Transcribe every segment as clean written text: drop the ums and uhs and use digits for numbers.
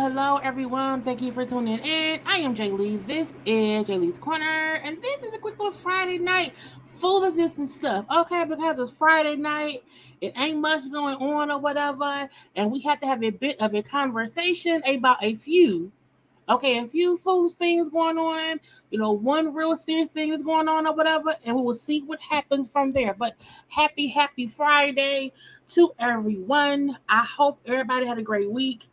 Hello, everyone. Thank you for tuning in. I am Jaylee. This is JayLeesCorner, and this is a quick little Friday night foolishness and stuff. Okay, because it's Friday night, it ain't much going on or whatever, and we have to have a bit of a conversation about a few foolish things going on, one real serious thing is going on or whatever, and we will see what happens from there. But happy Friday to everyone. I hope everybody had a great week.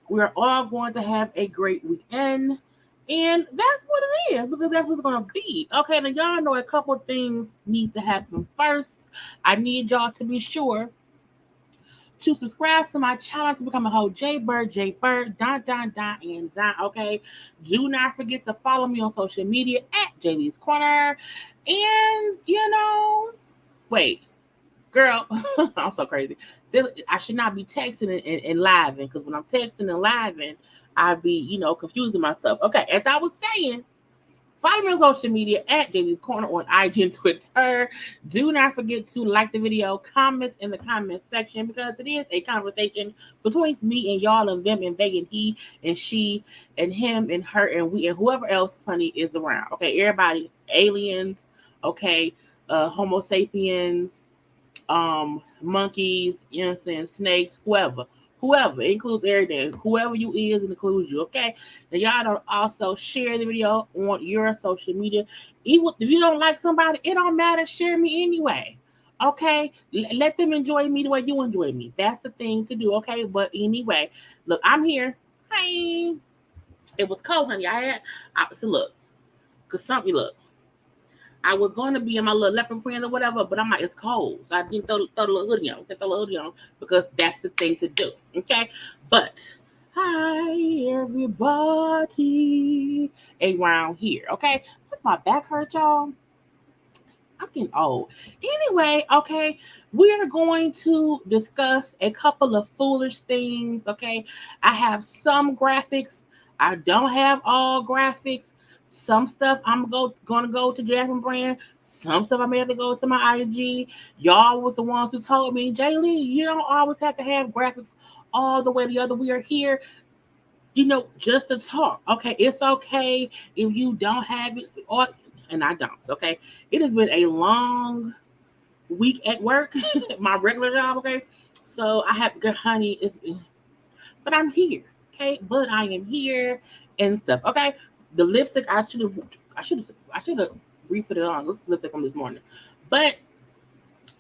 We're all going to have a great weekend. And that's what it is, because that's what's going to be. Okay, now y'all know a couple of things need to happen first. I need y'all to be sure to subscribe to my channel to become a whole JayBird, and dot. Okay, do not forget to follow me on social media at JayLeesCorner. And, wait. Girl, I'm so crazy. I should not be texting and living, because when I'm texting and living, I be, confusing myself. Okay, as I was saying, follow me on social media at JayLeesCorner on IG and Twitter. Do not forget to like the video, comment in the comment section, because it is a conversation between me and y'all and them and they and he and she and him and her and we and whoever else honey is around. Okay, everybody, aliens, okay, Homo sapiens, monkeys, snakes, whoever. It includes everything. Whoever you is, it includes you. Okay. Now y'all don't also share the video on your social media. Even if you don't like somebody, it don't matter. Share me anyway. Okay. Let them enjoy me the way you enjoy me. That's the thing to do. Okay. But anyway, look, I'm here. Hi. It was cold, honey. So look, look. I was going to be in my little leopard print or whatever, but I'm like, it's cold. So I didn't throw the little hoodie on. Because that's the thing to do. Okay? But, hi, everybody around here. Okay? Does my back hurt, y'all? I'm getting old. Anyway, okay, we are going to discuss a couple of foolish things. Okay? I have some graphics. I don't have all graphics. Some stuff I'm gonna go to Jasmine Brand. Some stuff I may have to go to my IG. Y'all was the ones who told me, Jaylee, you don't always have to have graphics all the way the other. We are here, just to talk. Okay, it's okay if you don't have it, and I don't. Okay, it has been a long week at work, my regular job. Okay, so I have good honey. But I'm here. Okay, but I am here and stuff. Okay. The lipstick I should have re-put it on. This lipstick from this morning, but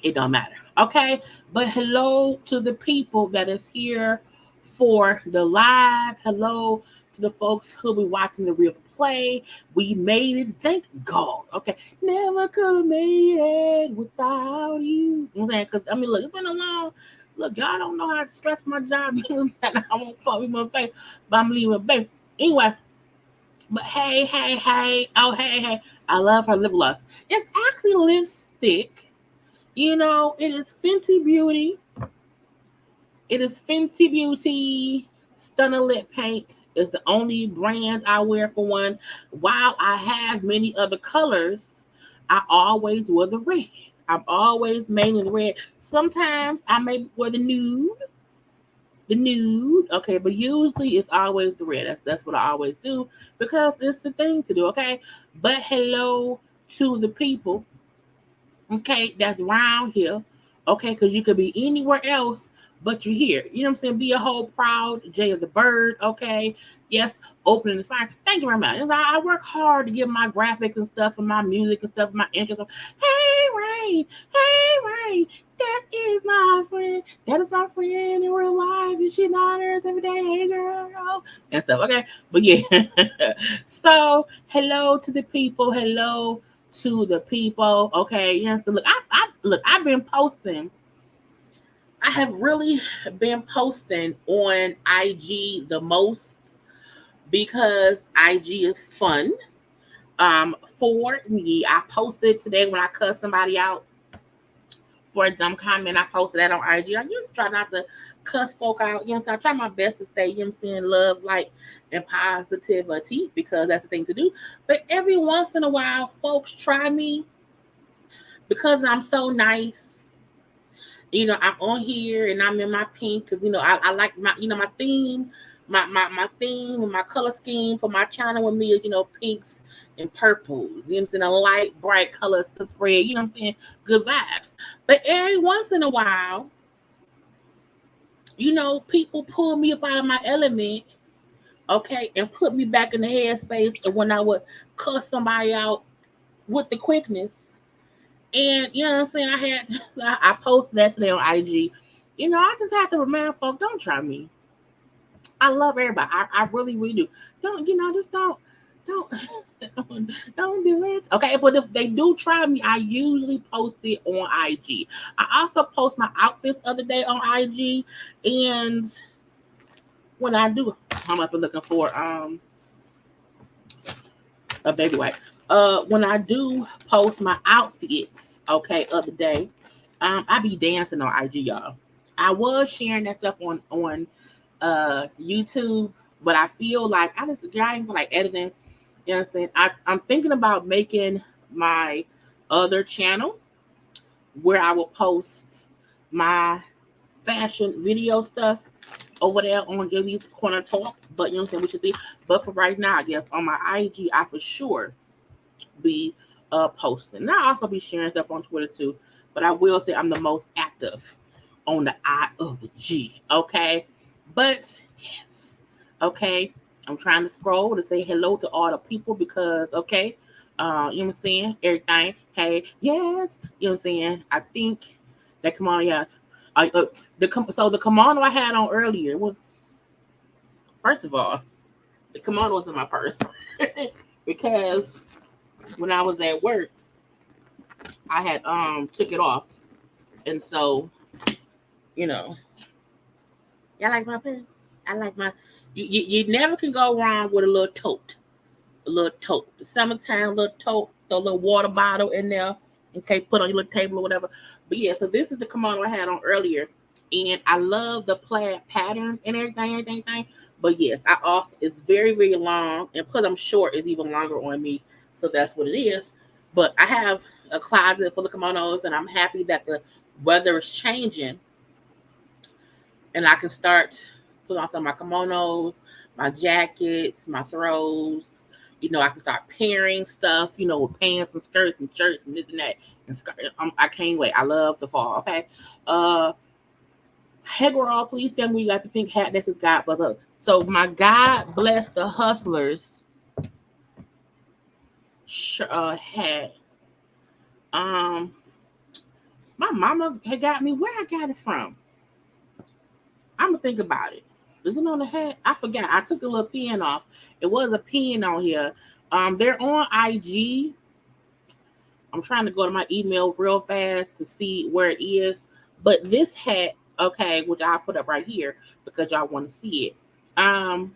it don't matter. Okay, but hello to the people that is here for the live. Hello to the folks who be watching the real play. We made it. Thank God. Okay. Never could have made it without you. You know what I'm saying? Because, I mean, look, it's been a long, look, y'all don't know how to stress my job. I won't call me my face, but I'm leaving, baby. Anyway, but hey. Oh, hey. I love her lip gloss. It's actually lipstick. You know, it is Fenty Beauty. It is Fenty Beauty Stunner Lip Paint. It's the only brand I wear for one. While I have many other colors, I always wear the red. I'm always mainly the red. Sometimes I may wear the nude. Okay, but usually it's always the red. That's what I always do because it's the thing to do, okay? But hello to the people, okay, that's around here, okay, because you could be anywhere else, but you're here. You know what I'm saying? Be a whole proud Jay of the Bird, okay? Yes, opening the fire. Thank you very much. I work hard to get my graphics and stuff and my music and stuff, my interest. Hey, Ray, that is my friend. That is my friend in real life. And she monitors every day. Hey, girl. And stuff, okay? But yeah. So, hello to the people. Hello to the people. Okay, yes. So look, I've been posting. I have really been posting on IG the most because IG is fun. For me, I posted today when I cussed somebody out for a dumb comment. I posted that on IG. I used to try not to cuss folk out. You know what I'm saying? I try my best to stay, you know what I'm saying, love, light, and positivity because that's the thing to do. But every once in a while, folks try me because I'm so nice. You know, I'm on here and I'm in my pink because, you know, I like my, you know, my theme, my theme and my color scheme for my channel with me is, you know, pinks and purples. You know what I'm saying? A light, bright colors to spread, you know what I'm saying? Good vibes. But every once in a while, you know, people pull me up out of my element, okay, and put me back in the headspace of when I would cuss somebody out with the quickness. And you know what I'm saying? I posted that today on IG. You know, I just have to remind folks, don't try me. I love everybody. I really, really do. Don't, you know, just don't don't do it. Okay, but if they do try me, I usually post it on IG. I also post my outfits the other day on IG, and when I do, I'm up and looking for a baby wipe. When I do post my outfits, okay, other day, I be dancing on IG, y'all. I was sharing that stuff on YouTube, but I feel like I ain't feel like editing. You know what I'm saying? I'm thinking about making my other channel where I will post my fashion video stuff over there on JayLeesCorner Talk. But you know what I'm saying? We should see. But for right now, I guess on my IG, I for sure be posting. Now I'll also be sharing stuff on Twitter too. But I will say I'm the most active on the I of the G. Okay. But yes. Okay. I'm trying to scroll to say hello to all the people because okay. You know what I'm saying? Everything. Hey, yes. You know what I'm saying? I think that come on, yeah. So the kimono I had on earlier was, first of all, the kimono was in my purse because when I was at work, I had took it off, and so you know, I like my purse. I like my. You never can go wrong with a little tote, The summertime little tote, the little water bottle in there, okay, put on your little table or whatever. But yeah, so this is the kimono I had on earlier, and I love the plaid pattern and everything. But yes, I also it's very very long, and because I'm short, it's even longer on me. So that's what it is. But I have a closet full of kimonos, and I'm happy that the weather is changing, and I can start putting on some of my kimonos, my jackets, my throws. You know, I can start pairing stuff, you know, with pants and skirts and shirts and this and that. And skirt. I can't wait. I love the fall. Okay. Hey girl, please tell me you got the pink hat. This is God bless us. So my God bless the hustlers hat. My mama had got me where I got it from. I'm gonna think about it. Is it on the hat? I forgot. I took the little pen off. It was a pen on here. They're on IG. I'm trying to go to my email real fast to see where it is. But this hat, okay, which I'll put up right here because y'all want to see it. I'm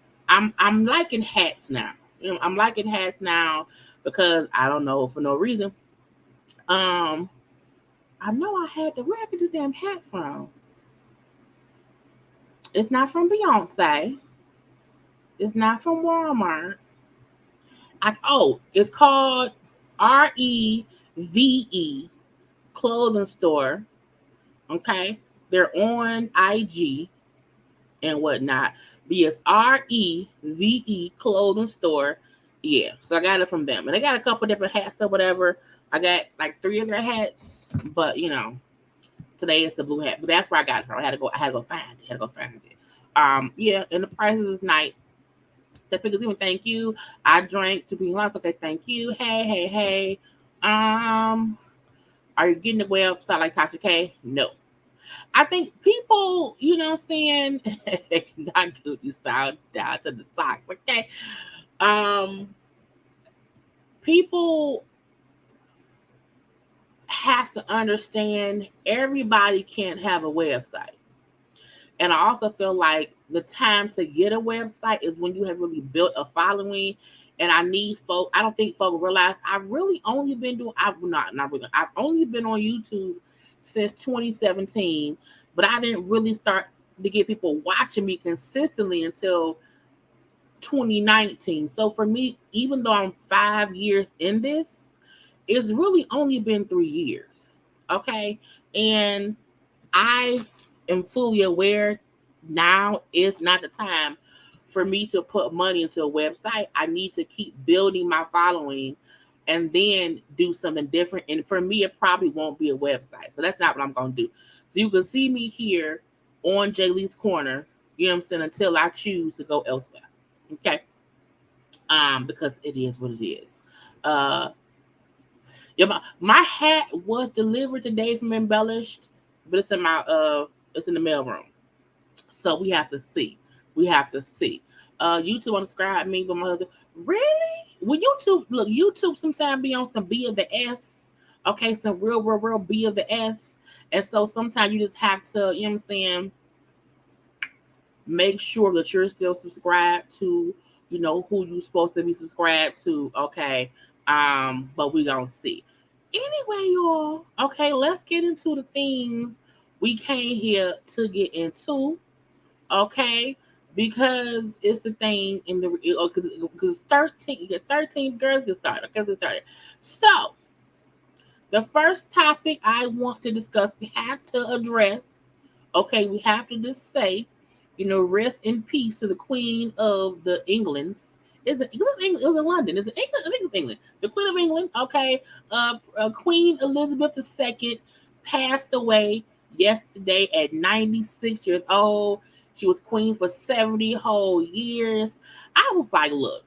liking hats now. I'm liking hats now because I don't know, for no reason. I know I had to, where I get this damn hat from? It's not from Beyonce. It's not from Walmart. It's called Reve Clothing Store. Okay, they're on IG and whatnot. But yes, Reve Clothing Store. Yeah, so I got it from them, and they got a couple different hats or whatever. I got like 3 of their hats, but today is the blue hat. But that's where I got it from. I had to go find it. Yeah, and the prices is nice. That because even thank you. I drank to be honest. Okay, thank you. Hey. Are you getting the website like Tasha K? No. I think people, what I'm saying, not Goody sounds down to the socks. Okay. People have to understand everybody can't have a website. And I also feel like the time to get a website is when you have really built a following. And I don't think folk realize I've really only been doing, I've only been on YouTube since 2017, but I didn't really start to get people watching me consistently until 2019. So for me, even though I'm 5 years in this, it's really only been 3 years. Okay. And I am fully aware now is not the time for me to put money into a website. I need to keep building my following and then do something different. And for me, it probably won't be a website. So that's not what I'm going to do. So you can see me here on JayLeesCorner, until I choose to go elsewhere. Okay. Because it is what it is. My hat was delivered today from Embellished, but it's in the mailroom. So we have to see. YouTube unsubscribe me, but my husband, really? When YouTube sometimes be on some B of the S. Okay, some real B of the S. And so sometimes you just have to, make sure that you're still subscribed to, who you're supposed to be subscribed to. Okay. But we gonna see. Anyway, y'all, okay, let's get into the things we came here to get into. Okay, because it's the thing in the because 13 girls get started. Okay, get started. So the first topic I want to discuss, we have to address. Okay, we have to just say, rest in peace to the Queen of the Englands. It was in London. Is it England? I think it's England. The Queen of England. Okay, Queen Elizabeth II passed away yesterday at 96 years old. She was queen for 70 whole years. I was like, look,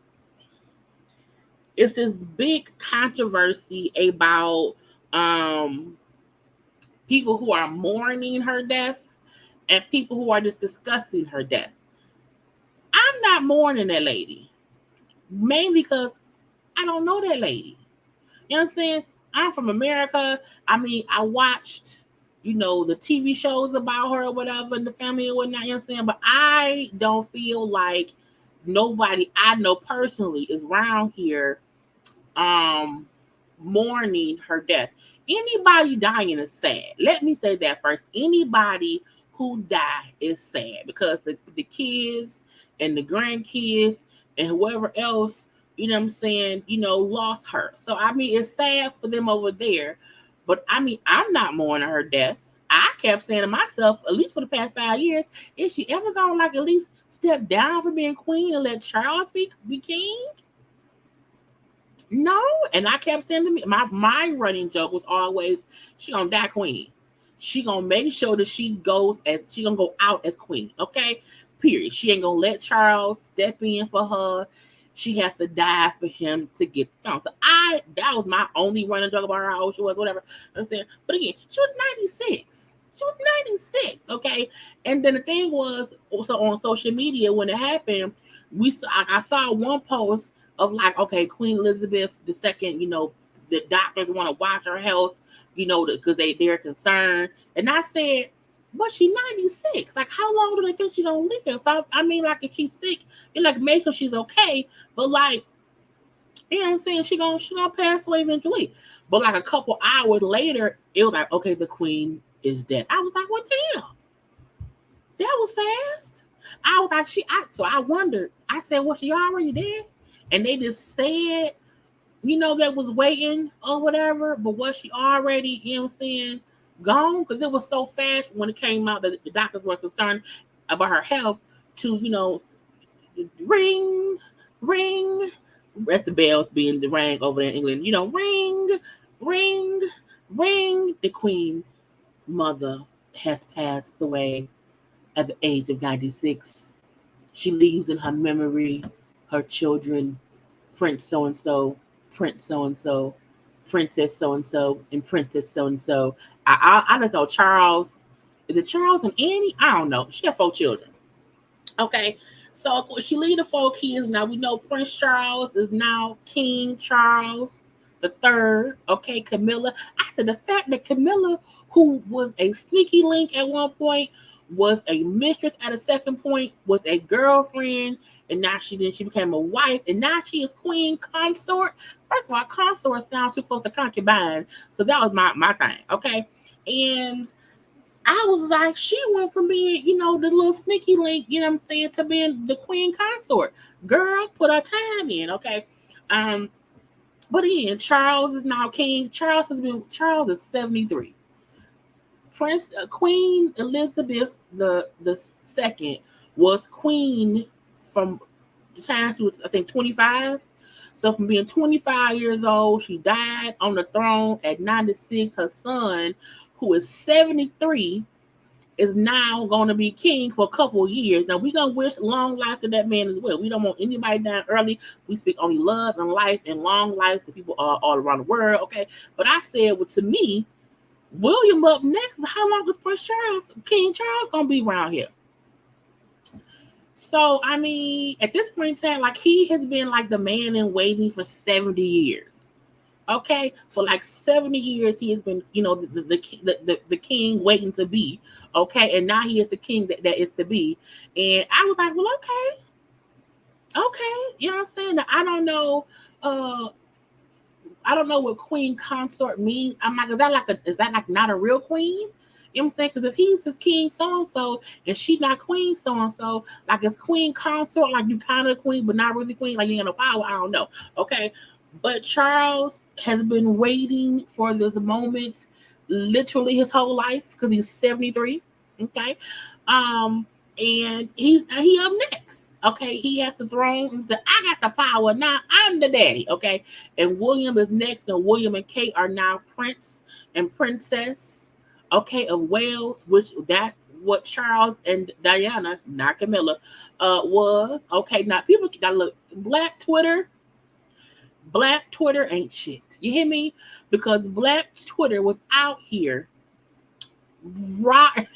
it's this big controversy about people who are mourning her death and people who are just discussing her death. I'm not mourning that lady, mainly because I don't know that lady. You know what I'm saying? I'm from America. I mean, I watched the TV shows about her or whatever in the family or whatnot, you know what I'm saying? But I don't feel like nobody I know personally is around here mourning her death. Anybody dying is sad. Let me say that first. Anybody who died is sad because the kids and the grandkids and whoever else, lost her. So, I mean, it's sad for them over there. But, I mean, I'm not mourning her death. I kept saying to myself, at least for the past 5 years, is she ever going to, at least step down from being queen and let Charles be king? No. And I kept saying to me, my running joke was always, she going to die queen. She going to make sure that she going to go out as queen. Okay? Period. She ain't going to let Charles step in for her. She has to die for him to get the throne. So that was my only running joke about her, how old she was, whatever. I'm saying, but again, she was 96. She was 96, okay? And then the thing was, also on social media when it happened, I saw one post of like, okay, Queen Elizabeth II, the doctors want to watch her health, because they're concerned. And I said, but she's 96. Like, how long do they think she's gonna live? So I mean, like, if she's sick, like, make sure she's okay. But like, you know what I'm saying? She gonna pass away eventually. But like a couple hours later, it was like, okay, the Queen is dead. I was like, what the hell? That was fast. I was like, so I wondered. I said, was she already dead? And they just said, that was waiting or whatever. But was she already, gone? Because it was so fast when it came out that the doctors were concerned about her health to, ring, ring. That's the bells being the rang over there in England. Ring, ring, ring. The Queen Mother has passed away at the age of 96. She leaves in her memory her children, Prince so-and-so, Prince so-and-so, Princess so-and-so, and Princess so-and-so. I don't know, Charles. Is it Charles and Annie? I don't know. She had 4 children. Okay. So of course she leave the 4 kids. Now we know Prince Charles is now King Charles the Third. Okay, Camilla. I said the fact that Camilla, who was a sneaky link at one point, was a mistress at a second point, was a girlfriend, and now she became a wife, and now she is queen consort. First of all, consort sounds too close to concubine, so that was my thing. Okay, and I was like, she went from being, the little sneaky link, to being the queen consort. Girl, put her time in, okay? But again, Charles is now king. Charles is 73. Queen Elizabeth the second was queen from the time she was, I think, 25. So from being 25 years old, she died on the throne at 96. Her son, who is 73, is now going to be king for a couple of years. Now, we're going to wish long life to that man as well. We don't want anybody down early. We speak only love and life and long life to people all around the world, okay? But I said, well, to me, William up next. How long is Prince Charles, King Charles, going to be around here? So, I mean, at this point in time, like, he has been like the man in waiting for 70 years. Okay, for like 70 years, he has been, the king waiting to be. Okay, and now he is the king that is to be. And I was like, well, okay, you know what I'm saying? Now, I don't know what queen consort means. I'm like, is that like not a real queen? You know what I'm saying? Because if he's his king so-and-so and she not queen so-and-so, like, it's queen consort, like you kind of queen, but not really queen, like you ain't no power, I don't know. Okay. But Charles has been waiting for this moment literally his whole life because he's 73. Okay. And he up next. Okay. He has the throne and said, I got the power. Now I'm the daddy. Okay. And William is next. And William and Kate are now prince and princess, okay, of Wales, which that what Charles and Diana, not Camilla, was. Okay. Now people gotta look. Black Twitter ain't shit. You hear me? Because Black Twitter was out here, right?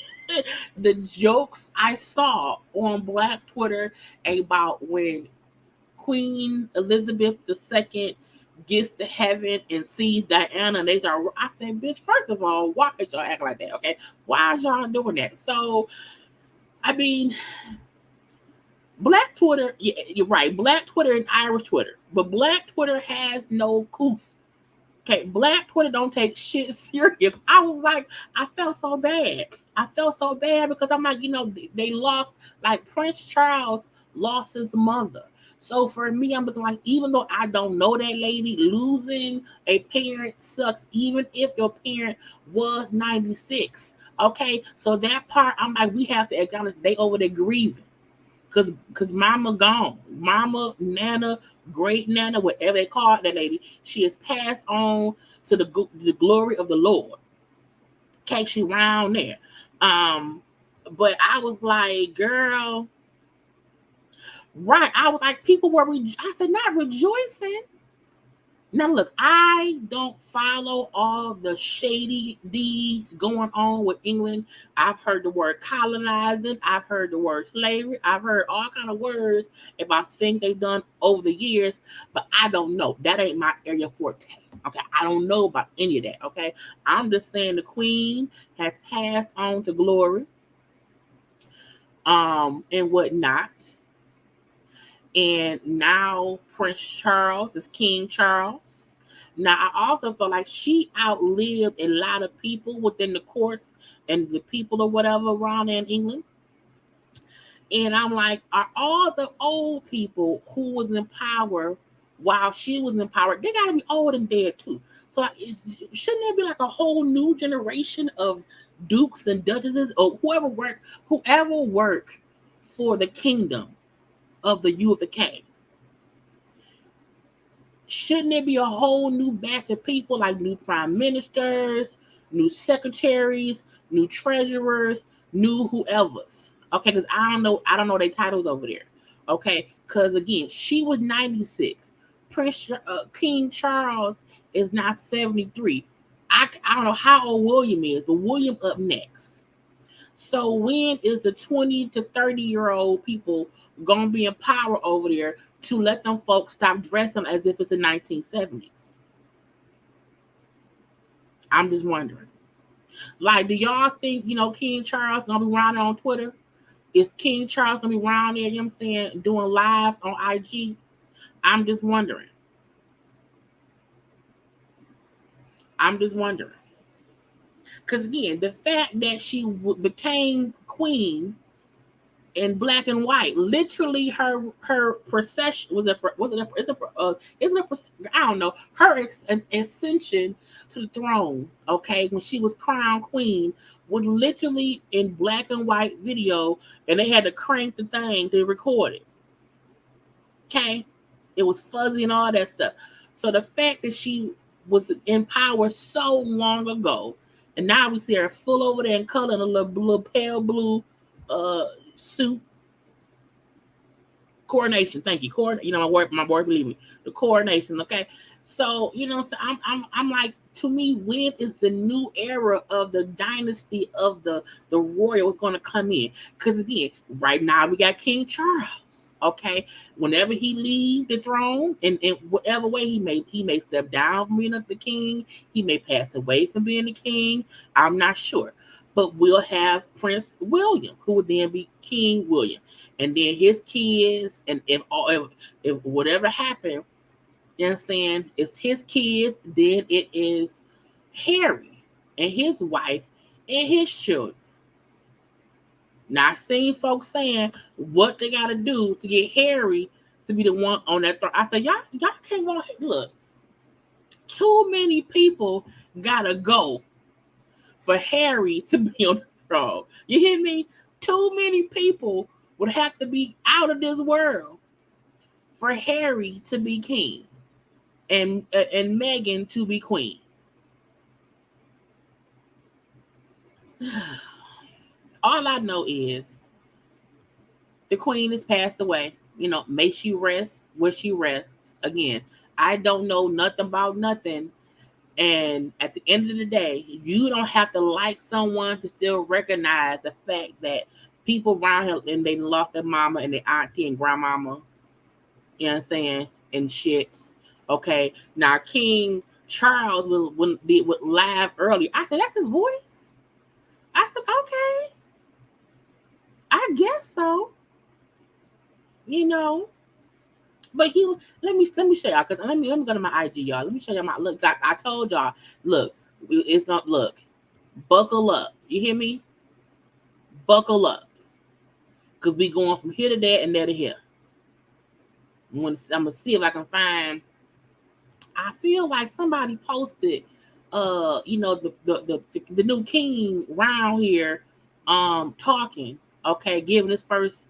The jokes I saw on Black Twitter about when Queen Elizabeth II gets to heaven and sees Diana, and I said, bitch, first of all, why did y'all act like that? Okay, why is y'all doing that? So, I mean, Black Twitter, yeah, you're right. Black Twitter and Irish Twitter, but Black Twitter has no couth. Okay, Black Twitter don't take shit serious. I was like, I felt so bad. Because I'm like, they lost, like Prince Charles lost his mother. So for me, I'm looking like, even though I don't know that lady, losing a parent sucks, even if your parent was 96. Okay, so that part, I'm like, we have to acknowledge they over there grieving. Cause mama gone. Mama, nana, great nana, whatever they call that lady, she is passed on to the glory of the Lord. Okay, she round there. But I was like, girl, right. I was like, people were I said, not rejoicing. Now look, I don't follow all the shady deeds going on with England. I've heard the word colonizing, I've heard the word slavery, I've heard all kind of words about things they've done over the years, but I don't know. That ain't my area forte. Okay, I don't know about any of that. Okay, I'm just saying the Queen has passed on to glory, and whatnot. And now Prince Charles is King Charles. Now I also feel like she outlived a lot of people within the courts and the people or whatever around in England. And I'm like, are all the old people who was in power while she was in power, they gotta be old and dead too. So shouldn't there be like a whole new generation of dukes and duchesses or whoever work for the kingdom of the UK? Shouldn't there be a whole new batch of people, like new prime ministers, new secretaries, new treasurers, new whoever's? Okay, because I don't know their titles over there. Okay, because again, she was 96. King Charles is now 73. I don't know how old William is, but William up next. So when is the 20 to 30-year-old people gonna be in power over there to let them folks stop dressing as if it's the 1970s? I'm just wondering. Like, do y'all think, King Charles gonna be around on Twitter? Is King Charles gonna be around there, you know what I'm saying, doing lives on IG? I'm just wondering. I'm just wondering. Because again, the fact that she became queen in black and white. Literally, her procession I don't know, her ascension to the throne. Okay, when she was crowned queen, was literally in black and white video, and they had to crank the thing to record it. Okay, it was fuzzy and all that stuff. So the fact that she was in power so long ago, and now we see her full over there in color in a little pale blue suit. Coronation, thank you. My word, believe me. The coronation, okay. So so I'm like, to me, when is the new era of the dynasty of the royals going to come in? Because again, right now we got King Charles. Okay, whenever he leave the throne, in whatever way he may step down from being the king, he may pass away from being the king. I'm not sure, but we'll have Prince William, who would then be King William, and then his kids, and if whatever happened, you know what I'm saying, it's his kids, then it is Harry and his wife and his children. Now I seen folks saying what they got to do to get Harry to be the one on that throne. I said, y'all can't go. Look, too many people gotta go for Harry to be on the throne. You hear me? Too many people would have to be out of this world for Harry to be king and Meghan to be queen. All I know is the queen has passed away. May she rest where she rests. Again, I don't know nothing about nothing. And at the end of the day, you don't have to like someone to still recognize the fact that people around here, and they lost their mama and their auntie and grandmama, you know what I'm saying, and shit. Okay, now King Charles did live early. I said, that's his voice. I said, okay, I guess so. But let me show y'all, because let me go to my IG, y'all. Let me show y'all my look. I told y'all, look, it's gonna look. Buckle up. You hear me? Buckle up. Because we going from here to there and there to here. I'm gonna see if I can find. I feel like somebody posted the new king around here talking, okay, giving his first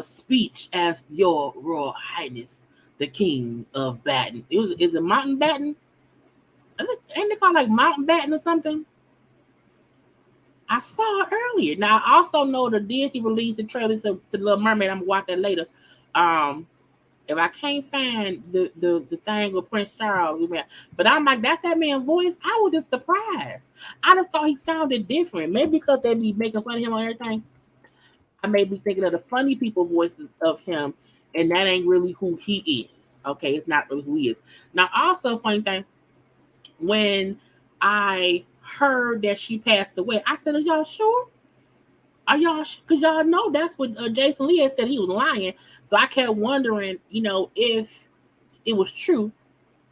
speech as Your Royal Highness, the King of Batten. Is it Mountain Batten? Ain't they called like Mountain Batten or something? I saw it earlier. Now I also know the Disney released the trailer to Little Mermaid. I'm gonna watch that later. If I can't find the thing with Prince Charles, but I'm like, that's that man's voice. I was just surprised. I just thought he sounded different. Maybe because they be making fun of him on everything. I may be thinking of the funny people voices of him, and that ain't really who he is. Okay, it's not really who he is. Now, also, funny thing, when I heard that she passed away, I said, "Are y'all sure? Are y'all? Because y'all know that's what Jason Lee had said he was lying." So I kept wondering, if it was true,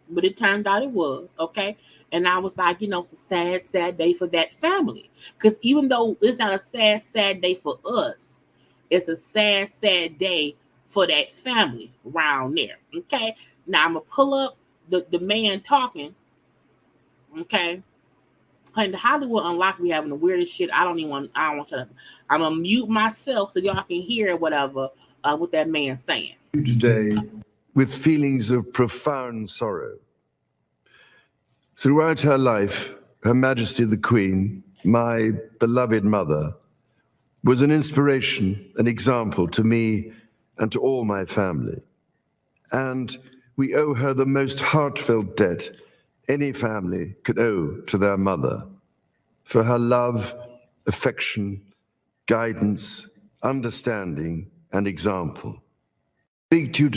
but it turned out it was. Okay, and I was like, it's a sad, sad day for that family. Because even though it's not a sad, sad day for us, it's a sad, sad day for that family around there. Okay, now I'm gonna pull up the man talking. Okay, and the Hollywood Unlocked be having the weirdest shit. I don't want to shut up. I'm gonna mute myself so y'all can hear whatever what that man's saying. Today, with feelings of profound sorrow. Throughout her life, Her Majesty the Queen, my beloved mother, was an inspiration, an example to me and to all my family. And we owe her the most heartfelt debt any family could owe to their mother, for her love, affection, guidance, understanding, and example. Speak to you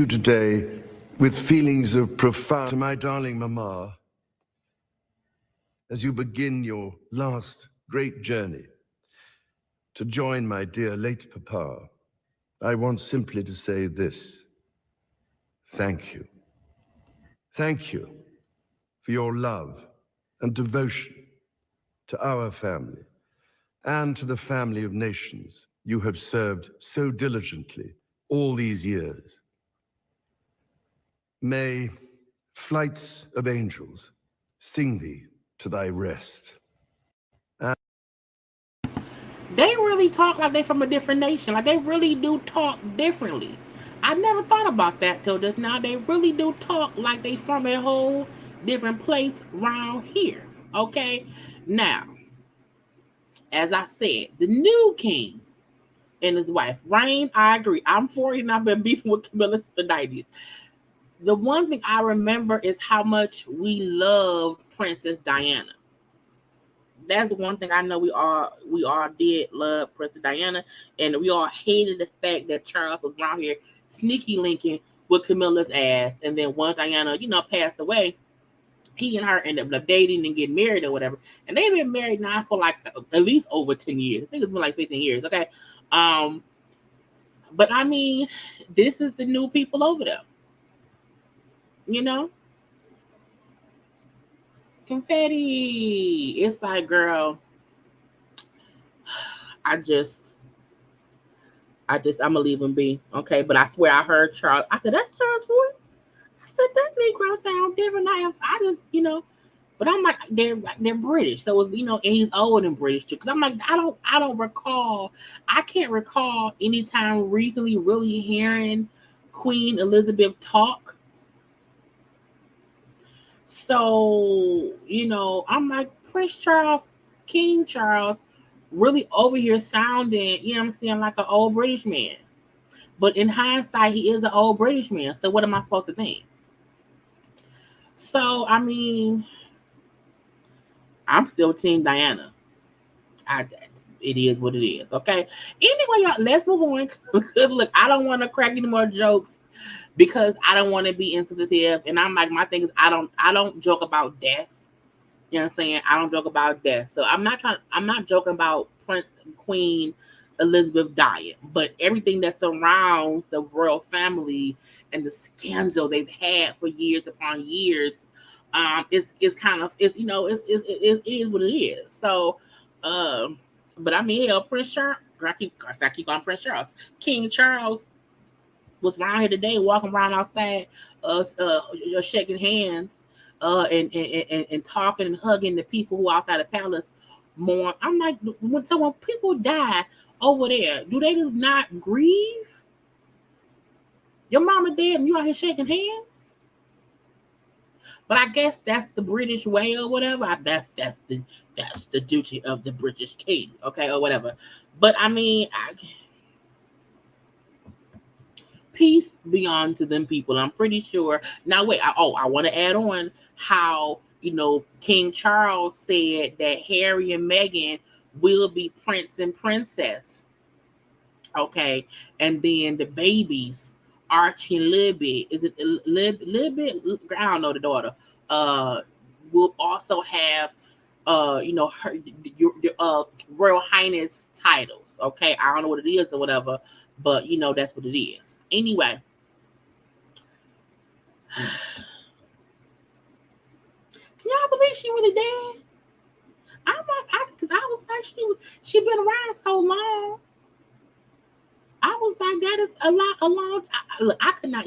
today with feelings of profound... To my darling Mama, as you begin your last great journey to join my dear late Papa, I want simply to say this: thank you. Thank you for your love and devotion to our family and to the family of nations you have served so diligently all these years. May flights of angels sing thee to thy rest. They really talk like they from a different nation. Like they really do talk differently. I never thought about that till just now. They really do talk like they from a whole different place around here. Okay? Now, as I said, the new king and his wife, Reign, I agree. I'm 40 and I've been beefing with Camilla since the 90s. The one thing I remember is how much we loved Princess Diana. That's one thing I know we all did love Princess Diana, and we all hated the fact that Charles was around here sneaky linking with Camilla's ass. And then once Diana, passed away, he and her ended up dating and getting married or whatever. And they've been married now for like at least over 10 years. I think it's been like 15 years. Okay. But I mean, this is the new people over there. Confetti. It's like, girl, I'm gonna leave him be. Okay. But I swear I heard Charles. I said, that's Charles' voice. I said, that Negro sound different. I just, but I'm like, they're British. So it's, and he's old and British too. Cause I'm like, I can't recall any time recently really hearing Queen Elizabeth talk. So, I'm like, Prince Charles, King Charles, really over here sounding, like an old British man. But in hindsight, he is an old British man. So what am I supposed to think? So, I mean, I'm still Team Diana. It is what it is. Okay. Anyway, y'all, let's move on. Look, I don't want to crack any more jokes because I don't want to be insensitive. And I'm like, my thing is, I don't joke about death. You know what I'm saying? I don't joke about death. So I'm not joking about Queen Elizabeth dying, but everything that surrounds the royal family and the scandal they've had for years upon years, is kind of, it is what it is. So, but I mean, hell, Prince Charles, I keep on Prince Charles, King Charles was around here today, walking around outside, shaking hands, and talking and hugging the people who outside the palace. More, I'm like, when people die over there, do they just not grieve? Your mama dead and you out here shaking hands? But I guess that's the British way or whatever. That's the duty of the British king, okay, or whatever. But I mean, peace be unto them people. I'm pretty sure. Now wait, I want to add on how King Charles said that Harry and Meghan will be prince and princess. Okay, and then the babies, Archie and Libby, is it Libby? I don't know the daughter. Will also have her Royal Highness titles. Okay, I don't know what it is or whatever, but that's what it is. Anyway, can y'all believe she really dead? I'm like, because I was like, she been around so long. I was like, that is a long. I could not,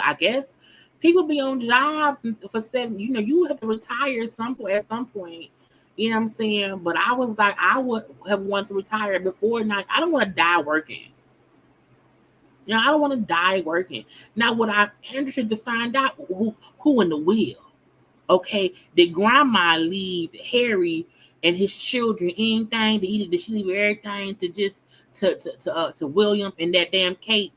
I guess people be on jobs and for 7. You have to retire at some point. You know what I'm saying? But I was like, I would have wanted to retire before. Not, I don't want to die working. I don't want to die working. Now, what I'm interested to find out who in the will. Okay, did Grandma leave Harry and his children anything? Did she leave everything to just to William and that damn Kate?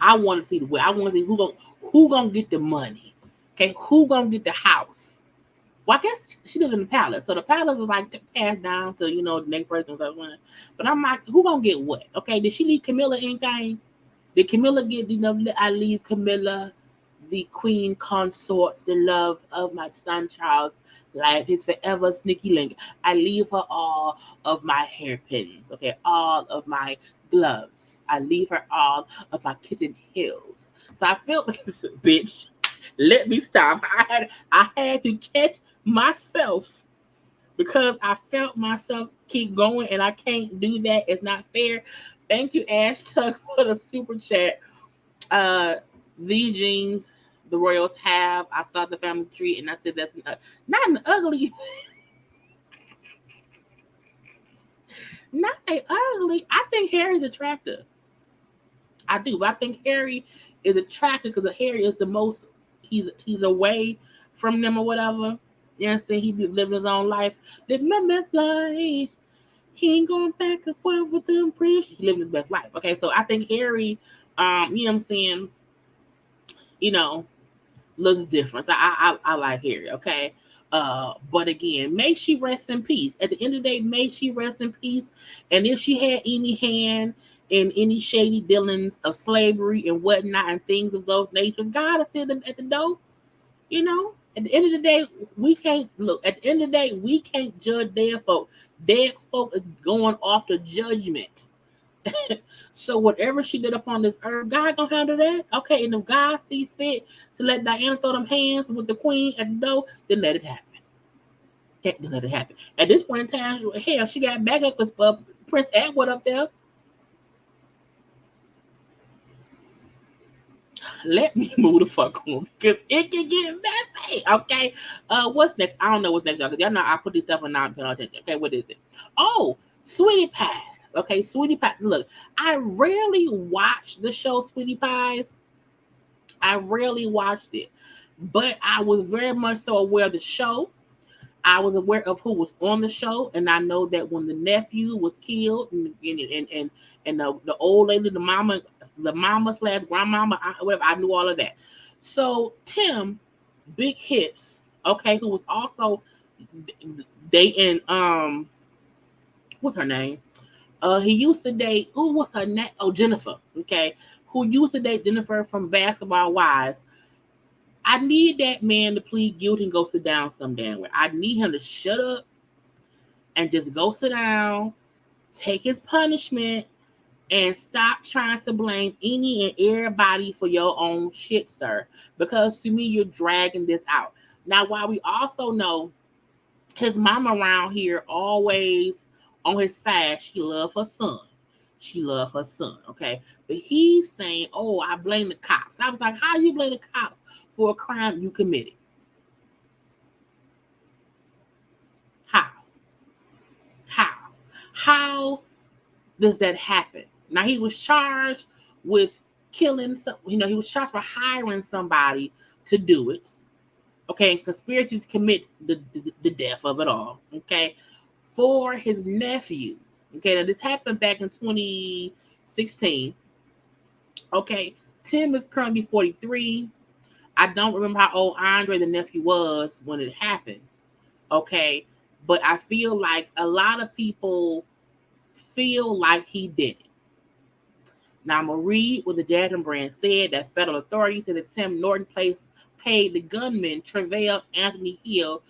I want to see the will. I want to see who gonna get the money. Okay, who gonna get the house? Well, I guess she lives in the palace, so the palace is like passed down to the next person. But I'm like, who gonna get what? Okay, did she leave Camilla anything? Did Camilla get? I leave Camilla the queen consort, the love of my son Charles, life is forever sneaky link. I leave her all of my hairpins, okay, all of my gloves. I leave her all of my kitten heels. So I felt like this bitch. Let me stop. I had to catch myself because I felt myself keep going, and I can't do that. It's not fair. Thank you, Ash Tuck, for the super chat. The jeans the Royals have. I saw the family tree, and I said that's not an ugly. Not a ugly. I think Harry's attractive. I do. But I think Harry is attractive because Harry is the most. He's away from them or whatever. You know what I'm saying? He be living his own life. Remember life. He ain't going back and forth with them. Pretty sure he living his best life. Okay, so I think Harry, you know what I'm saying, looks different. So I like Harry, okay? But again, may she rest in peace. At the end of the day, may she rest in peace. And if she had any hand in any shady dealings of slavery and whatnot and things of those natures, God has said at the door, At the end of the day, we can't look. At the end of the day, we can't judge dead folk. Dead folk is going off the judgment. So whatever she did upon this earth, God gonna handle that. Okay, and if God sees fit to let Diana throw them hands with the queen at the door, then let it happen. Okay, then let it happen. At this point in time, hell, she got back up with Prince Edward up there. Let me move the fuck on because it can get messy. Okay. What's next? I don't know what's next, y'all. Because y'all know I put this stuff and not paying attention. Okay, what is it? Oh, Sweetie Pies. Okay, Sweetie Pies. Look, I rarely watch the show Sweetie Pies. I rarely watched it, but I was very much so aware of the show. I was aware of who was on the show, and I know that when the nephew was killed, and the old lady, the mama / grandmama, whatever, I knew all of that. So Tim, Big Hips, okay, who was also dating what's her name? He used to date. What's her name? Oh, Jennifer. Okay, who used to date Jennifer from Basketball Wives. I need that man to plead guilty and go sit down some damn way. I need him to shut up and just go sit down, take his punishment, and stop trying to blame any and everybody for your own shit, sir. Because to me, you're dragging this out. Now, while we also know his mama around here always on his side, she loved her son. She loved her son, okay? But he's saying, oh, I blame the cops. I was like, how you blame the cops for a crime you committed? How does that happen? Now, he was charged with killing he was charged for hiring somebody to do it. Okay, and conspiracy to commit the death of it all. Okay, for his nephew. Okay, now this happened back in 2016. Okay, Tim is currently 43. I don't remember how old Andre, the nephew, was when it happened. Okay, but I feel like a lot of people feel like he did it. Now I'm gonna read what the Jasmine brand said, that federal authorities said that Tim Norton paid the gunman Tre'vell Anthony Hill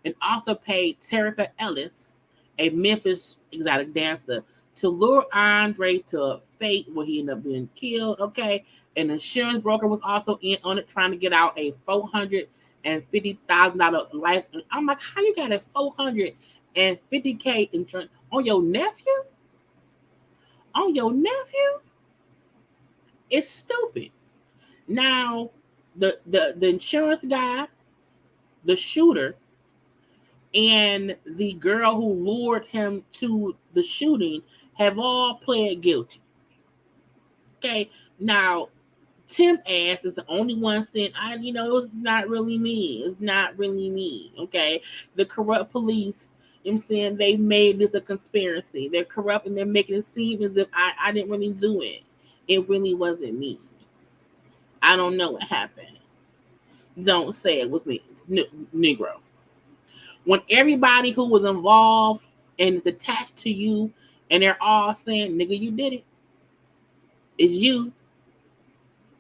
and also paid Terica Ellis, a Memphis exotic dancer, to lure Andre to a fate where he ended up being killed. Okay, an insurance broker was also in on it, trying to get out a $450,000 life. I'm like, how you got a $450K insurance on your nephew? On your nephew? It's stupid. Now, the insurance guy, the shooter, and the girl who lured him to the shooting have all pled guilty. Okay, now Tim ass is the only one saying, it's not really me. It's not really me. Okay, the corrupt police, I'm saying, they made this a conspiracy. They're corrupt and they're making it seem as if I didn't really do it. It really wasn't me. I don't know what happened. Don't say it was me. It's Negro. When everybody who was involved and is attached to you and they're all saying, nigga, you did it. It's you.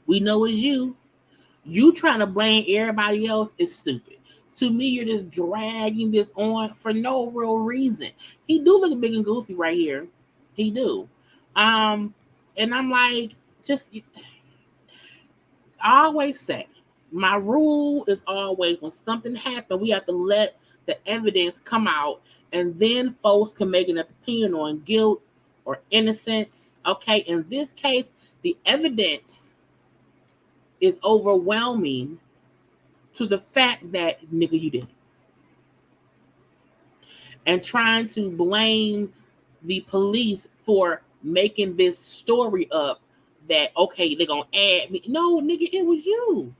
We know it's you. You trying to blame everybody else is stupid. To me, you're just dragging this on for no real reason. He do look big and goofy right here. He do. And I'm like, I always say, my rule is always when something happened, we have to let the evidence come out, and then folks can make an opinion on guilt or innocence. Okay, in this case, the evidence is overwhelming to the fact that, nigga, you did it. And trying to blame the police for making this story up that, okay, they're going to add me. No, nigga, it was you.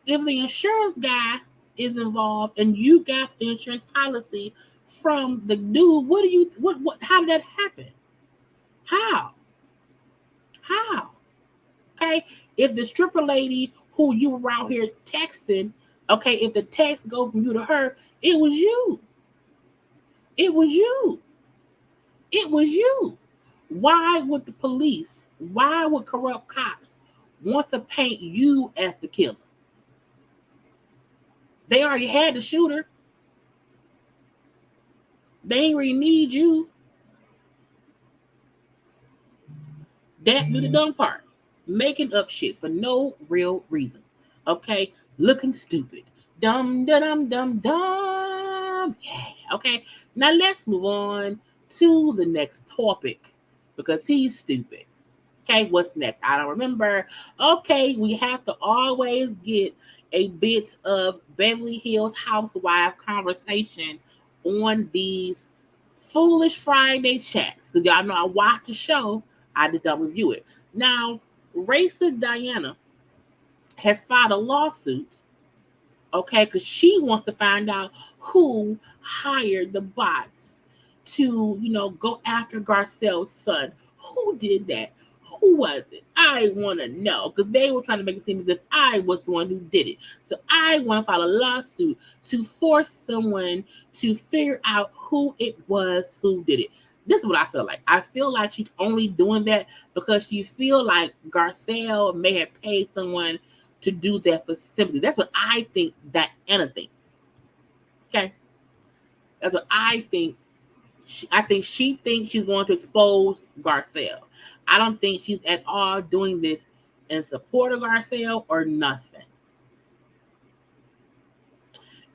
If the insurance guy is involved and you got the insurance policy from the dude, how did that happen? How? Okay, if the stripper lady who you were out here texting, okay, if the text goes from you to her, it was you. It was you. It was you. Why would the police, why would corrupt cops want to paint you as the killer? They already had the shooter. They ain't really need you. That be the dumb part. Making up shit for no real reason. Okay? Looking stupid. Dumb, dumb, dumb, dumb. Yeah. Okay? Now let's move on to the next topic because he's stupid. Okay, what's next? I don't remember. Okay, we have to always get a bit of Beverly Hills housewife conversation on these Foolish Friday chats. Because y'all know I watch the show, I did not review it. Now, racist Diana has filed a lawsuit, okay, because she wants to find out who hired the bots to, go after Garcelle's son. Who did that? Who was it? I want to know, because they were trying to make it seem as if I was the one who did it. So I want to file a lawsuit to force someone to figure out who it was who did it. This is what I feel like. I feel like she's only doing that because she feels like Garcelle may have paid someone to do that for sympathy. That's what I think that Anna thinks. Okay? That's what I think. I think she thinks she's going to expose Garcelle. I don't think she's at all doing this in support of Garcelle or nothing.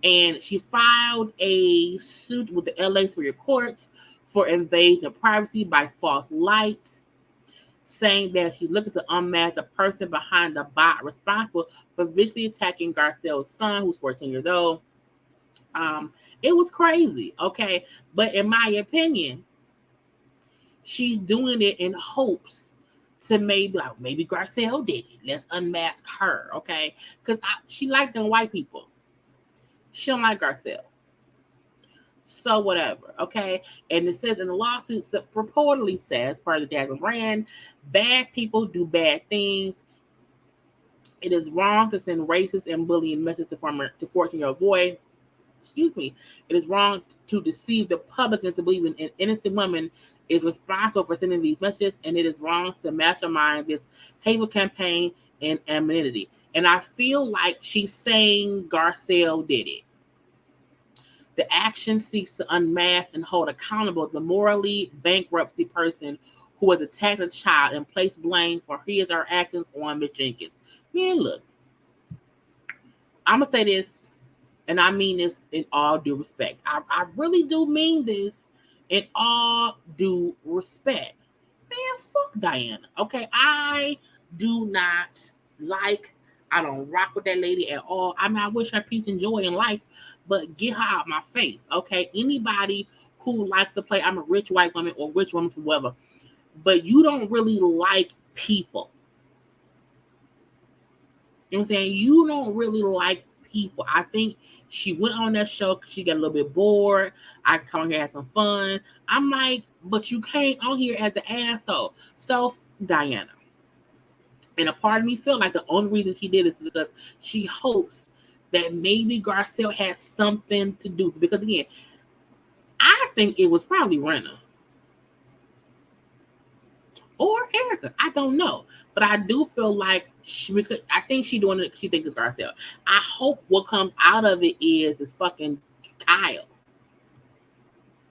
And she filed a suit with the LA Superior Courts for invasion of privacy by false light, saying that she's looking to unmask the person behind the bot responsible for viciously attacking Garcelle's son, who's 14 years old. It was crazy, okay? But in my opinion, she's doing it in hopes to maybe Garcelle did it. Let's unmask her, okay? Because she liked them white people. She don't like Garcelle. So whatever, okay? And it says in the lawsuit, purportedly says, part of the Jasmine brand, bad people do bad things. It is wrong to send racist and bullying messages to 14-year-old boy. Excuse me. It is wrong to deceive the public into believing an innocent woman is responsible for sending these messages, and it is wrong to mastermind this hateful campaign and amenity. And I feel like she's saying Garcelle did it. The action seeks to unmask and hold accountable the morally bankruptcy person who has attacked a child and placed blame for his or her actions on Miss Jenkins. Man, look, I'm going to say this, and I mean this in all due respect. I really do mean this in all due respect. Man, fuck Diana. Okay, I do not I don't rock with that lady at all. I mean, I wish her peace and joy in life, but get her out my face, okay? Anybody who likes to play, I'm a rich white woman or rich woman for whatever, but you don't really like people. You know what I'm saying? You don't really like people. I think she went on that show because she got a little bit bored. I come on here and have some fun. I'm like, but you came on here as an asshole. So, Diana. And a part of me feel like the only reason she did this is because she hopes that maybe Garcelle has something to do. Because again, I think it was probably Renna or Erica. I don't know. But I do feel like I think she's doing it. She thinks it's Garcelle. I hope what comes out of it is fucking Kyle.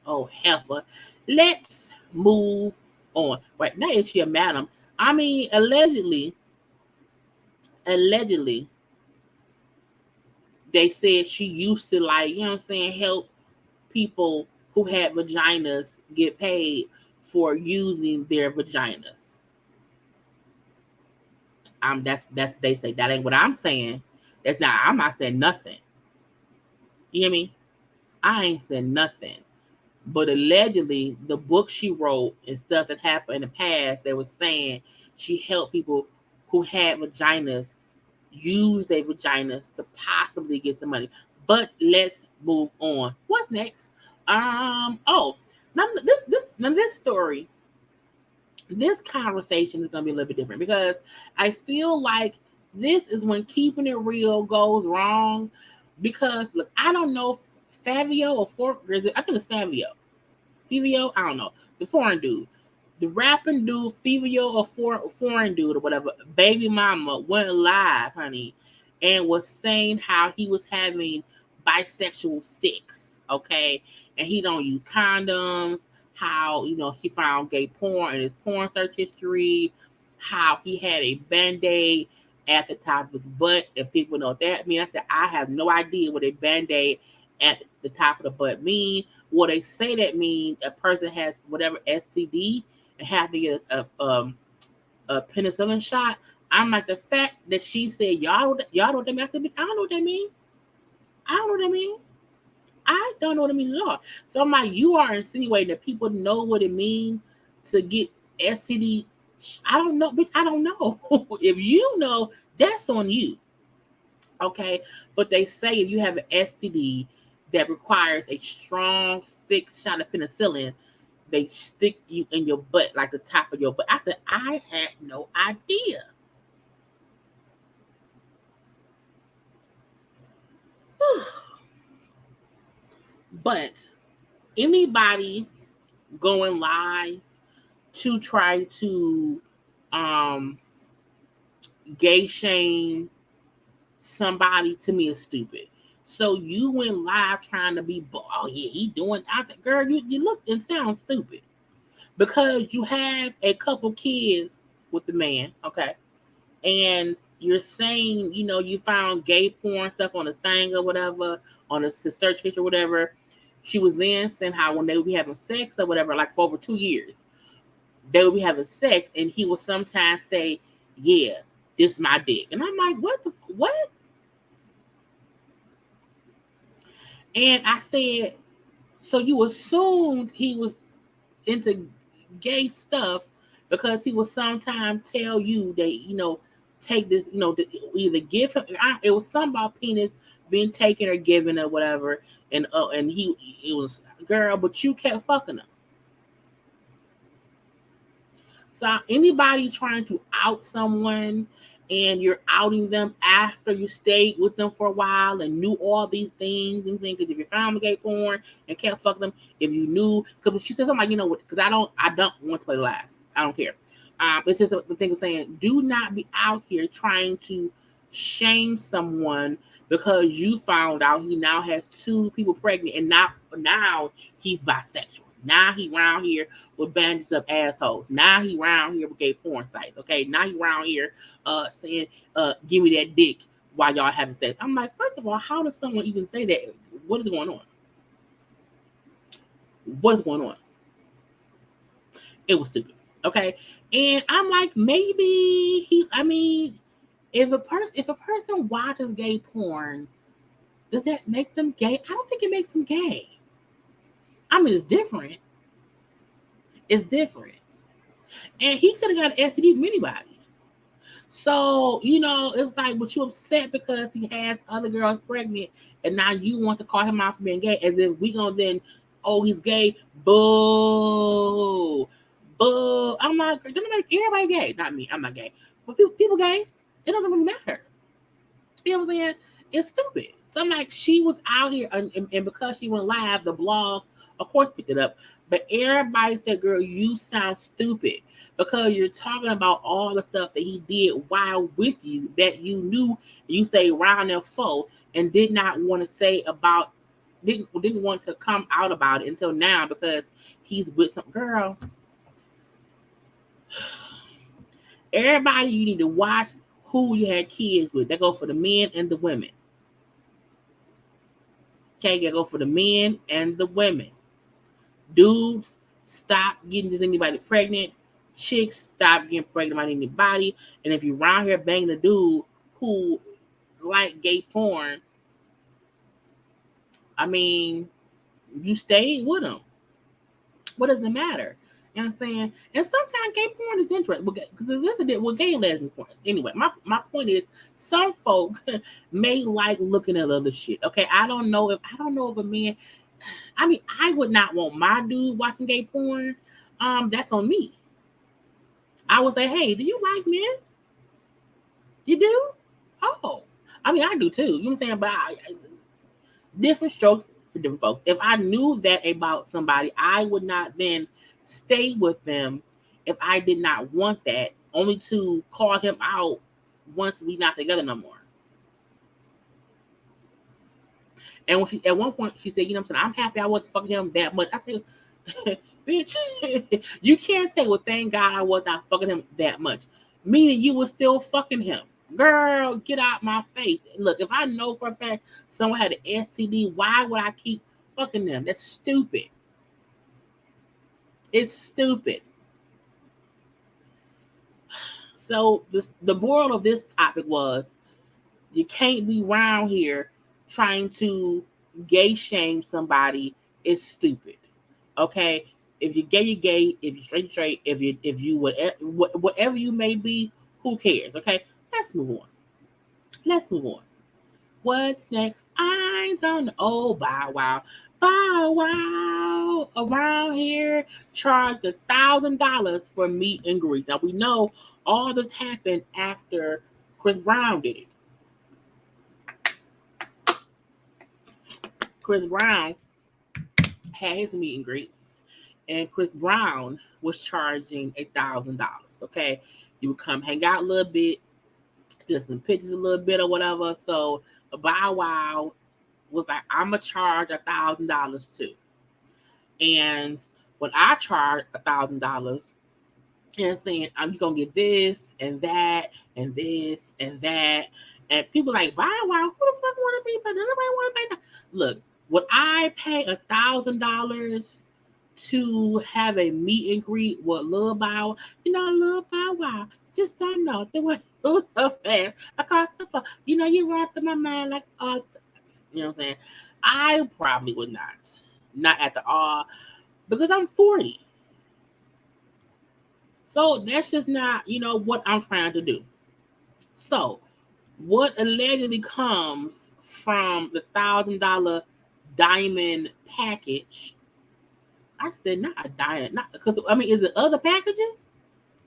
Oh, heifer. Let's move on. Right now, is she a madam? I mean, allegedly, they said she used to, like, you know what I'm saying, help people who had vaginas get paid for using their vaginas. That's they say that ain't what I'm saying. I'm not saying nothing. You hear me? I ain't saying nothing. But allegedly, the book she wrote and stuff that happened in the past, they were saying she helped people who had vaginas use their vaginas to possibly get some money. But let's move on. What's next? Now this story, this conversation is gonna be a little bit different because I feel like this is when keeping it real goes wrong. Because look, I don't know if Fabio or I think it's Fabio. I don't know. The foreign dude. The rapping dude, Fabio or foreign dude or whatever, baby mama went live, honey, and was saying how he was having bisexual sex, okay? And he don't use condoms, how, he found gay porn in his porn search history, how he had a Band-Aid at the top of his butt, and people know what that means. I said, I have no idea what a Band-Aid at the top of the butt mean. What they say that means a person has whatever STD and have to get a penicillin shot. I'm like, the fact that she said, y'all know what that mean? I said, bitch, I don't know what that mean. I don't know what that mean. I don't know what it means at all. So I'm like, you are insinuating that people know what it means to get STD. I don't know, bitch. I don't know. If you know, that's on you. Okay. But they say if you have an STD that requires a strong, thick shot of penicillin, they stick you in your butt, like the top of your butt. I said, I had no idea. But anybody going live to try to gay shame somebody, to me, is stupid. So you went live trying to be, oh yeah, he doing that. Girl, you look and sound stupid. Because you have a couple kids with the man, okay? And you're saying, you found gay porn stuff on his thing or whatever, on his search history or whatever. She was then saying how when they would be having sex or whatever, like for over 2 years, they would be having sex, and he would sometimes say, yeah, this is my dick. And I'm like, what? And I said, so you assumed he was into gay stuff because he would sometimes tell you that, take this, either give him, it was something about penis being taken or given or whatever. And it was girl, but you kept fucking them. So anybody trying to out someone and you're outing them after you stayed with them for a while and knew all these things, because if you found the gay porn and kept fucking them, if you knew, because she said something like, you know what, because I don't want to play live. I don't care. It's just the thing of saying, do not be out here trying to shame someone because you found out he now has 2 people pregnant and now he's bisexual. Now he around here with bandits up assholes. Now he around here with gay porn sites. Okay, now he around here saying, give me that dick while y'all having sex. I'm like, first of all, how does someone even say that? What is going on? What is going on? It was stupid. Okay. And I'm like, maybe if a person watches gay porn, does that make them gay? I don't think it makes them gay. I mean, it's different. It's different. And he could have got an STD from anybody. So, it's like, but you upset because he has other girls pregnant and now you want to call him out for being gay, and then we gonna then, oh, he's gay. Boo. Boo. I'm like, everybody gay. Not me. I'm not gay. But people gay. It doesn't really matter. You know what I'm saying? It's stupid. So I'm like, she was out here, and because she went live, the blogs, of course, picked it up. But everybody said, girl, you sound stupid because you're talking about all the stuff that he did while with you that you knew you stayed around there for and did not want to say about, didn't want to come out about it until now because he's with some girl. Everybody, you need to watch who you had kids with. That go for the men and the women. Okay, that go for the men and the women. Dudes, stop getting just anybody pregnant. Chicks, stop getting pregnant by anybody. And if you're around here banging a dude who like gay porn, I mean, you stayed with him. What does it matter? You know what I'm saying? And sometimes gay porn is interesting because this is what gay and lesbian porn. Anyway, my point is, some folk may like looking at other shit. Okay, I don't know if a man. I mean, I would not want my dude watching gay porn. That's on me. I would say, hey, do you like men? You do? Oh, I mean, I do too. You know what I'm saying? But different strokes for different folks. If I knew that about somebody, I would not then stay with them if I did not want that, only to call him out once we not together no more. And when at one point she said, you know what I'm saying, I'm happy I wasn't fucking him that much. I said, bitch, you can't say, well, thank God I was not fucking him that much. Meaning you were still fucking him. Girl, get out my face. Look, if I know for a fact someone had an STD, why would I keep fucking them? That's stupid. It's stupid. So the moral of this topic was, you can't be around here trying to gay shame somebody. Is stupid. Okay, if you're gay, you're gay. If you're straight, you're straight. If you whatever you may be, who cares? Okay, let's move on. What's next? I don't know. Oh, Bow Wow. Bow Wow around here charged $1,000 for meet and greets. Now we know all this happened after Chris Brown did it. Chris Brown had his meet and greets, and Chris Brown was charging $1,000. Okay, you would come hang out a little bit, get some pictures a little bit or whatever. So Bow Wow was like, I'm gonna charge $1,000 too. And when I charged $1,000 and saying, I'm gonna get this and that and this and that, and people like, Bow Wow, who the fuck want to be? But nobody want to pay that. Look, would I pay $1,000 to have a meet and greet with Lil Bow? Lil Bow Wow, just don't know. It was so fast. I caught the phone. You run through my mind like, oh, you know what I'm saying? I probably would not. Not at the all, because I'm 40. So that's just not, what I'm trying to do. So what allegedly comes from the $1,000 diamond package I said, not a diamond, not because I mean, is it other packages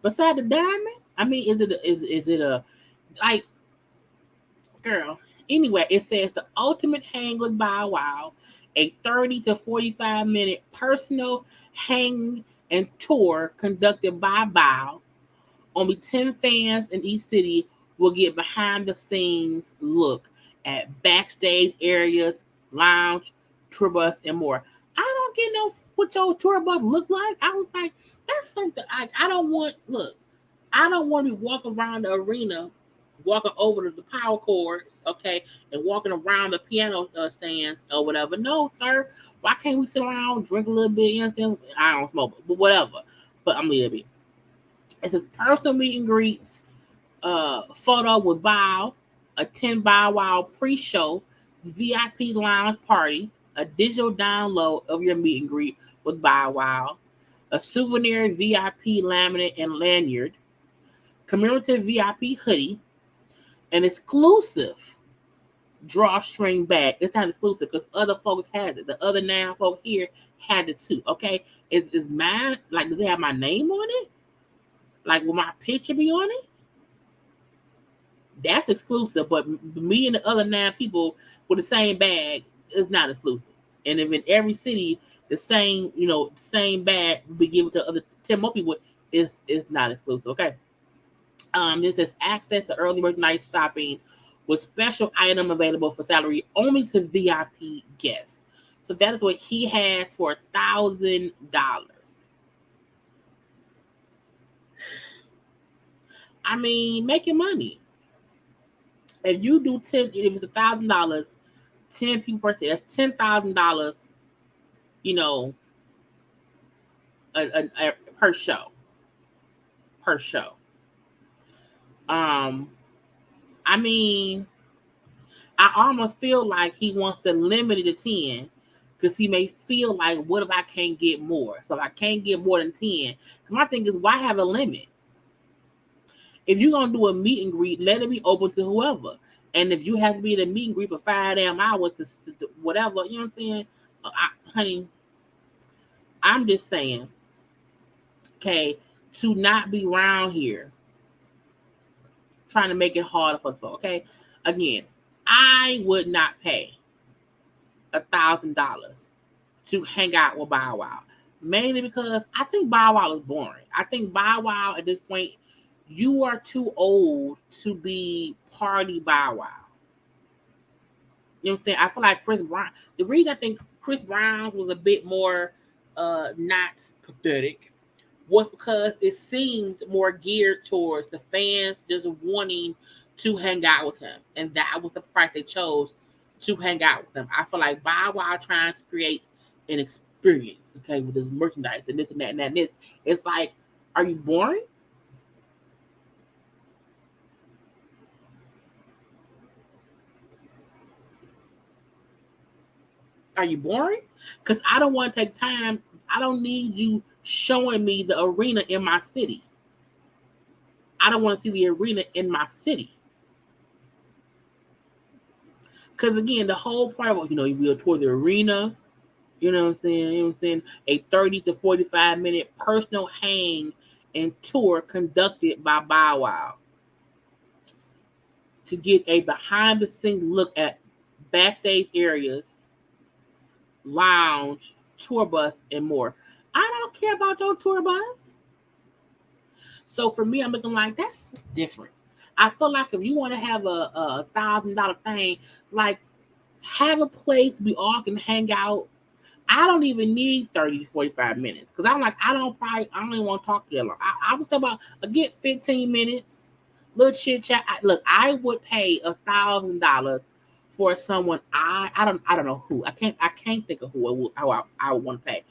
beside the diamond? I mean, is it a like, girl? Anyway, it says the ultimate hang with Bow Wow, a 30 to 45-minute personal hang and tour conducted by Bow. Only 10 fans in each city will get behind the scenes look at backstage areas, lounge, tour bus, and more. I don't get no what your tour bus look like. I was like, that's something I don't want. Look, I don't want to be walking around the arena, walking over to the power chords, okay, and walking around the piano stands or whatever. No, sir. Why can't we sit around, drink a little bit? You know what I'm saying? I don't smoke, but whatever. But I'm a little bit. It says personal meet and greets, photo with Bow, attend Bow Wow pre-show, VIP lounge party, a digital download of your meet and greet with Bow Wow, a souvenir VIP laminate and lanyard, commemorative VIP hoodie, an exclusive drawstring bag. It's not exclusive because other folks had it. The other 9 folks here had it too. Okay, is mine like? Does it have my name on it? Like, will my picture be on it? That's exclusive, but me and the other 9 people with the same bag is not exclusive. And if in every city the same bag will be given to other 10 more people, is not exclusive. Okay. This is access to early merchandise shopping with special item available for salary only to VIP guests. So that is what he has for $1,000. I mean, making money. If you do 10, if it's $1,000, 10 people per se, that's $10,000. You know, per show. Per show. I mean, I almost feel like he wants to limit it to 10 because he may feel like, what if I can't get more? So if I can't get more than 10, my thing is, why have a limit? If you're gonna do a meet and greet, let it be open to whoever. And if you have to be in a meet and greet for 5 damn hours to whatever, you know what I'm saying, honey. I'm just saying, okay, to not be around here trying to make it harder for folks. Okay, again, I would not pay $1,000 to hang out with Bow Wow, mainly because I think Bow Wow is boring. I think Bow Wow at this point, you are too old to be party Bow Wow. You know what I'm saying? I feel like Chris Brown. The reason I think Chris Brown was a bit more not pathetic was because it seems more geared towards the fans just wanting to hang out with him, and that was the part they chose to hang out with him. I feel like Bow Wow trying to create an experience, okay, with his merchandise and this and that and that and this. It's like, are you boring? Are you boring? Because I don't want to take time. I don't need you showing me the arena in my city. I don't want to see the arena in my city. Because again, the whole part of, we'll tour the arena, you know what I'm saying? You know what I'm saying? A 30 to 45-minute personal hang and tour conducted by Bow Wow to get a behind the scenes look at backstage areas, lounge, tour bus, and more. I don't care about your tour bus. So for me, I'm looking like, that's just different. I feel like if you want to have a $1,000 thing, like, have a place we all can hang out. I don't even need 30 to 45 minutes because I'm like, I don't even want to talk to you long. I would say about get 15 minutes, little chit chat. Look, I would pay $1,000 for someone. I don't know who. I can't think of who I would want to pay,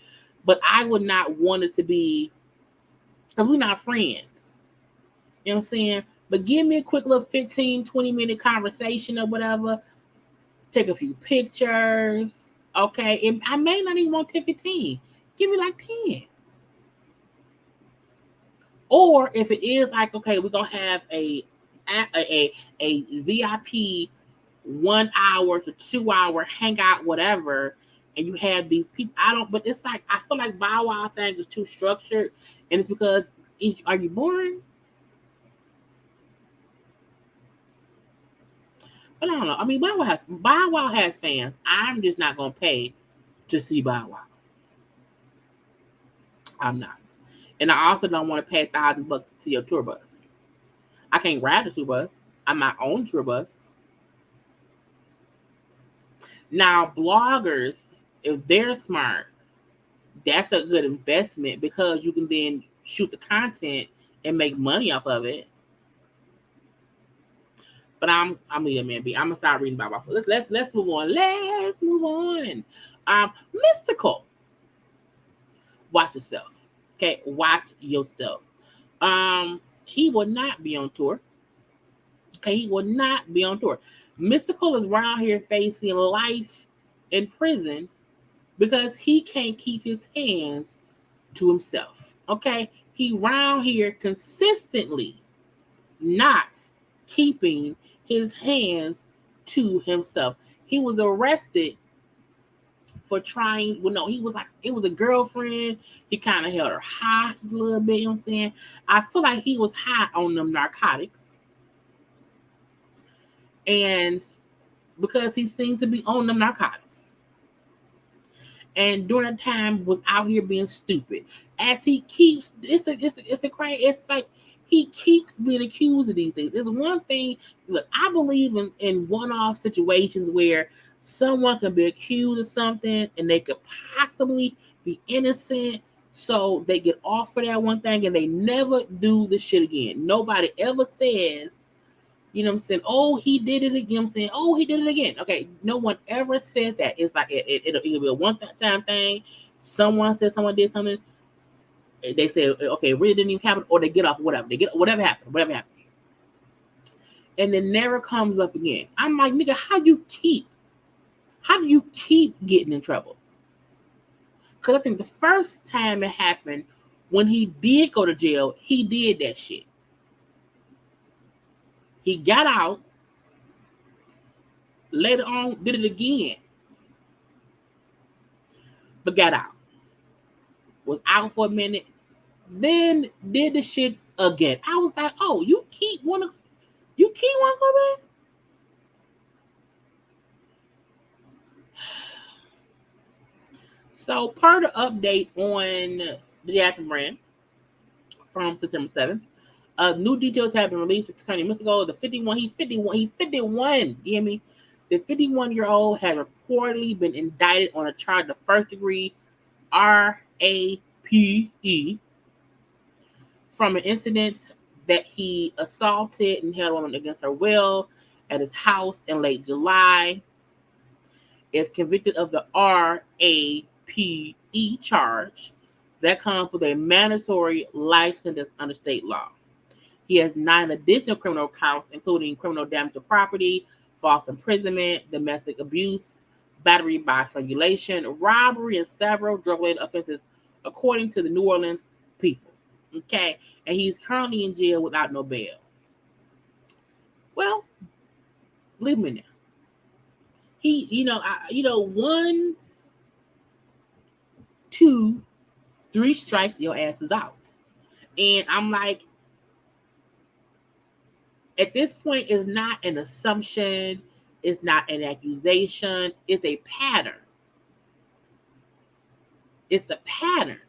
but I would not want it to be, because we're not friends. You know what I'm saying? But give me a quick little 15, 20-minute conversation or whatever. Take a few pictures. Okay. I may not even want 15. Give me like 10. Or if it is like, okay, we're going to have a VIP 1 hour to 2 hour hangout, whatever, and you have these people. But it's like I feel like Bow Wow thing is too structured, and it's because are you boring? But I don't know. I mean, Bow Wow has fans. I'm just not gonna pay to see Bow Wow. I'm not, and I also don't want to pay $1,000 to see a tour bus. I can't ride a tour bus. I'm my own tour bus. Now, bloggers, if they're smart, that's a good investment because you can then shoot the content and make money off of it. But I'm leaving man be. I'm gonna start reading about my. Let's move on. Let's move on. Mystikal. Watch yourself. Okay, watch yourself. He will not be on tour. Okay, he will not be on tour. Mystikal is around here facing life in prison because he can't keep his hands to himself. Okay, he round here consistently not keeping his hands to himself. He was arrested for trying. Well, no, he was like, it was a girlfriend. He kind of held her high a little bit. You know what I'm saying? I feel like he was high on them narcotics. And because he seemed to be on them narcotics. And during that time was out here being stupid. As he keeps, it's a crazy, it's like he keeps being accused of these things. There's one thing, look, I believe in one-off situations where someone can be accused of something and they could possibly be innocent. So they get off for that one thing and they never do this shit again. Nobody ever says, you know what I'm saying? Oh, he did it again. I'm saying, oh, he did it again. Okay, no one ever said that. It's like it'll be a one-time thing. Someone said someone did something. They say, okay, it really didn't even happen, or they get off, whatever. They get whatever happened, and it never comes up again. I'm like, nigga, how do you keep getting in trouble? Because I think the first time it happened, when he did go to jail, he did that shit. He got out. Later on, did it again. But got out. Was out for a minute. Then did the shit again. I was like, oh, you keep wanna go back? So per the update on the Jackson brand from September 7th, new details have been released concerning Mystikal. The 51, he's 51, you hear me? The 51-year-old has reportedly been indicted on a charge of first degree RAPE from an incident that he assaulted and held a woman against her will at his house in late July. If convicted of the RAPE charge, that comes with a mandatory life sentence under state law. He has 9 additional criminal counts, including criminal damage to property, false imprisonment, domestic abuse, battery by strangulation, robbery, and several drug-related offenses, according to the New Orleans People. Okay, and he's currently in jail without no bail. Well, leave me now. He, 1, 2, 3 strikes, your ass is out. And I'm like, at this point, it's not an assumption. It's not an accusation. It's a pattern. It's a pattern.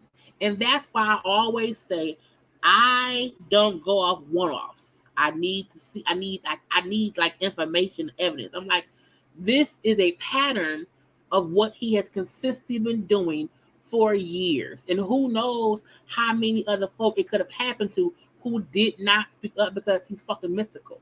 And that's why I always say, I don't go off one-offs. I need to see, I need like information, evidence. I'm like, this is a pattern of what he has consistently been doing for years. And who knows how many other folk it could have happened to who did not speak up because he's fucking Mystikal.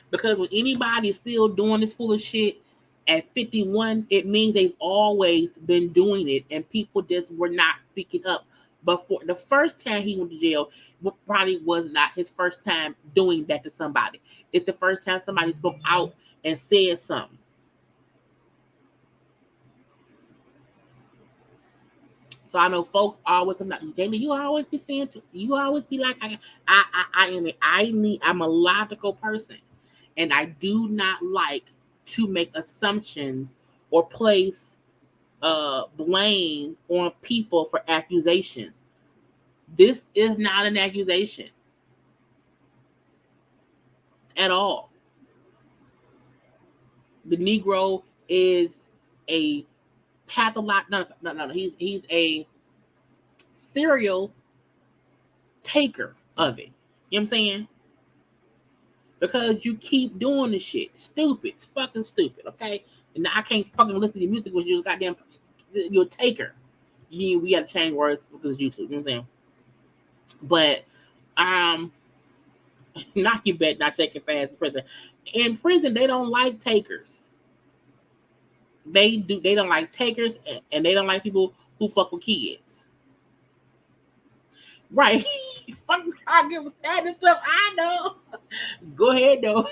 Because when anybody is still doing this foolish shit at 51, it means they've always been doing it and people just were not speaking up. But for the first time he went to jail, probably was not his first time doing that to somebody. It's the first time somebody spoke out and said something. So I know folks always, I'm like, Jaylee, you always be saying, you always be like, I'm a logical person. And I do not like to make assumptions or place blame on people for accusations. This is not an accusation at all. The Negro is a no. He's a serial taker of it. You know what I'm saying? Because you keep doing this shit. Stupid. It's fucking stupid, okay? And I can't fucking listen to music with you. Goddamn, you're a taker. We got to change words because of YouTube. You know what I'm saying? But, not you bet not shaking fast in prison. In prison, they don't like takers. They don't like takers, and they don't like people who fuck with kids. Right. Fucking I'll give a sadness up. I know. Go ahead though.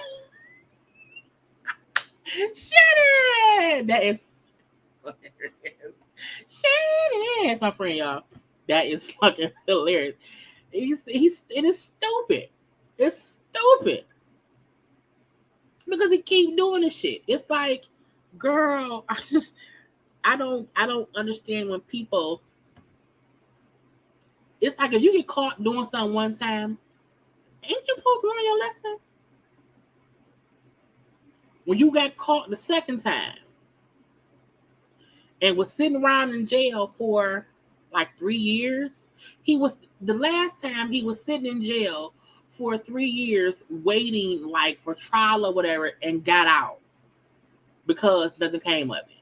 Shut. That is Shut. My friend, y'all. That is fucking hilarious. It is stupid. It's stupid. Because he keep doing this shit. It's like, girl, I don't understand when people. It's like if you get caught doing something one time, ain't you supposed to learn your lesson? When you got caught the second time and was sitting around in jail for like 3 years, the last time he was sitting in jail for 3 years waiting like for trial or whatever and got out because nothing came of it.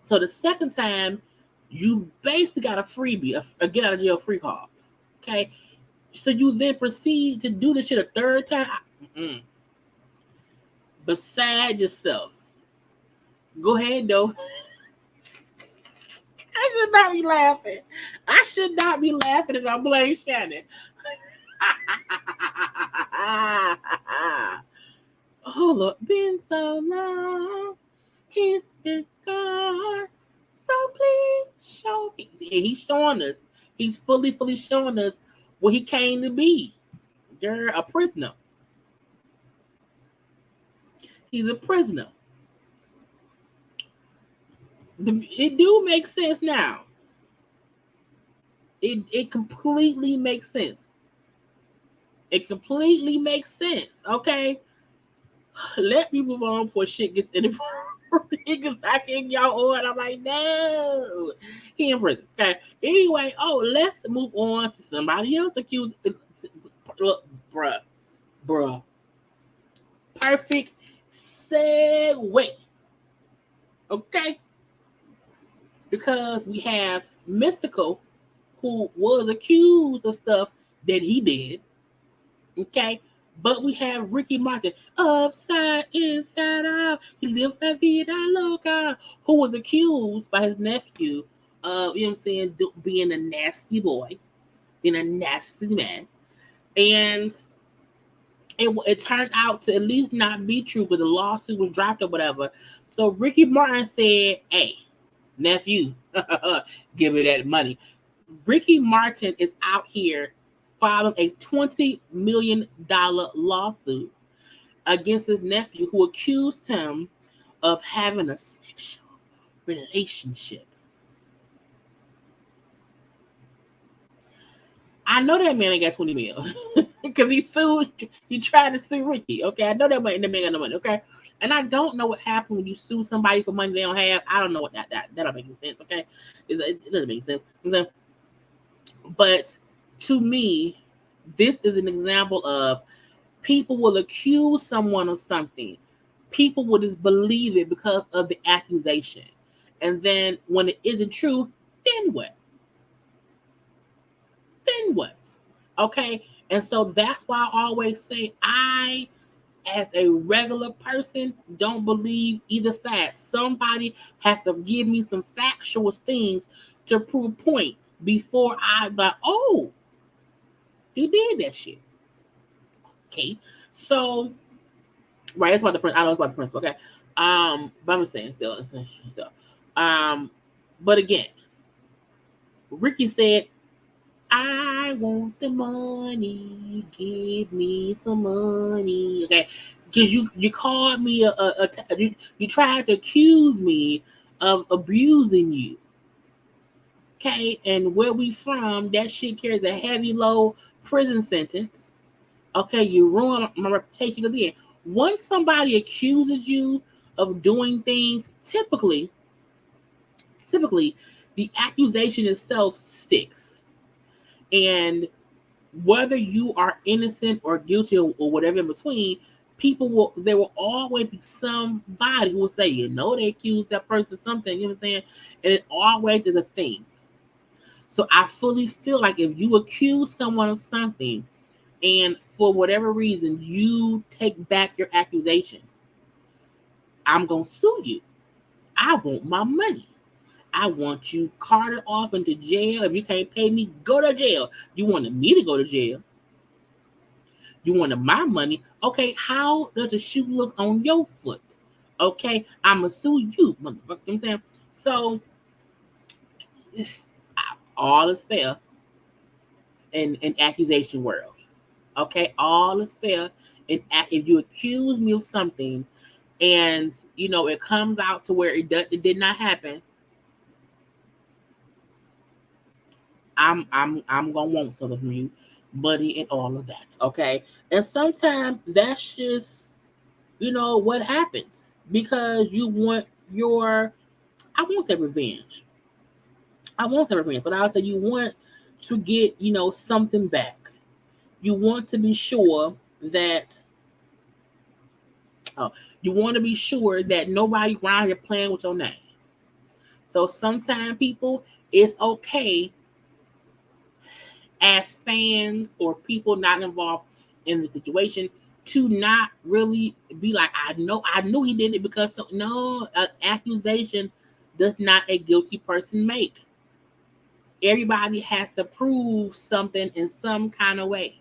So the second time, you basically got a freebie, a get out of jail free card. Okay. So you then proceed to do this shit a third time. Beside yourself. Go ahead, though. I should not be laughing. I should not be laughing at I'm Blac Chyna. Oh, look. Been so long. He's been gone. So please show me. And he's showing us. He's fully showing us what he came to be. They're a prisoner. He's a prisoner. It do make sense now. It completely makes sense. It completely makes sense. Okay. Let me move on before shit gets in the because I can y'all on. I'm like, no. He in prison. Okay. Anyway, let's move on to somebody else accused. Look, bruh. Perfect segue. Okay. Because we have Mystikal, who was accused of stuff that he did. Okay. But we have Ricky Martin, upside, inside out. He lives la vida loca, who was accused by his nephew of, you know what I'm saying, being a nasty boy, being a nasty man. And it turned out to at least not be true, but the lawsuit was dropped or whatever. So Ricky Martin said, hey, nephew, give me that money. Ricky Martin is out here filing a $20 million lawsuit against his nephew who accused him of having a sexual relationship. I know that man ain't got 20 mil because he tried to sue Ricky. Okay, I know that man got no money. Okay, and I don't know what happened when you sue somebody for money they don't have. I don't know what that don't make any sense. Okay, it doesn't make sense. But to me, this is an example of people will accuse someone of something. People will just believe it because of the accusation. And then when it isn't true, then what? Then what? Okay? And so that's why I always say I, as a regular person, don't believe either side. Somebody has to give me some factual things to prove a point before I'm like, oh, you did that shit. Okay. So, right, it's about the prince. I know it's about the principal. Okay. But I'm saying still. So, but again, Ricky said, I want the money. Give me some money. Okay. because you called me you tried to accuse me of abusing you. Okay, and where we from, that shit carries a heavy low prison sentence. Okay, you ruin my reputation again. Once somebody accuses you of doing things, typically, the accusation itself sticks. And whether you are innocent or guilty or whatever in between, there will always be somebody who will say, you know, they accused that person of something, you know what I'm saying? And it always is a thing. So I fully feel like if you accuse someone of something and for whatever reason you take back your accusation, I'm going to sue you. I want my money. I want you carted off into jail. If you can't pay me, go to jail. You wanted me to go to jail. You wanted my money. Okay, how does the shoe look on your foot? Okay, I'm going to sue you. You know what I'm saying? So, all is fair in accusation world. Okay, all is fair. And if you accuse me of something and, you know, it comes out to where it did not happen, I'm gonna want something from you, money and all of that. Okay, and sometimes that's just, you know, what happens because you want your, I won't say revenge. I won't say revenge, but I'll say you want to get, you know, something back. You want to be sure that you want to be sure that nobody around here playing with your name. So sometimes people, it's okay as fans or people not involved in the situation to not really be like, I knew he did it because no, an accusation does not a guilty person make. Everybody has to prove something in some kind of way.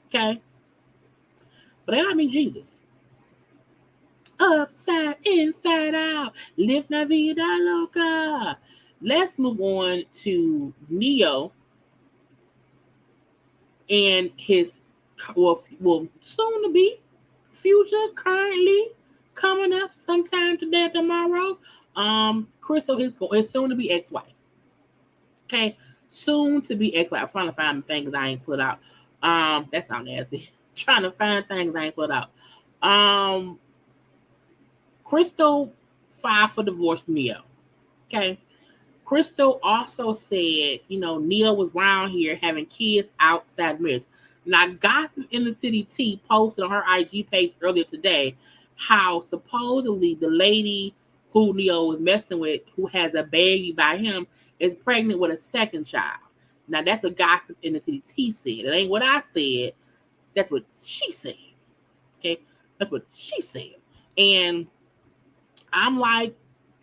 Okay? But I mean Jesus. Upside, inside out. Live la vida loca. Let's move on to Neo and his well soon to be future currently coming up sometime today or tomorrow. Crystal is soon to be ex-wife. Okay, soon to be ex-wife. I'm trying to find the things I ain't put out. That sounds nasty. Trying to find things I ain't put out. Crystal filed for divorce from Neo. Okay. Crystal also said, you know, Neo was around here having kids outside marriage. Now, Gossip in the City T posted on her IG page earlier today how supposedly the lady who Neo was messing with, who has a baby by him, is pregnant with a second child. Now, that's what Gossip in the City T said. It ain't what I said. That's what she said. Okay? That's what she said. And I'm like,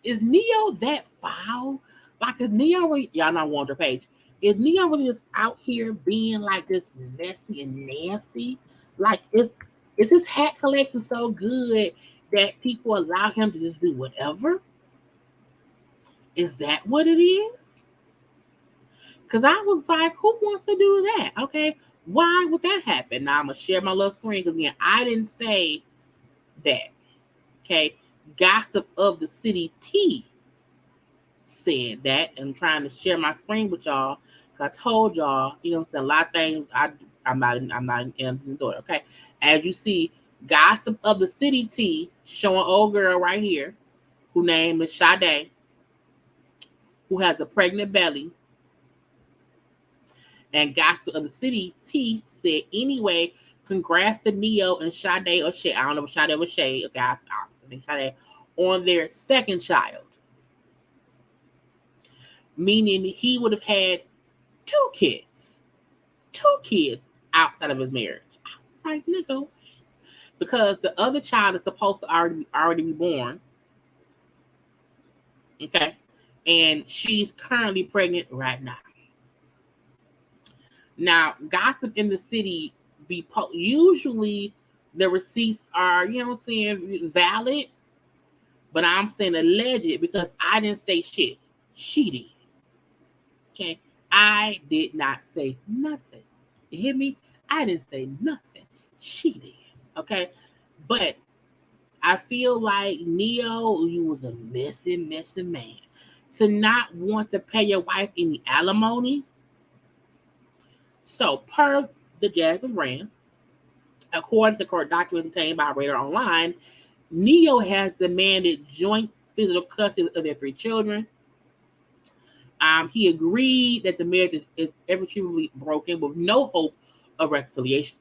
is Neo that foul? Like, is Neo really, y'all not on her page, is Neo really just out here being like this messy and nasty? Like, is his hat collection so good that people allow him to just do whatever? Is that what it is? Because I was like, who wants to do that? Okay, why would that happen? Now I'm going to share my little screen because, again, I didn't say that. Okay, Gossip of the City T said that, and I'm trying to share my screen with y'all because I told y'all, you know what I'm saying, a lot of things I'm not in the door. Okay, as you see, Gossip of the City T showing old girl right here, who name is Sade, who has a pregnant belly, and Gossip of the City T said, anyway, congrats to Neo and Sade or Shay. I don't know if Sade was Shay. Okay, I think Sade on their second child. Meaning he would have had two kids outside of his marriage. I was like, nigga, because the other child is supposed to already be born. Okay, and she's currently pregnant right now. Now, Gossip in the City usually the receipts are, you know what I'm saying, valid, but I'm saying alleged because I didn't say shit. She did. Okay, I did not say nothing. You hear me? I didn't say nothing. She did. Okay, but I feel like Neo, you was a messing man. To not want to pay your wife any alimony. So, per the Jasmine brand, according to court documents obtained by Radar Online, Neo has demanded joint physical custody of their 3 children. He agreed that the marriage is irretrievably broken with no hope of reconciliation.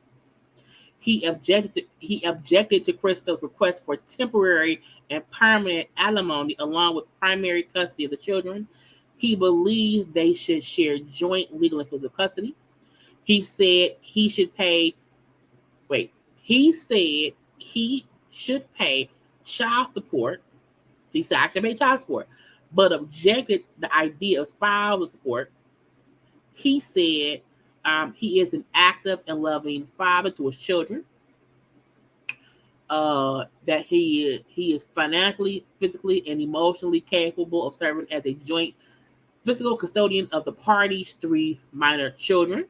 He objected to Crystal's request for temporary and permanent alimony along with primary custody of the children. He believed they should share joint legal and physical custody. He said he should pay. Wait. He said he should pay child support. He said I should pay child support, but objected the idea of spousal support. He said he is an active and loving father to his children. That he is financially, physically, and emotionally capable of serving as a joint physical custodian of the party's 3 minor children.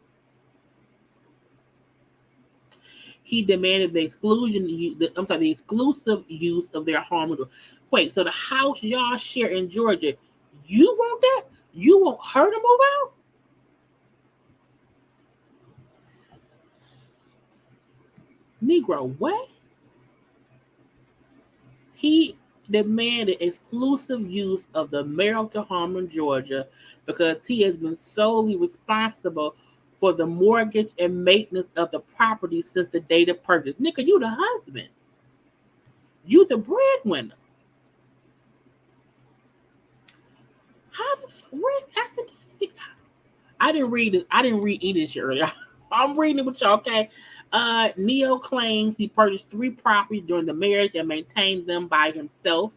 He demanded the exclusive use of their home. Wait, so the house y'all share in Georgia, you want that? You want her to move out? Negro, what? He demanded exclusive use of the marital home in Georgia because he has been solely responsible for the mortgage and maintenance of the property since the date of purchase. Nigga, you the husband. You the breadwinner. How does I didn't read it. I didn't read any of this shit earlier. I'm reading it with y'all, okay? Neo claims he purchased 3 properties during the marriage and maintained them by himself.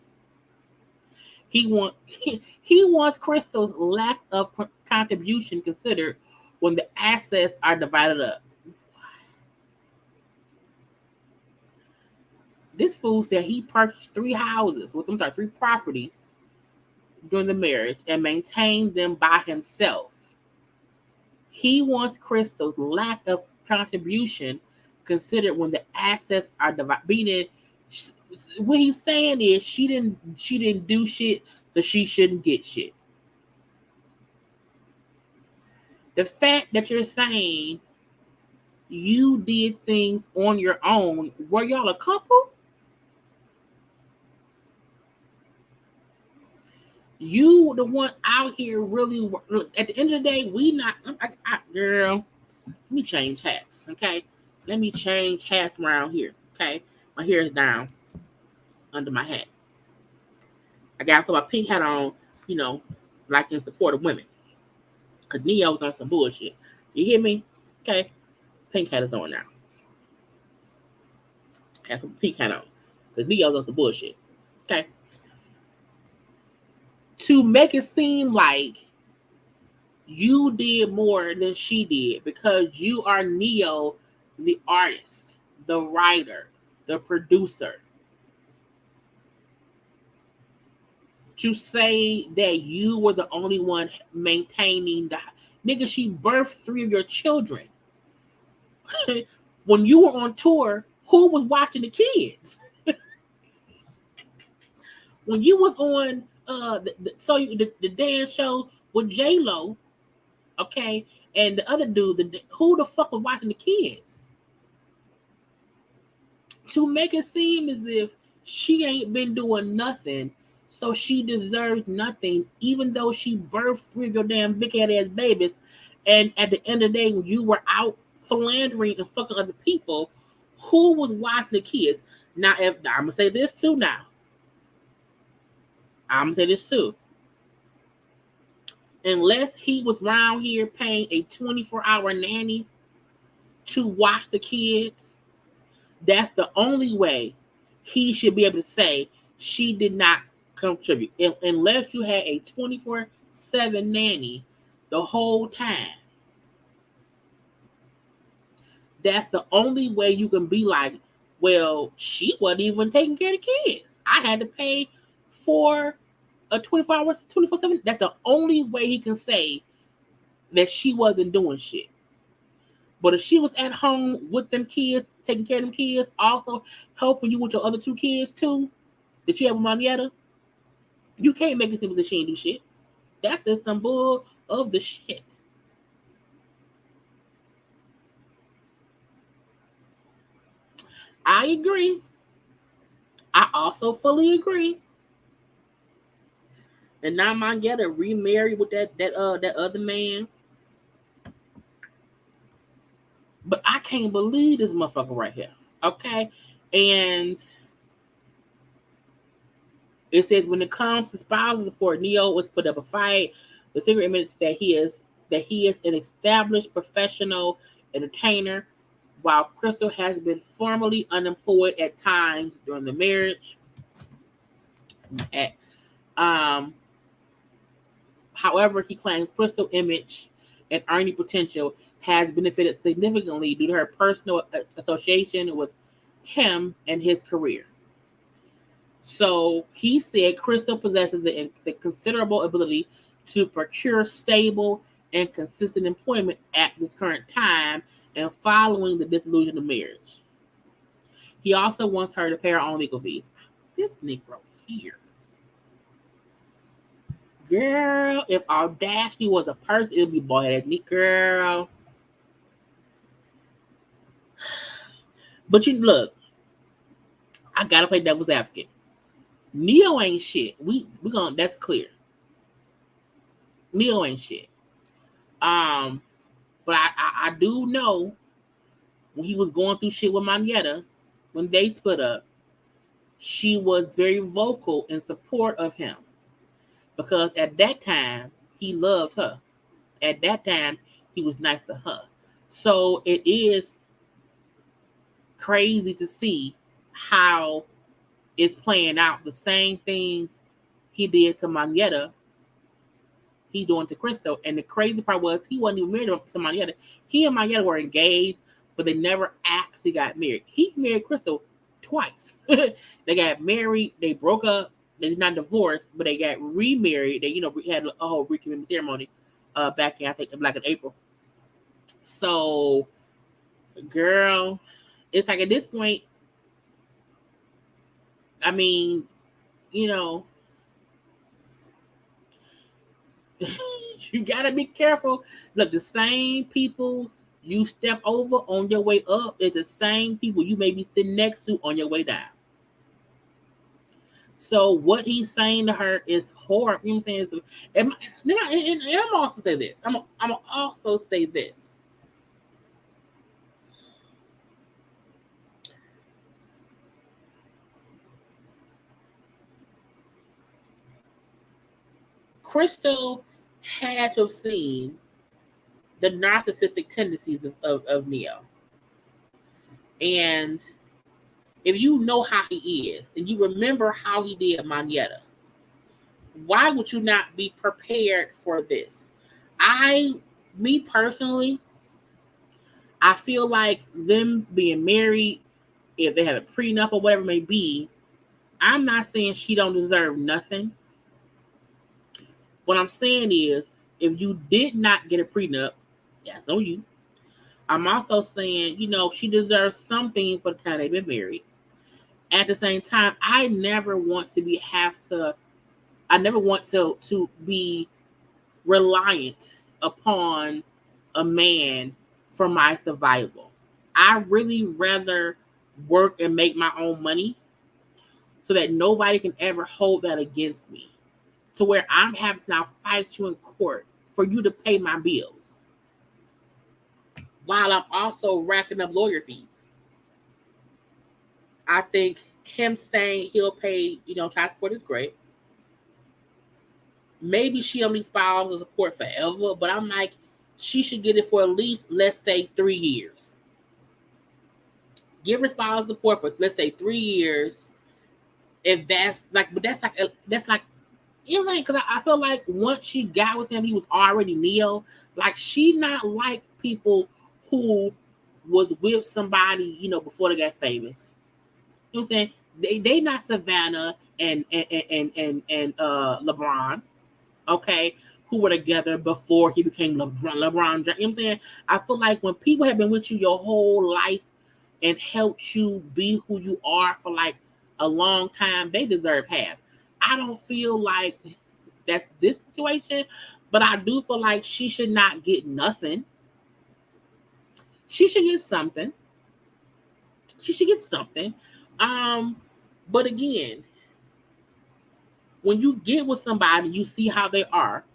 He wants Crystal's lack of contribution considered when the assets are divided up. This fool said he purchased 3 houses with 3 properties during the marriage and maintained them by himself. He wants Crystal's lack of contribution considered when the assets are divided. Meaning, what he's saying is she didn't do shit, so she shouldn't get shit. The fact that you're saying you did things on your own, were y'all a couple? You the one out here really. At the end of the day, we not. Girl, let me change hats, okay? Let me change hats around here, okay? My hair is down under my hat. I gotta put my pink hat on, like in support of women. Cause Neo's on some bullshit. You hear me? Okay. Pink hat is on now. I have to put pink hat on. Cause Neo's on some bullshit. Okay. To make it seem like you did more than she did because you are Neo, the artist, the writer, the producer. To say that you were the only one maintaining the nigga, she birthed 3 of your children. When you were on tour, who was watching the kids? When you was on the dance show with J-Lo, okay, and the other dude, who the fuck was watching the kids? To make it seem as if she ain't been doing nothing, so she deserves nothing, even though she birthed 3 of your damn big head ass babies. And at the end of the day, when you were out philandering and fucking other people, who was watching the kids? Now, I'm gonna say this too. Unless he was around here paying a 24-hour nanny to watch the kids, that's the only way he should be able to say she did not contribute. Unless you had a 24/7 nanny the whole time. That's the only way you can be like, well, she wasn't even taking care of the kids. I had to pay for a 24 hours, 24/7. That's the only way he can say that she wasn't doing shit. But if she was at home with them kids taking care of them kids, also helping you with your other 2 kids too, that you have with Marietta, you can't make it seem as if she ain't do shit. That's just some bull of the shit. I agree. I also fully agree. And now Marietta remarried with that other man. But I can't believe this motherfucker right here. Okay? And it says when it comes to spousal support, Neo was put up a fight. The secret admits that he is an established professional entertainer, while Crystal has been formerly unemployed at times during the marriage. However, he claims Crystal image and earning potential has benefited significantly due to her personal association with him and his career. So he said Crystal possesses the considerable ability to procure stable and consistent employment at this current time and following the dissolution of marriage. He also wants her to pay her own legal fees. This Negro here. Girl, if Audacity was a person, it would be boy me, girl. But you look, I gotta play devil's advocate. Neo ain't shit. We gonna, that's clear. Neo ain't shit. But I do know when he was going through shit with Marietta, when they split up, she was very vocal in support of him. Because at that time, he loved her. At that time, he was nice to her. So it is crazy to see how it's playing out. The same things he did to Marietta, he doing to Crystal. And the crazy part was he wasn't even married to Marietta. He and Marietta were engaged, but they never actually got married. He married Crystal twice. They got married, they broke up, they did not divorce, but they got remarried. They, had a whole recommitment ceremony back in, I think, like in April. So, girl, it's like at this point, I mean, you gotta be careful. Look, the same people you step over on your way up is the same people you may be sitting next to on your way down. So what he's saying to her is horrible. You know what I'm saying? And I'm also say this. I'm also say this. Crystal had to have seen the narcissistic tendencies of Neo. And if you know how he is, and you remember how he did Marietta, why would you not be prepared for this? Me personally, I feel like them being married, if they have a prenup or whatever it may be, I'm not saying she don't deserve nothing. What I'm saying is, if you did not get a prenup, that's on you. I'm also saying, she deserves something for the time they've been married. At the same time, I never want to be reliant upon a man for my survival. I really rather work and make my own money so that nobody can ever hold that against me. To where I'm having to now fight you in court for you to pay my bills, while I'm also racking up lawyer fees. I think him saying he'll pay, child support is great. Maybe she only spousal support forever, but I'm like, she should get it for at least, let's say, 3 years. Give her spousal support for, let's say, 3 years. If that's like, because I feel like once she got with him, he was already Neo. Like, she not like people who was with somebody, before they got famous. You know what I'm saying? They not Savannah and LeBron, okay, who were together before he became LeBron. You know what I'm saying? I feel like when people have been with you your whole life and helped you be who you are for like a long time, they deserve half. I don't feel like that's this situation, but I do feel like she should not get nothing. She should get something. She should get something. But again, when you get with somebody, you see how they are.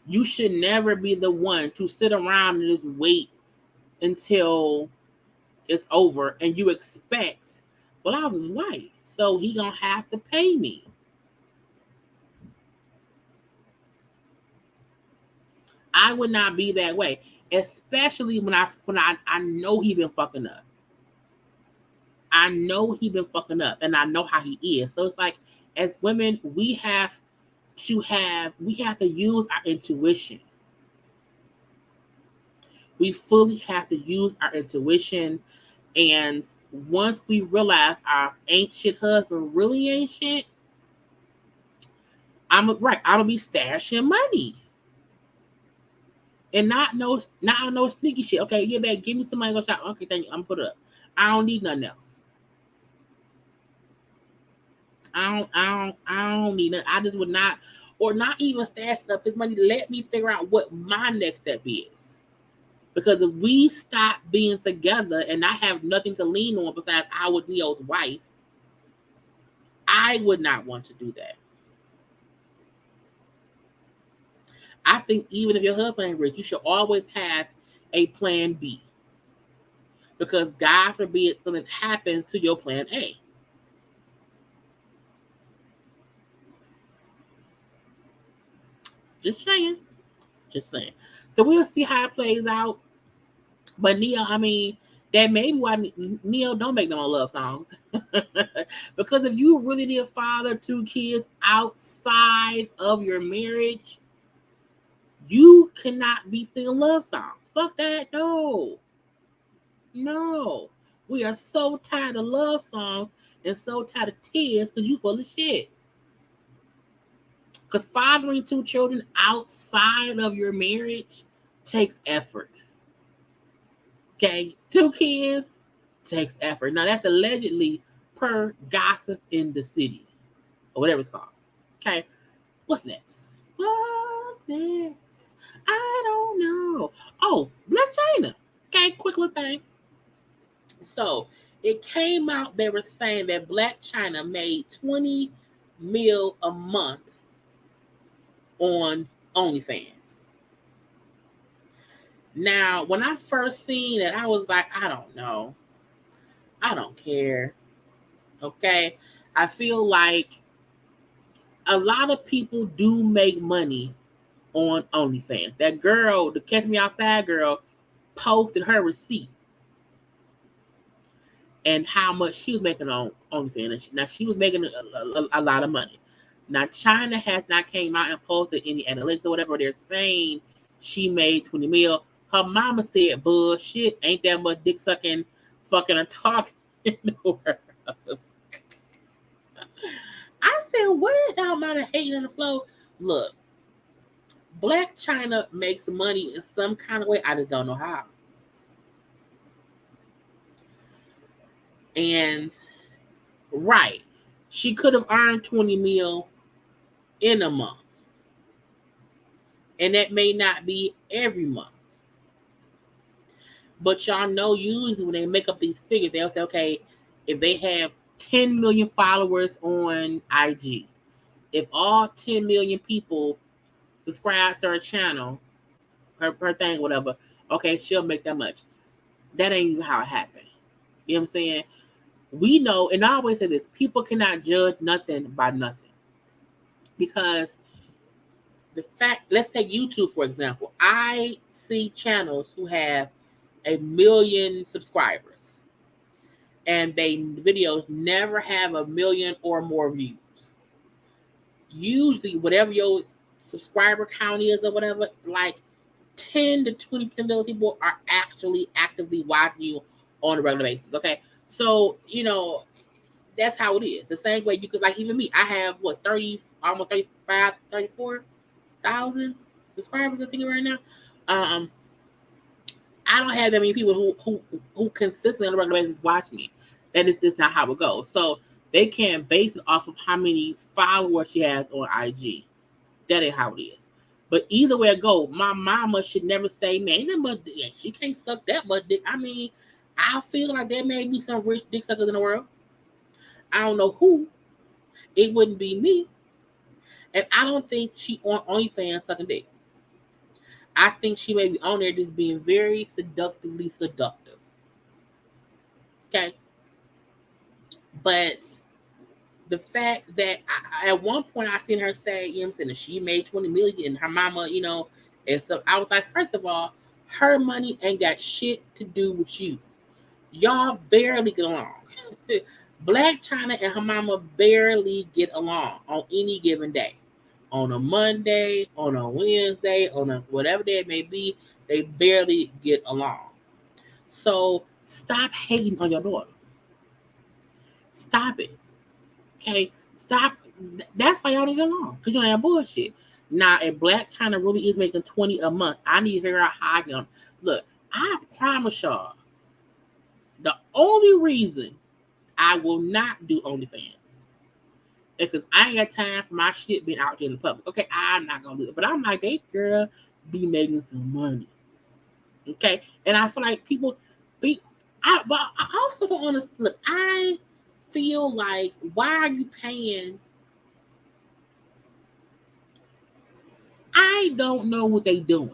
You should never be the one to sit around and just wait until it's over and you expect, well, I was his wife, so he gonna have to pay me. I would not be that way, especially when I know he been fucking up. I know he been fucking up, and I know how he is. So it's like, as women, we have to use our intuition. We fully have to use our intuition. And once we realize our ain't shit husband really ain't shit, I'm gonna be stashing money. And not no sneaky shit. Okay, get back, give me some money, go shop. Okay, thank you. I'm gonna put it up. I don't need nothing else. I don't need nothing. I just would not, or not even stash up his money. Let me figure out what my next step is. Because if we stop being together and I have nothing to lean on besides Howard Neo's wife, I would not want to do that. I think even if your husband ain't rich, you should always have a plan B. Because God forbid something happens to your plan A. Just saying. So we'll see how it plays out. But Neo, I mean, that may be why Neo don't make no more love songs. Because if you really did father 2 kids outside of your marriage, you cannot be singing love songs. Fuck that. No. We are so tired of love songs and so tired of tears because you full of shit. Because fathering 2 children outside of your marriage takes effort. Okay? 2 kids takes effort. Now, that's allegedly per gossip in the city. Or whatever it's called. Okay? What's next? I don't know. Oh, Blac Chyna. Okay, quick little thing. So, it came out, they were saying that Blac Chyna made $20 million a month on OnlyFans. Now, when I first seen it, I was like, I don't know. I don't care. Okay? I feel like a lot of people do make money on OnlyFans. That girl, the Catch Me Outside girl, posted her receipt and how much she was making on OnlyFans. Now, she was making a lot of money. Now, Chyna has not came out and posted any analytics or whatever. They're saying she made $20 million. Her mama said, bullshit, ain't that much dick sucking, fucking, and talking nowhere else. I said, what? Now I'm out of hating on the flow. Look, Blac Chyna makes money in some kind of way. I just don't know how. And right, she could have earned $20 million in a month. And that may not be every month. But y'all know usually when they make up these figures, they'll say, okay, if they have 10 million followers on IG, if all 10 million people subscribe to her channel, her thing, whatever, okay, she'll make that much. That ain't even how it happened. You know what I'm saying? We know, and I always say this, people cannot judge nothing by nothing. Because the fact, let's take YouTube, for example. I see channels who have 1 million subscribers. And they videos never have 1 million or more views. Usually, whatever your subscriber count is or whatever, like 10 to 20% of those people are actually actively watching you on a regular basis. Okay. So, you know, that's how it is. The same way you could, like, even me, I have what, 30, almost 35, 34,000 subscribers, I think, right now. I don't have that many people who consistently on a regular basis watch me. That is just not how it goes. So they can't base it off of how many followers she has on IG. That ain't how it is. But either way it go, my mama should never say, man, that much, yeah, she can't suck that much dick. I mean, I feel like there may be some rich dick suckers in the world. I don't know who. It wouldn't be me. And I don't think she on OnlyFans sucking dick. I think she may be on there just being very seductively seductive. Okay. But the fact that at one point I seen her say, you know what I'm saying, that she made 20 million and her mama, you know, and so I was like, first of all, her money ain't got shit to do with you. Y'all barely get along. Blac Chyna and her mama barely get along on any given day. On a Monday, on a Wednesday, on a whatever day it may be, they barely get along. So stop hating on your daughter. Stop it. Okay? Stop. That's why y'all don't get along. Because you don't have bullshit. Now, if Blac Chyna really is making 20 a month, I need to figure out how I can. Look, I promise y'all, the only reason I will not do OnlyFans is because I ain't got time for my shit being out there in the public. Okay, I'm not gonna do it. But I'm like, hey girl, be making some money. Okay? And I feel like people but I also don't understand. Look, I feel like, why are you paying? I don't know what they doing.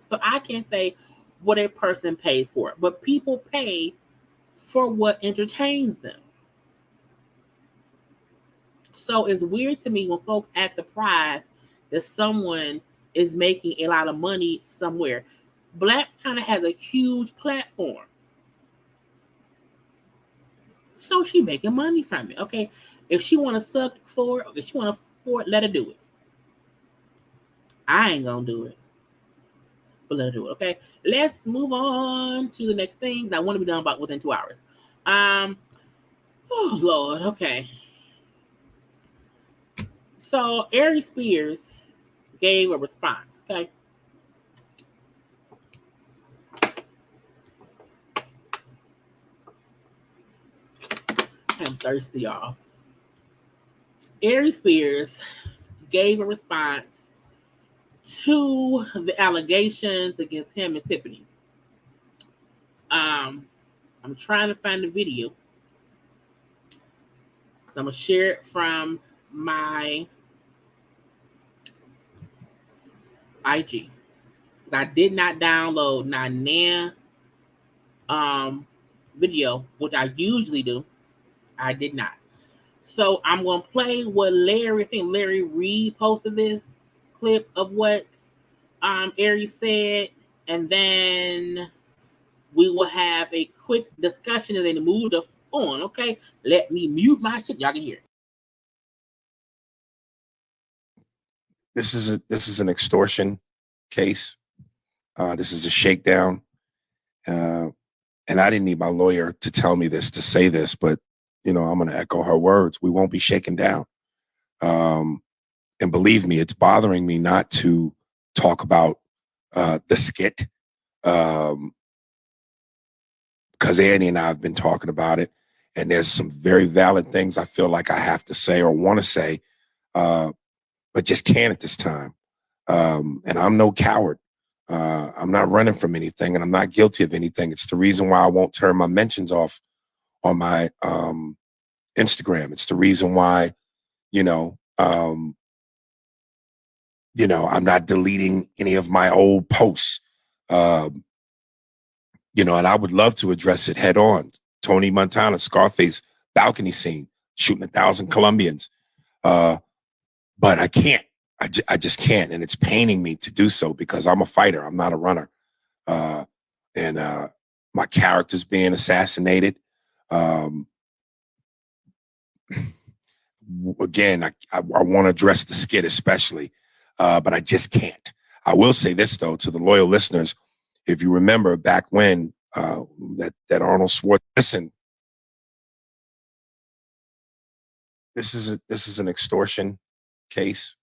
So I can't say what a person pays for. But people pay for what entertains them. So it's weird to me when folks act surprised that someone is making a lot of money somewhere. Blac kind of has a huge platform. So she making money from it. Okay. If she want to suck for it, if she want to for it, let her do it. I ain't gonna do it. But let her do it. Okay. Let's move on to the next thing. I want to be done about within 2 hours. Oh Lord. Okay. So Aries Spears gave a response. Okay. I'm thirsty, y'all. Aries Spears gave a response to the allegations against him and Tiffany. I'm trying to find the video. I'm gonna share it from my IG. I did not download video, which I usually do. I did not. So I'm gonna play what Larry, I think Larry reposted this clip of what Aries said, and then we will have a quick discussion and then move on. Okay, let me mute my shit. Y'all can hear it. This is an extortion case. This is a shakedown, and I didn't need my lawyer to tell me this, to say this, but you know, I'm going to echo her words. We won't be shaken down. And believe me, it's bothering me not to talk about the skit, because Annie and I have been talking about it, and there's some very valid things I feel like I have to say or want to say, but just can't at this time. And I'm no coward. I'm not running from anything, and I'm not guilty of anything. It's the reason why I won't turn my mentions off on my Instagram. It's the reason why, I'm not deleting any of my old posts. And I would love to address it head on. Tony Montana, Scarface, balcony scene, shooting 1,000 Colombians. But I can't. I just can't. And it's paining me to do so because I'm a fighter. I'm not a runner. And my character's being assassinated. Again, I want to address the skit especially, but I just can't. I will say this, though, to the loyal listeners. If you remember back when that Arnold Schwarzenegger, listen, this is an extortion case.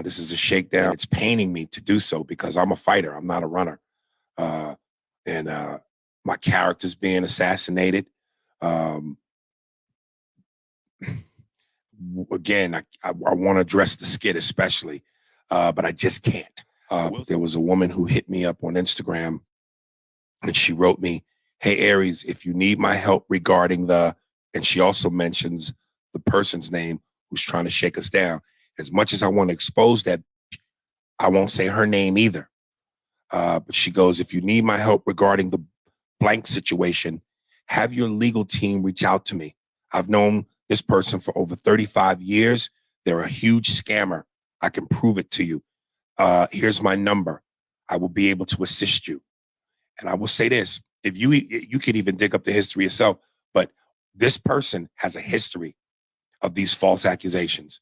This is a shakedown. It's paining me to do so because I'm a fighter. I'm not a runner. and my character's being assassinated. Again, I want to address the skit especially, but I just can't. There was a woman who hit me up on Instagram, and she wrote me, "Hey, Aries, if you need my help regarding the," and she also mentions the person's name who's trying to shake us down. As much as I want to expose that, I won't say her name either. But she goes, "If you need my help regarding the blank situation, have your legal team reach out to me. I've known this person for over 35 years. They're a huge scammer. I can prove it to you. Here's my number. I will be able to assist you." And I will say this, if you can even dig up the history yourself, but this person has a history of these false accusations,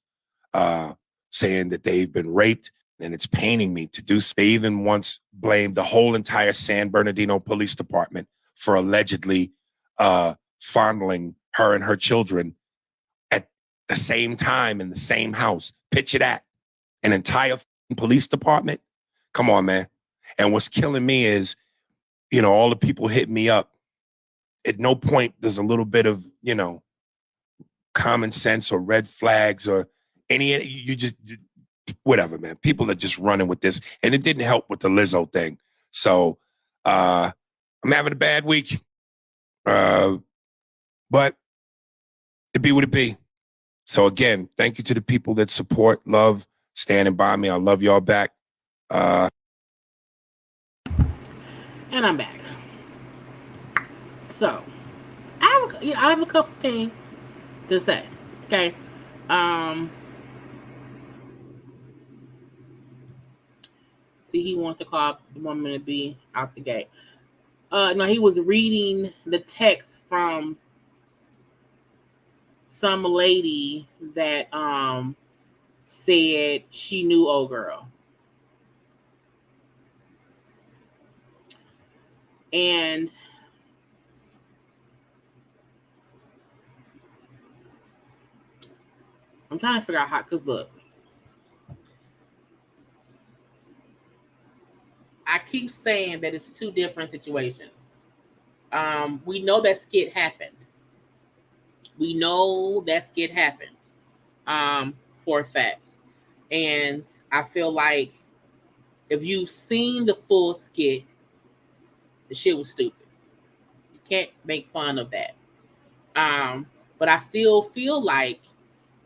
saying that they've been raped, and it's paining me to do so. They even once blamed the whole entire San Bernardino Police Department for allegedly fondling her and her children at the same time in the same house. Picture that. An entire police department. Come on, man. And what's killing me is, all the people hit me up. At no point there's a little bit of, common sense or red flags or you just, whatever, man. People are just running with this. And it didn't help with the Lizzo thing. So I'm having a bad week. But it be what it be. So again, thank you to the people that support, love, standing by me. I love y'all back. And I'm back. So I have a couple things to say. Okay. See, he wants to call the woman to be out the gate. No, he was reading the text from some lady that said she knew old girl. And I'm trying to figure out how, because look, I keep saying that it's two different situations. We know that skit happened. We know that skit happened for a fact. And I feel like if you've seen the full skit, the shit was stupid. You can't make fun of that. But I still feel like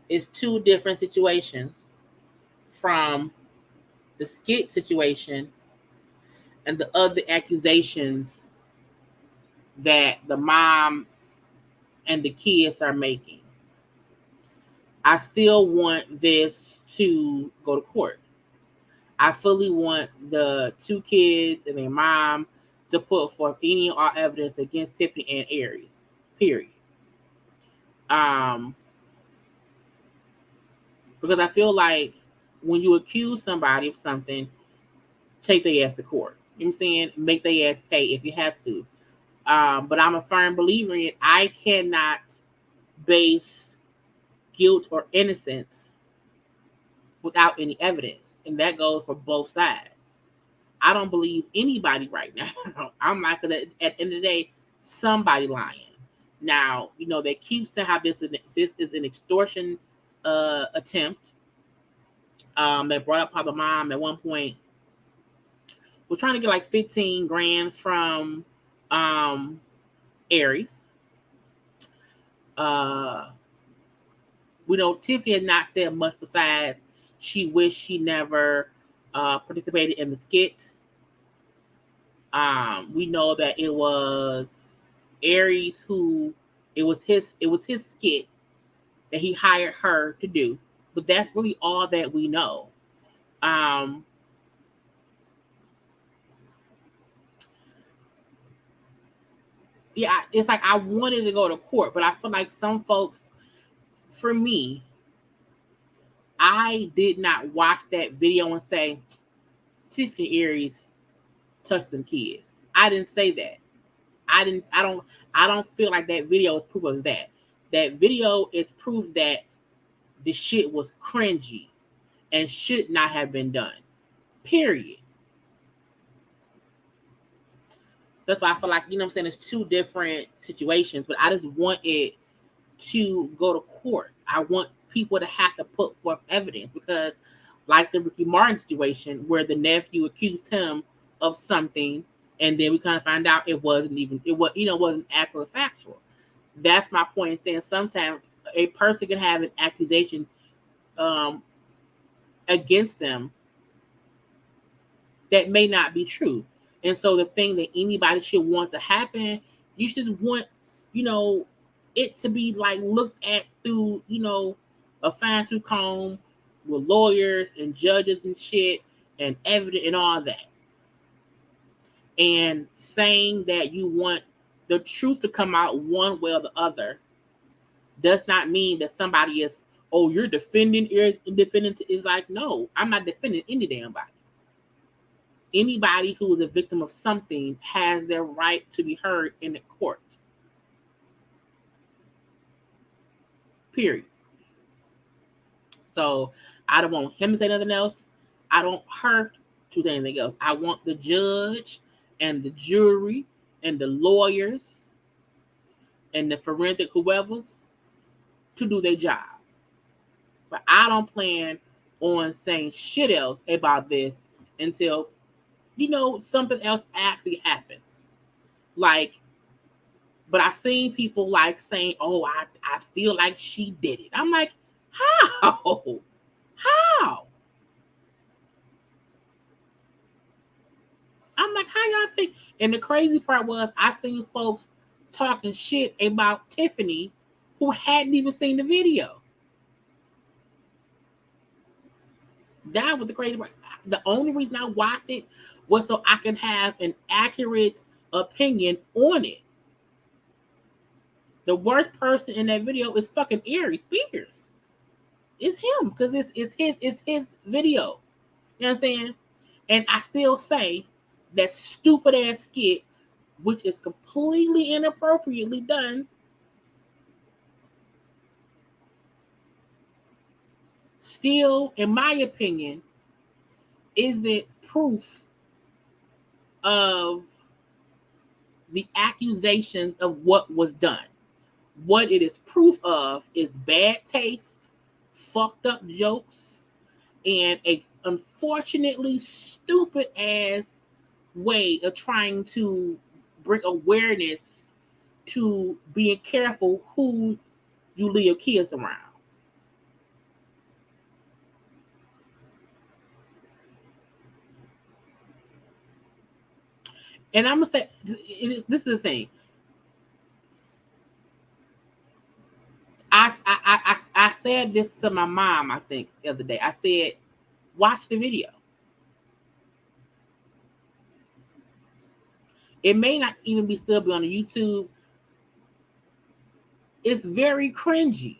it's two different situations from the skit situation and the other accusations that the mom and the kids are making. I still want this to go to court. I fully want the two kids and their mom to put forth any or all evidence against Tiffany and Aries. Period. Because I feel like when you accuse somebody of something, take their ass to court. You know what I'm saying? Make their ass pay if you have to. But I'm a firm believer in it. I cannot base guilt or innocence without any evidence. And that goes for both sides. I don't believe anybody right now. I'm like, at the end of the day, somebody lying. Now, they keep saying how this is an extortion attempt. They brought up how the mom at one point was trying to get like 15 grand from Aries. We know Tiffany had not said much besides she wished she never participated in the skit. We know that it was Aries it was his skit that he hired her to do, but that's really all that we know. Yeah, it's like I wanted to go to court, but I feel like some folks, for me, I did not watch that video and say Tiffany Aries touched them kids. I didn't say that. I don't feel like that video is proof of that. That video is proof that the shit was cringy and should not have been done. Period. So that's why I feel like, you know what I'm saying, it's two different situations, but I just want it to go to court. I want people to have to put forth evidence because, like the Ricky Martin situation, where the nephew accused him of something, and then we kind of find out it wasn't accurate factual. That's my point in saying sometimes a person can have an accusation against them that may not be true. And so the thing that anybody should want to happen, you should want, it to be like looked at through, a fine tooth comb with lawyers and judges and shit and evidence and all that. And saying that you want the truth to come out one way or the other does not mean that somebody is, oh, you're defending is like, no, I'm not defending any damn body. Anybody who is a victim of something has their right to be heard in the court. Period. So I don't want him to say nothing else. I don't her to say anything else. I want the judge and the jury and the lawyers and the forensic whoever's to do their job. But I don't plan on saying shit else about this until, something else actually happens. Like, but I've seen people like saying, oh, I feel like she did it. I'm like, how? How? I'm like, how y'all think? And the crazy part was I seen folks talking shit about Tiffany who hadn't even seen the video. That was the crazy part. The only reason I watched it was so I can have an accurate opinion on it. The worst person in that video is fucking Aries Spears. It's him because it's his video. You know what I'm saying? And I still say that stupid ass skit, which is completely inappropriately done, still, in my opinion, isn't proof of the accusations of what was done. What it is proof of is bad taste, fucked up jokes, and a unfortunately stupid ass way of trying to bring awareness to being careful who you leave your kids around. And I'm gonna say, this is the thing. I said this to my mom, I think, the other day. I said, watch the video. It may not even still be on the YouTube. It's very cringy.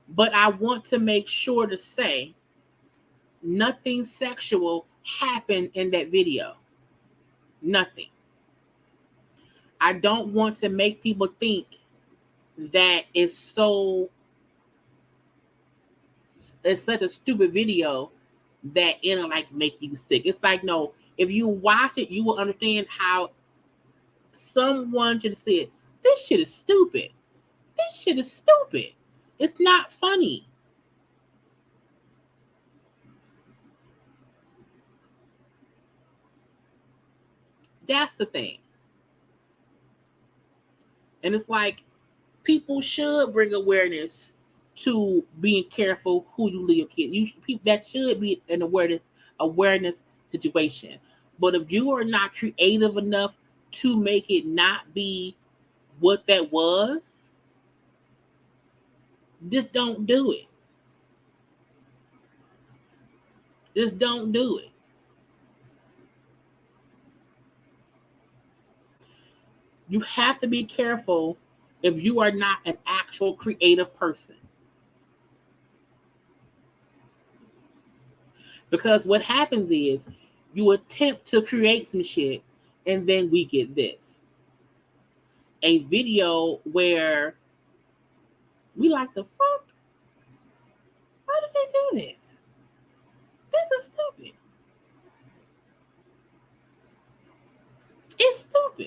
But I want to make sure to say nothing sexual happened in that video. Nothing. I don't want to make people think that it's such a stupid video that it'll like make you sick. It's like, no, if you watch it, you will understand how someone should have said, this shit is stupid. This shit is stupid. It's not funny. That's the thing. And it's like, people should bring awareness to being careful who you leave your kids. That should be an awareness situation. But if you are not creative enough to make it not be what that was, just don't do it. Just don't do it. You have to be careful if you are not an actual creative person. Because what happens is you attempt to create some shit and then we get this. A video where we like, the fuck? Why did they do this? This is stupid. It's stupid.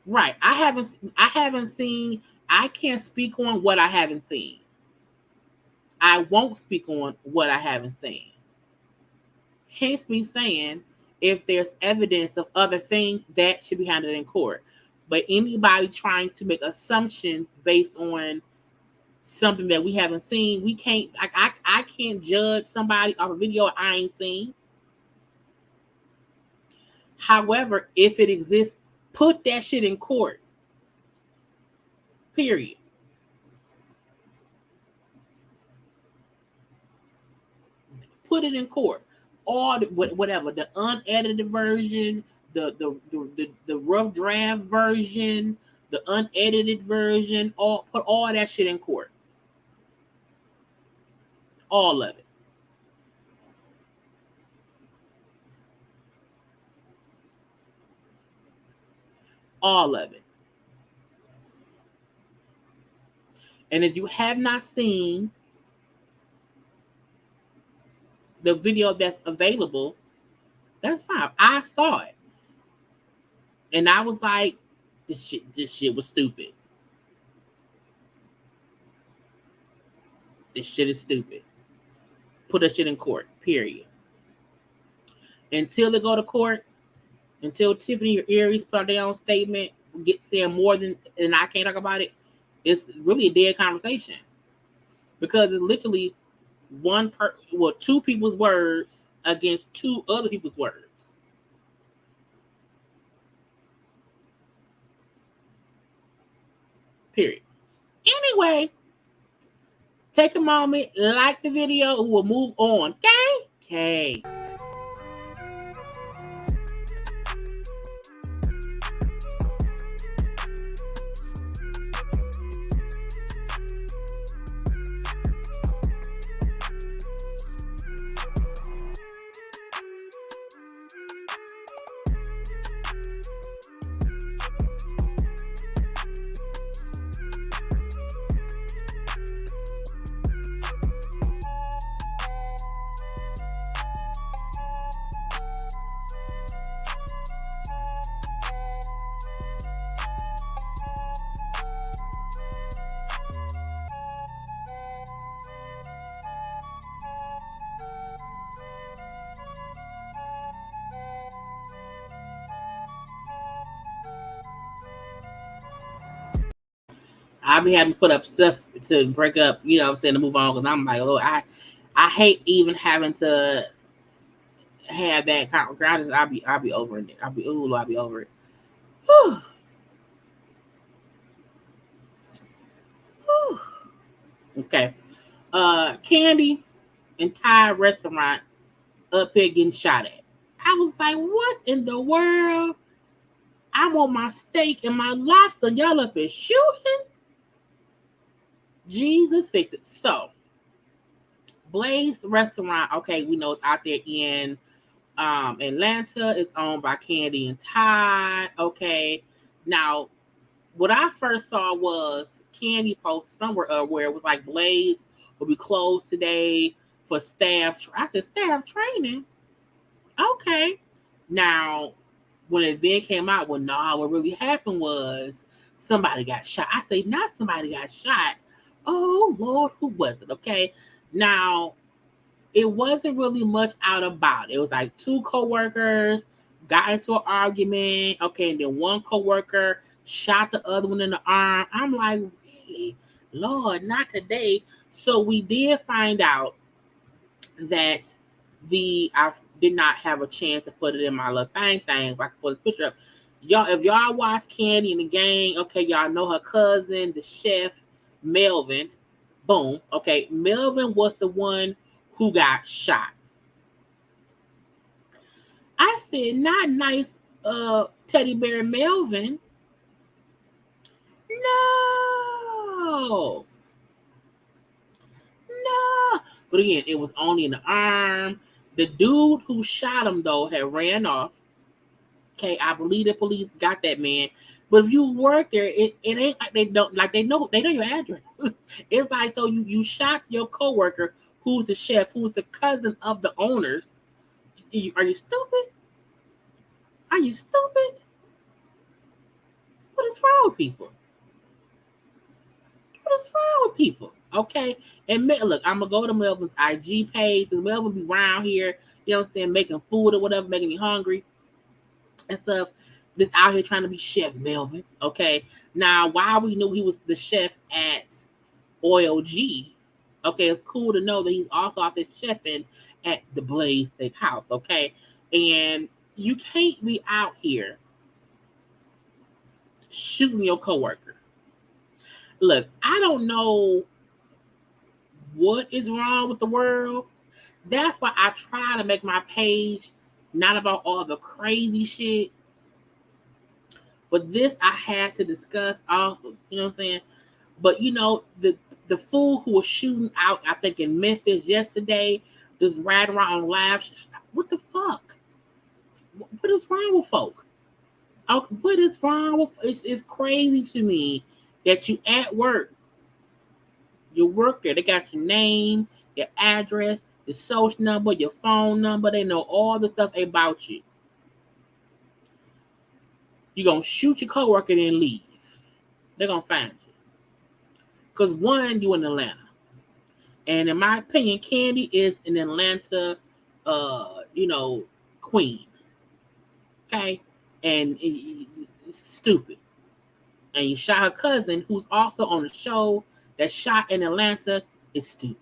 Right. I haven't seen. I can't speak on what I haven't seen. I won't speak on what I haven't seen. Hence me saying if there's evidence of other things that should be handled in court. But anybody trying to make assumptions based on something that we haven't seen, we can't. I can't judge somebody off a video I ain't seen. However, if it exists, put that shit in court. Period. Put it in court. Or whatever, the unedited version, the rough draft version, the unedited version, all put all that shit in court. All of it. All of it. And if you have not seen the video that's available, that's fine. I saw it. And I was like, this shit was stupid. This shit is stupid. Put that shit in court. Period. Until they go to court, until Tiffany or Aries put out their own statement, get saying more than and I can't talk about it, it's really a dead conversation. Because it's literally two people's words against two other people's words. Period. Anyway, take a moment, like the video, and we'll move on. Okay? Okay. I be having to put up stuff to break up, you know what I'm saying, to move on because I'm like, oh, I hate even having to have that kind of ground. I'll be over it. I'll be over it. Whew. Whew. Okay. Kandi and Thai restaurant up here getting shot at. I was like, what in the world? I'm on my steak and my lobster. Y'all up here shooting? Jesus fix it. So, Blac Restaurant, okay, we know it's out there in Atlanta. It's owned by Kandi and Thai. Okay. Now, what I first saw was Kandi post somewhere where it was like Blac will be closed today for staff. I said, staff training? Okay. Now, when it then came out, well, no, what really happened was somebody got shot. I say, not somebody got shot. Oh, Lord, who was it? Okay. Now, it wasn't really much out about it. It was like two co-workers got into an argument. Okay. And then one co-worker shot the other one in the arm. I'm like, really? Lord, not today. So we did find out that I did not have a chance to put it in my little thing. If I can put this picture up. Y'all, if y'all watch Kandi and the Gang, okay, y'all know her cousin, the chef, Melvin. Boom. Okay, Melvin was the one who got shot. I said, not nice, teddy bear Melvin. No. But again, it was only in the arm. The dude who shot him, though, had ran off. Okay, I believe the police got that man. But if you work there, it ain't like they know your address. It's like, so you shot your coworker who's the chef, who's the cousin of the owners. Are you stupid? Are you stupid? What is wrong with people? What is wrong with people? Okay. And look, I'm gonna go to Melvin's IG page because Melvin be around here, you know what I'm saying, making food or whatever, making me hungry and stuff. Just out here trying to be Chef Melvin. Okay. Now, while we knew he was the chef at Oil G, okay, it's cool to know that he's also out there chefing at the Blaze Steakhouse. Okay. And you can't be out here shooting your coworker. Look, I don't know what is wrong with the world. That's why I try to make my page not about all the crazy shit. But this I had to discuss all, you know what I'm saying? But you know, the fool who was shooting out, I think in Memphis yesterday, just riding around on live. What the fuck? What is wrong with folk? What is wrong with? It's crazy to me that you at work, you work there, they got your name, your address, your social number, your phone number. They know all the stuff about you. You're going to shoot your coworker and then leave. They're going to find you. Because one, you in Atlanta. And in my opinion, Kandi is an Atlanta, queen. Okay? And it's stupid. And you shot her cousin, who's also on the show that shot in Atlanta. It's stupid.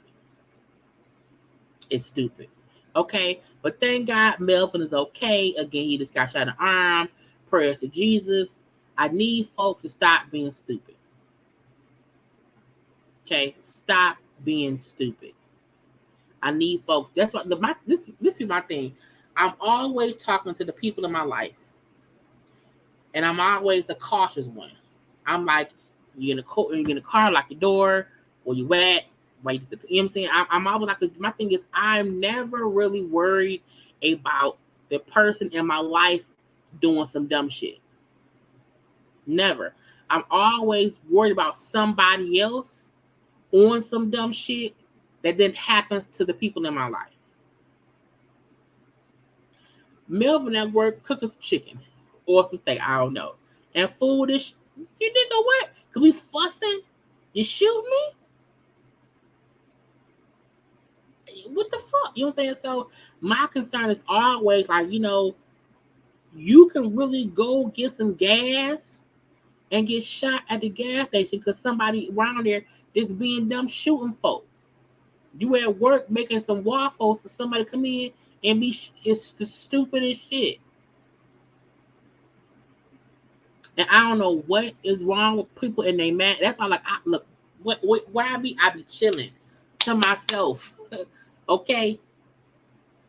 It's stupid. Okay? But thank God Melvin is okay. Again, he just got shot in the arm. Prayers to Jesus. I need folks to stop being stupid. Okay? Stop being stupid. I need folks. That's what this is my thing. I'm always talking to the people in my life. And I'm always the cautious one. I'm like, you're in the car, lock your door, where you at, why you know what I'm saying? I'm always like, my thing is, I'm never really worried about the person in my life doing some dumb shit. Never. I'm always worried about somebody else on some dumb shit that then happens to the people in my life. Melvin at work cooking some chicken or some steak, I don't know. And foolish, you nigga what? Cause we fussing? You shoot me? What the fuck? You know what I'm saying? So my concern is always like, you can really go get some gas and get shot at the gas station because somebody around there is being dumb shooting folk. You at work making some waffles for somebody come in and it's the stupidest shit. And I don't know what is wrong with people and they mad. That's why where I be chilling to myself. Okay.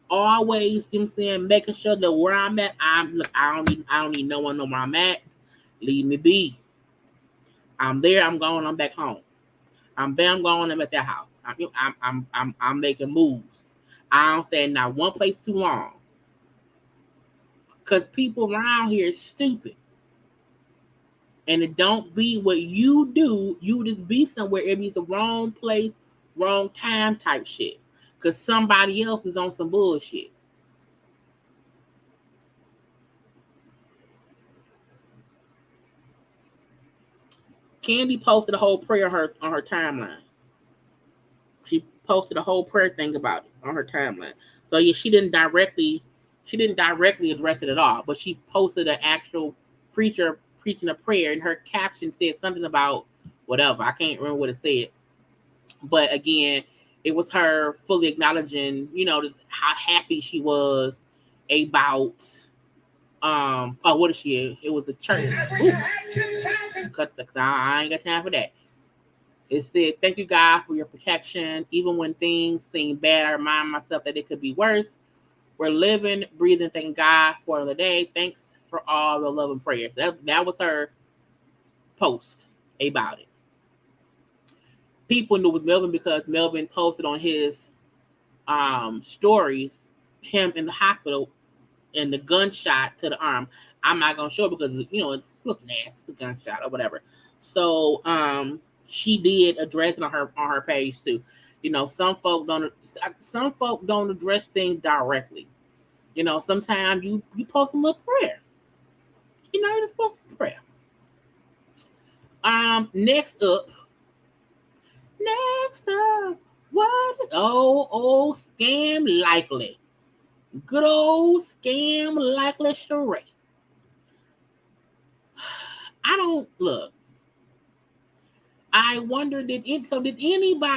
Always, you know what I'm saying, making sure that where I'm at, I don't need no one know where I'm at. Leave me be. I'm there, I'm going, I'm back home. I'm there, I'm going, I'm at that house. I'm making moves. I don't stay in not one place too long. Cause people around here is stupid. And it don't be what you do, you just be somewhere. It be the wrong place, wrong time type shit. Because somebody else is on some bullshit. Kandi posted a whole prayer on her timeline. She posted a whole prayer thing about it on her timeline. So yeah, she didn't directly address it at all, but she posted an actual preacher preaching a prayer, and her caption said something about whatever. I can't remember what it said. But again, it was her fully acknowledging, just how happy she was about what is she? It was a church. I ain't got time for that. It said, thank you, God, for your protection. Even when things seem bad, I remind myself that it could be worse. We're living, breathing, thanking God for another day. Thanks for all the love and prayers. That was her post about it. People knew it was Melvin because Melvin posted on his stories him in the hospital and the gunshot to the arm. I'm not gonna show it because it's looking nasty, it's a gunshot or whatever. So she did address it on her page too. Some folk don't address things directly. Sometimes you post a little prayer. You're just supposed to prayer. Next up, what? Old scam likely. Good old scam likely Sheree. I don't look. I wonder did anyone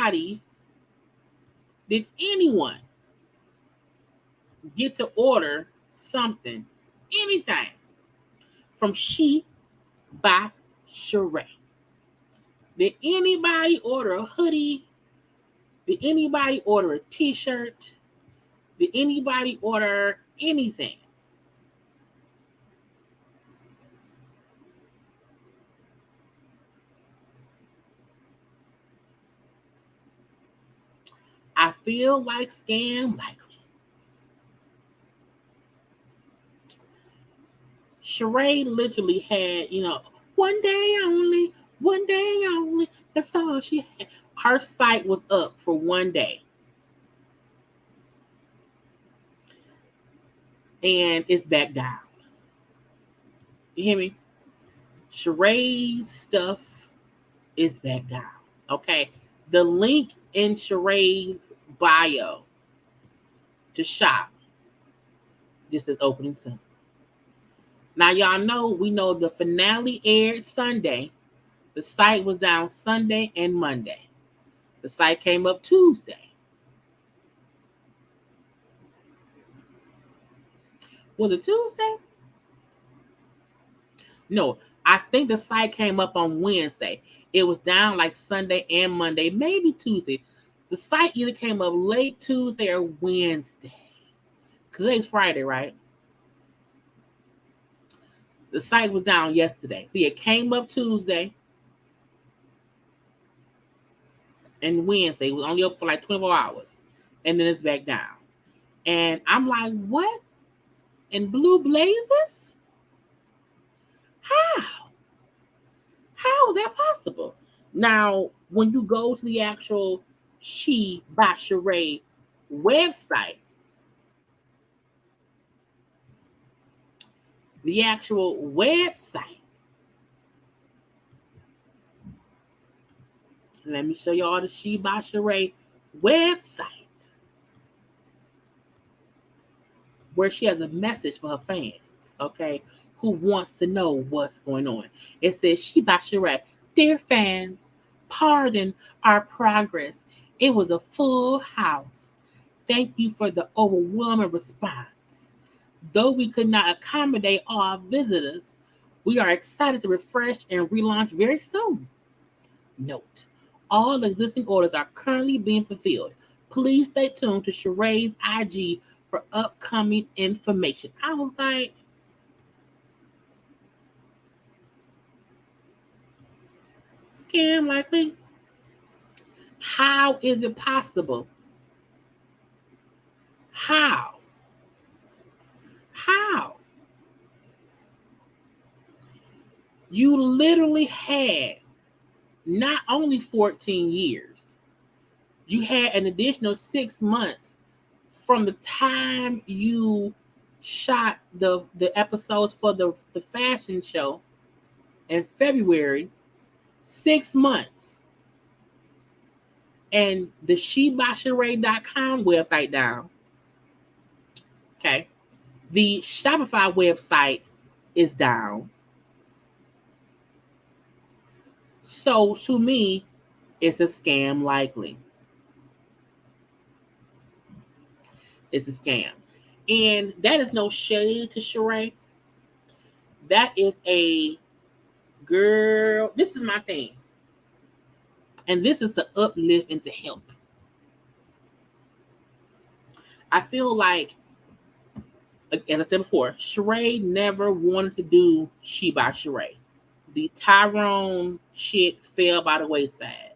get to order something, anything from She by Sheree? Did anybody order a hoodie? Did anybody order a t-shirt? Did anybody order anything? I feel like scam likely. Sheree literally had, one day only. That's all she had. Her site was up for one day. And it's back down. You hear me? Sheree's stuff is back down. Okay. The link in Sheree's bio to shop just is opening soon. Now, y'all know, we know the finale aired Sunday. The site was down Sunday and Monday. The site came up Tuesday. Was it Tuesday? No, I think the site came up on Wednesday. It was down like Sunday and Monday, maybe Tuesday. The site either came up late Tuesday or Wednesday. Because today's Friday, right? The site was down yesterday. See, it came up Tuesday and Wednesday. It was only up for like 24 hours. And then it's back down. And I'm like, what? In blue blazers? How? How is that possible? Now, when you go to the actual She by Sheree website, let me show you all the She by Sheree website, where she has a message for her fans, okay, who wants to know what's going on. It says, She by Sheree, dear fans, pardon our progress. It was a full house. Thank you for the overwhelming response. Though we could not accommodate all visitors, we are excited to refresh and relaunch very soon. Note, all existing orders are currently being fulfilled. Please stay tuned to Sheree's IG for upcoming information. I was like, scam likely? How is it possible? How? You literally had not only 14 years, you had an additional 6 months from the time you shot the episodes for the fashion show in February, 6 months. And the SheBySheree.com website down. Okay. The Shopify website is down. So to me, it's a scam likely. It's a scam. And that is no shade to Sheree. That is a girl. This is my thing. And this is to uplift and to help. I feel like, as I said before, Sheree never wanted to do She by Sheree. The Tyrone shit fell by the wayside.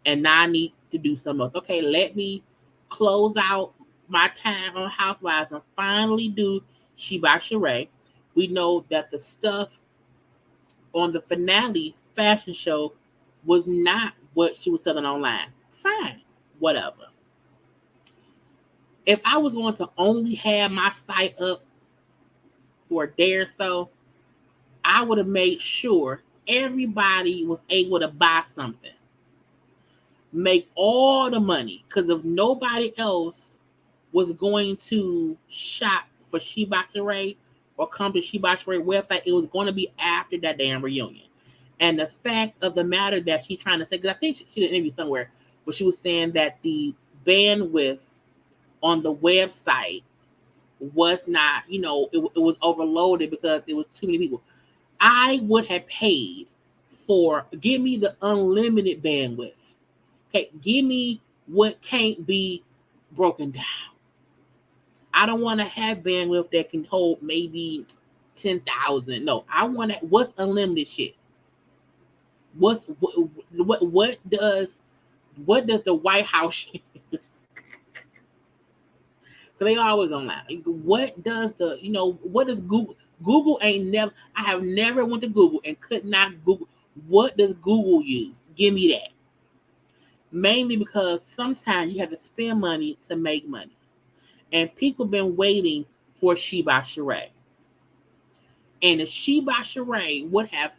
And now I need to do something else. Okay, let me close out my time on Housewives and finally do She by Sheree. We know that the stuff on the finale fashion show was not what she was selling online. Fine, whatever. If I was going to only have my site up for a day or so, I would have made sure everybody was able to buy something, make all the money, because if nobody else was going to shop for Sheree or come to Sheree website, it was going to be after that damn reunion. And the fact of the matter that she's trying to say, because I think she did an interview somewhere where she was saying that the bandwidth on the website was not, it was overloaded because it was too many people. I would have paid for, give me the unlimited bandwidth. Okay, give me what can't be broken down. I don't want to have bandwidth that can hold maybe 10,000. No, I want to, what's unlimited shit? What does the White House use? They always online. What does what does Google? Google ain't never. I have never went to Google and could not Google. What does Google use? Give me that. Mainly because sometimes you have to spend money to make money, and people been waiting for Sheree. And if Sheree would have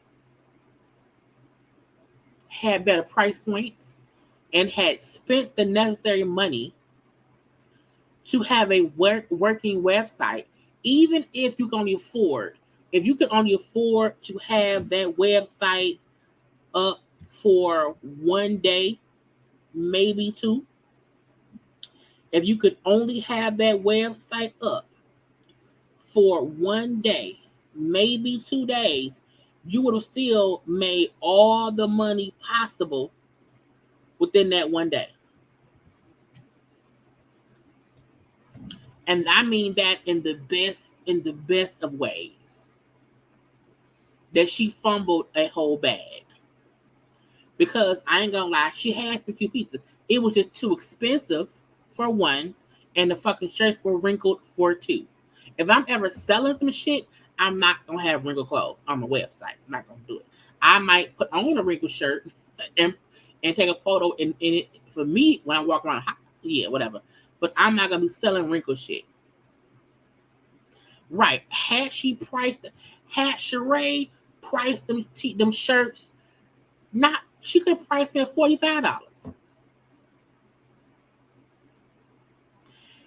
had better price points and had spent the necessary money to have a working website, even if you can only afford, to have that website up for one day, maybe two, if you could only have that website up for one day, maybe 2 days, you would have still made all the money possible within that one day. And I mean that in the best of ways. That she fumbled a whole bag. Because I ain't gonna lie, she had some cute pizza. It was just too expensive for one, and the fucking shirts were wrinkled for two. If I'm ever selling some shit, I'm not gonna have wrinkled clothes on the website. I'm not gonna do it. I might put on a wrinkled shirt and take a photo in it for me when I walk around. Yeah, whatever. But I'm not gonna be selling wrinkled shit. Right. Had Sheree priced them shirts, she could have priced them at $45.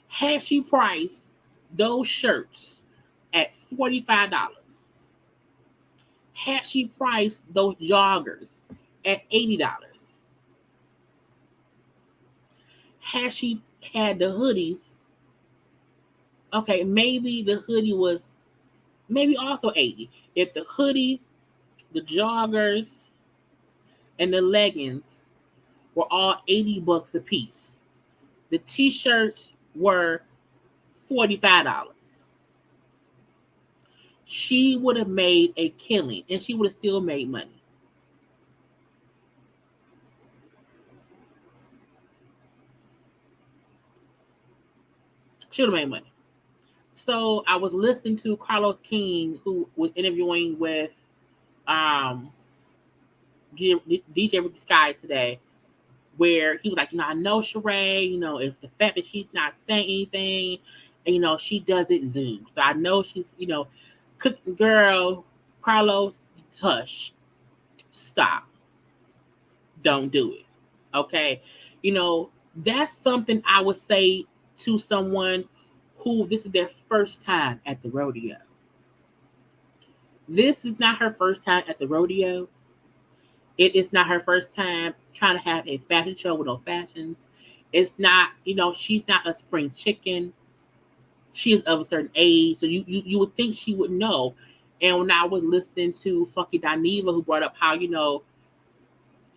Had she priced those shirts at $45, had she priced those joggers at $80, had she had the hoodies, okay, maybe the hoodie was maybe also 80. If the hoodie, the joggers, and the leggings were all $80 a piece, the t-shirts were $45. She would have made a killing, and she would have still made money. She would have made money. So I was listening to Carlos King, who was interviewing with DJ Ricky Sky today, where he was like, I know Sheree, it's the fact that she's not saying anything, and she doesn't Zoom. So I know she's, cooking girl, Carlos, hush. Stop. Don't do it. Okay. That's something I would say to someone who this is their first time at the rodeo. This is not her first time at the rodeo. It is not her first time trying to have a fashion show with no fashions. It's not, she's not a spring chicken. She is of a certain age, so you would think she would know. And when I was listening to Funky Dineva, who brought up how,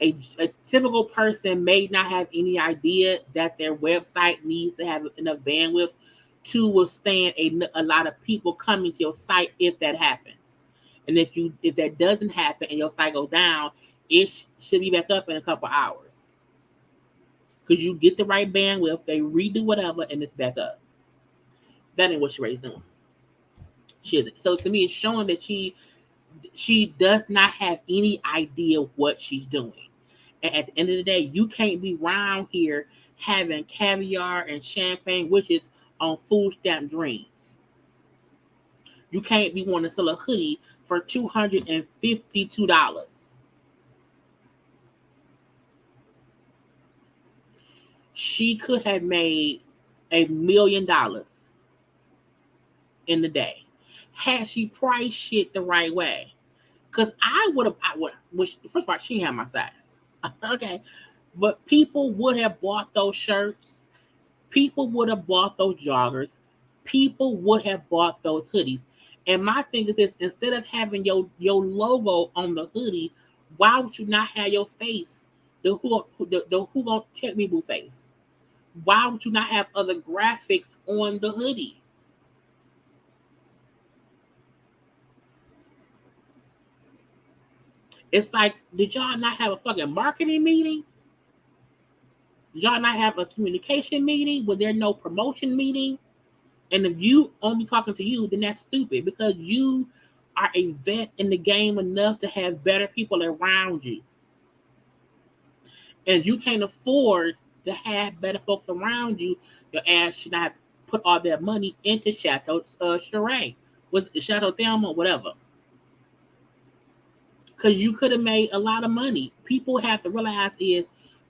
a typical person may not have any idea that their website needs to have enough bandwidth to withstand a lot of people coming to your site if that happens. And if that doesn't happen and your site goes down, it should be back up in a couple hours. Because you get the right bandwidth, they redo whatever, and it's back up. That ain't what Sheree's doing. She isn't. So to me, it's showing that she does not have any idea what she's doing. And at the end of the day, you can't be around here having caviar and champagne, which is on food stamp dreams. You can't be wanting to sell a hoodie for $252. She could have made $1 million in the day had she priced shit the right way. Because I would, which first of all, she had my size. Okay. But people would have bought those shirts. People would have bought those joggers. People would have bought those hoodies. And my thing is this, instead of having your logo on the hoodie, why would you not have your face? The who gonna check me boo face? Why would you not have other graphics on the hoodie? It's like, did y'all not have a fucking marketing meeting? Did y'all not have a communication meeting? Was there no promotion meeting? And if you only talking to you, then that's stupid because you are a vet in the game enough to have better people around you. And you can't afford to have better folks around you, your ass should not put all their money into Chateau Sheree. Was it Chateau Thelma, whatever. Because you could have made a lot of money. People have to realize is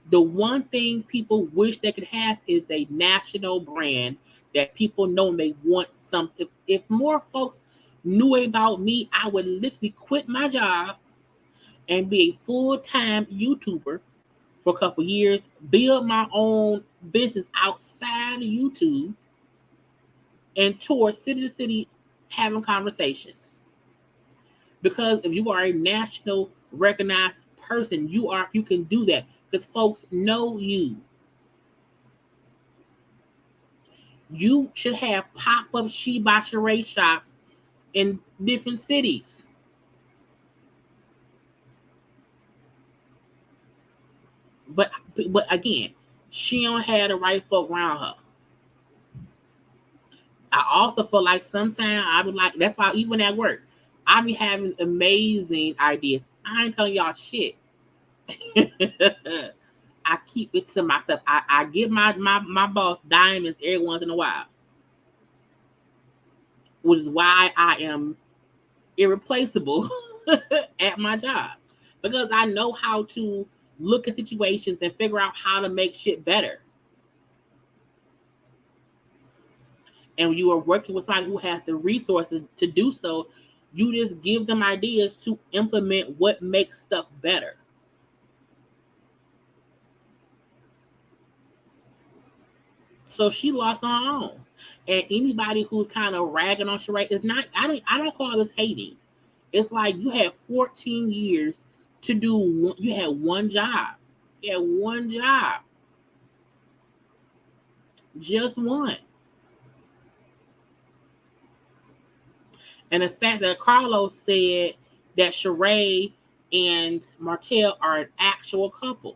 the one thing people wish they could have is a national brand that people know and they want something. If more folks knew about me, I would literally quit my job and be a full-time YouTuber for a couple years, build my own business outside of YouTube, and tour city to city having conversations. Because if you are a national recognized person, you can do that because folks know you. You should have pop-up She by Sheree shops in different cities. But again, she don't have the right folk around her. I also feel like sometimes I would like, that's why even at work, I be having amazing ideas. I ain't telling y'all shit. I keep it to myself. I give my boss diamonds every once in a while. Which is why I am irreplaceable at my job. Because I know how to look at situations and figure out how to make shit better. And when you are working with somebody who has the resources to do so, you just give them ideas to implement what makes stuff better. So she lost on her own. And anybody who's kind of ragging on Sheree is not, I don't call this hating. It's like you had 14 years to do, you had one job. You had one job. Just one. And the fact that Carlos said that Sheree and Martell are an actual couple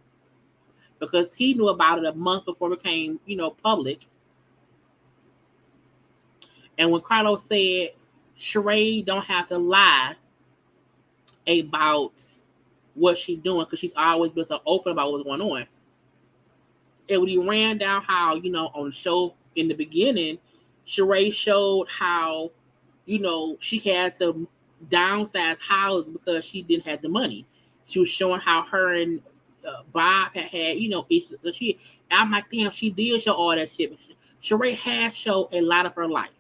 because he knew about it a month before it became, public. And when Carlos said Sheree don't have to lie about what she's doing because she's always been so open about what's going on. And when he ran down how, on the show in the beginning, Sheree showed how, she had to downsize houses because she didn't have the money. She was showing how her and Bob had issues. I'm like, damn, she did show all that shit. Sheree has showed a lot of her life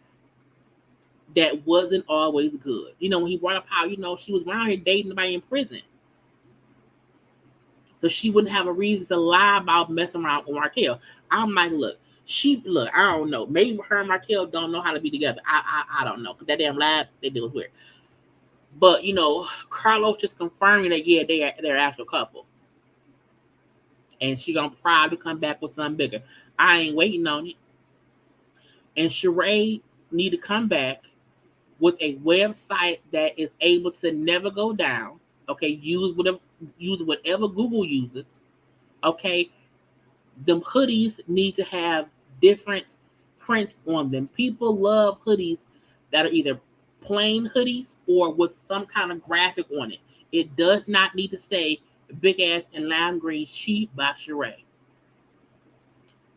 that wasn't always good. When he brought up how, she was around here dating somebody in prison. So she wouldn't have a reason to lie about messing around with Martell. I'm like, look, I don't know. Maybe her and Martell don't know how to be together. I don't know. Because that damn lie they did was weird. But, Carlos just confirming that, yeah, they're actual couple. And she gonna probably come back with something bigger. I ain't waiting on it. And Sheree need to come back with a website that is able to never go down. Okay, use whatever Google uses. Okay, them hoodies need to have different prints on them. People love hoodies that are either plain hoodies or with some kind of graphic on it. It does not need to say big ass and lime green She by Sheree.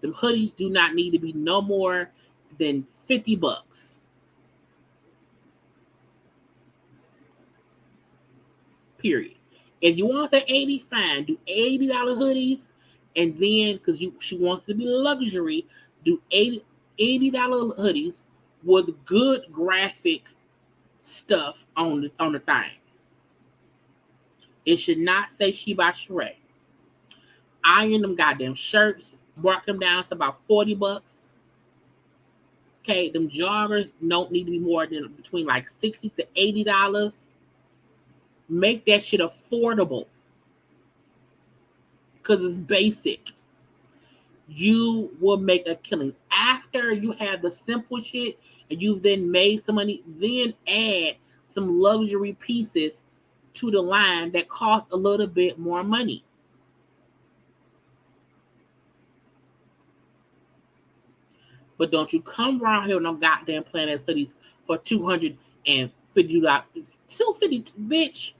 Them hoodies do not need to be no more than $50. Period. If you want to say 80, fine. Do $80 hoodies, and then because she wants to be luxury, do $80 hoodies with good graphic stuff on the thing. It should not say she by Sheree. Iron them goddamn shirts, mark them down to about $40. Okay, them joggers don't need to be more than between like $60 to $80. Make that shit affordable. Because it's basic. You will make a killing. After you have the simple shit and you've then made some money, then add some luxury pieces to the line that cost a little bit more money. But don't you come around here with no goddamn Planet hoodies for $250. $250, bitch.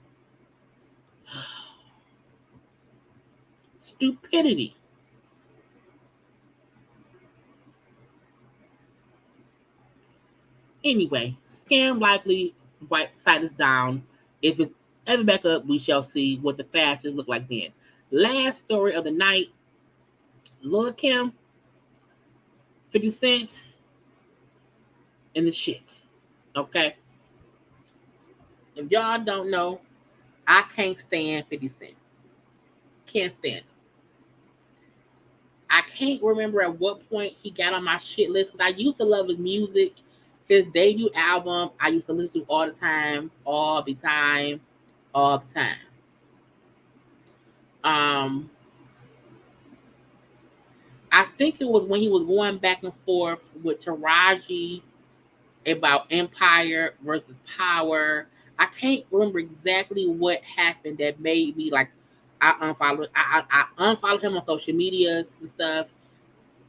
Stupidity. Anyway, scam likely, white side is down. If it's ever back up, we shall see what the fashions look like then. Last story of the night, Lil Kim, 50 Cent, and the shit. Okay? If y'all don't know, I can't stand 50 Cent. Can't stand him. I can't remember at what point he got on my shit list, because I used to love his music. His debut album, I used to listen to all the time. I think it was when he was going back and forth with Taraji about Empire versus Power. I can't remember exactly what happened that made me like I unfollowed him on social medias and stuff.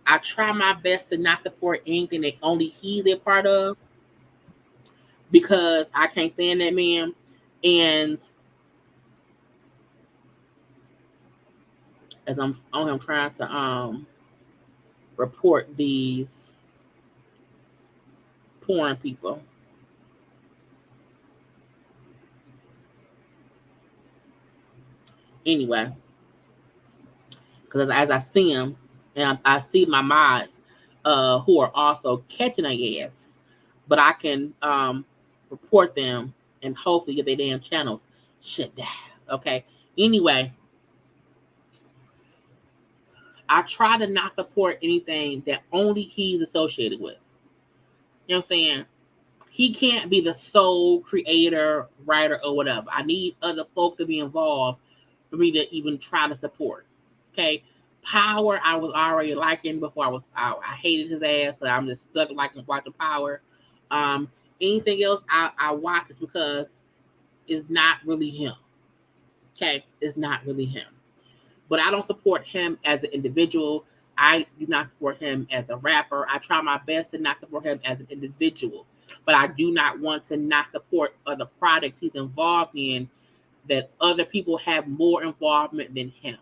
I try my best to not support anything that only he's a part of, because I can't stand that man. And as I'm trying to report these porn people. Anyway, because as I see them, and I see my mods who are also catching their ass, but I can report them and hopefully get their damn channels shut down. Okay. Anyway, I try to not support anything that only he's associated with. You know what I'm saying? He can't be the sole creator, writer, or whatever. I need other folk to be involved for me to even try to support. Okay. Power, I was already liking before I hated his ass, so I'm just stuck liking watching Power. Anything else I watch is because it's not really him. Okay, it's not really him. But I don't support him as an individual. I do not support him as a rapper. I try my best to not support him as an individual. But I do not want to not support other products he's involved in that other people have more involvement than him.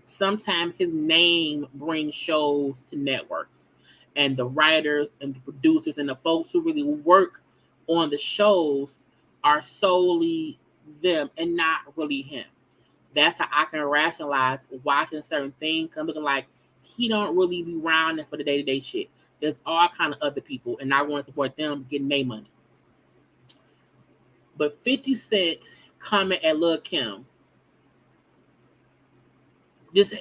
Sometimes his name brings shows to networks, and the writers and the producers and the folks who really work on the shows are solely them and not really him. That's how I can rationalize watching certain things. I'm looking like he don't really be rounding for the day-to-day shit. There's all kind of other people, and I want to support them getting their money. But 50 Cent comment at Lil Kim just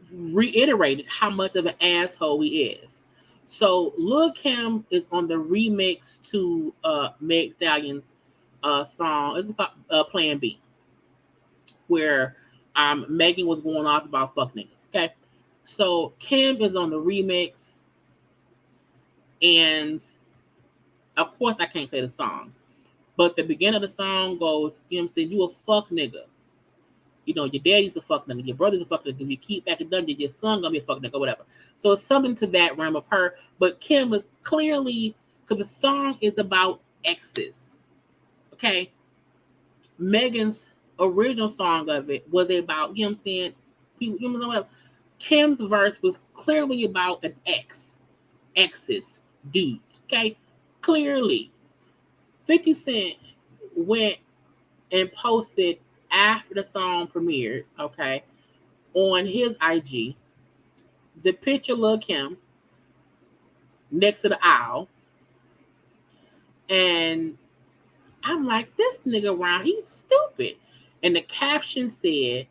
reiterated how much of an asshole he is. So Lil Kim is on the remix to Meg Thallion's song. It's about Plan B, where Megan was going off about fuck niggas. Okay, so Kim is on the remix, and of course I can't play the song, but the beginning of the song goes, you know what I'm saying, you a fuck nigga. You know, your daddy's a fuck nigga, your brother's a fuck nigga, if you keep back in dungeon, your son gonna be a fuck nigga, or whatever. So it's something to that realm of her, but Kim was clearly, because the song is about exes. Okay, Megan's original song of it was about, you know what I'm saying, people, you know, whatever. Kim's verse was clearly about an exes, dudes. Okay, clearly 50 Cent went and posted after the song premiered, okay, on his IG, the picture of Lil Kim next to the aisle. And I'm like, this nigga around, he's stupid. And the caption said,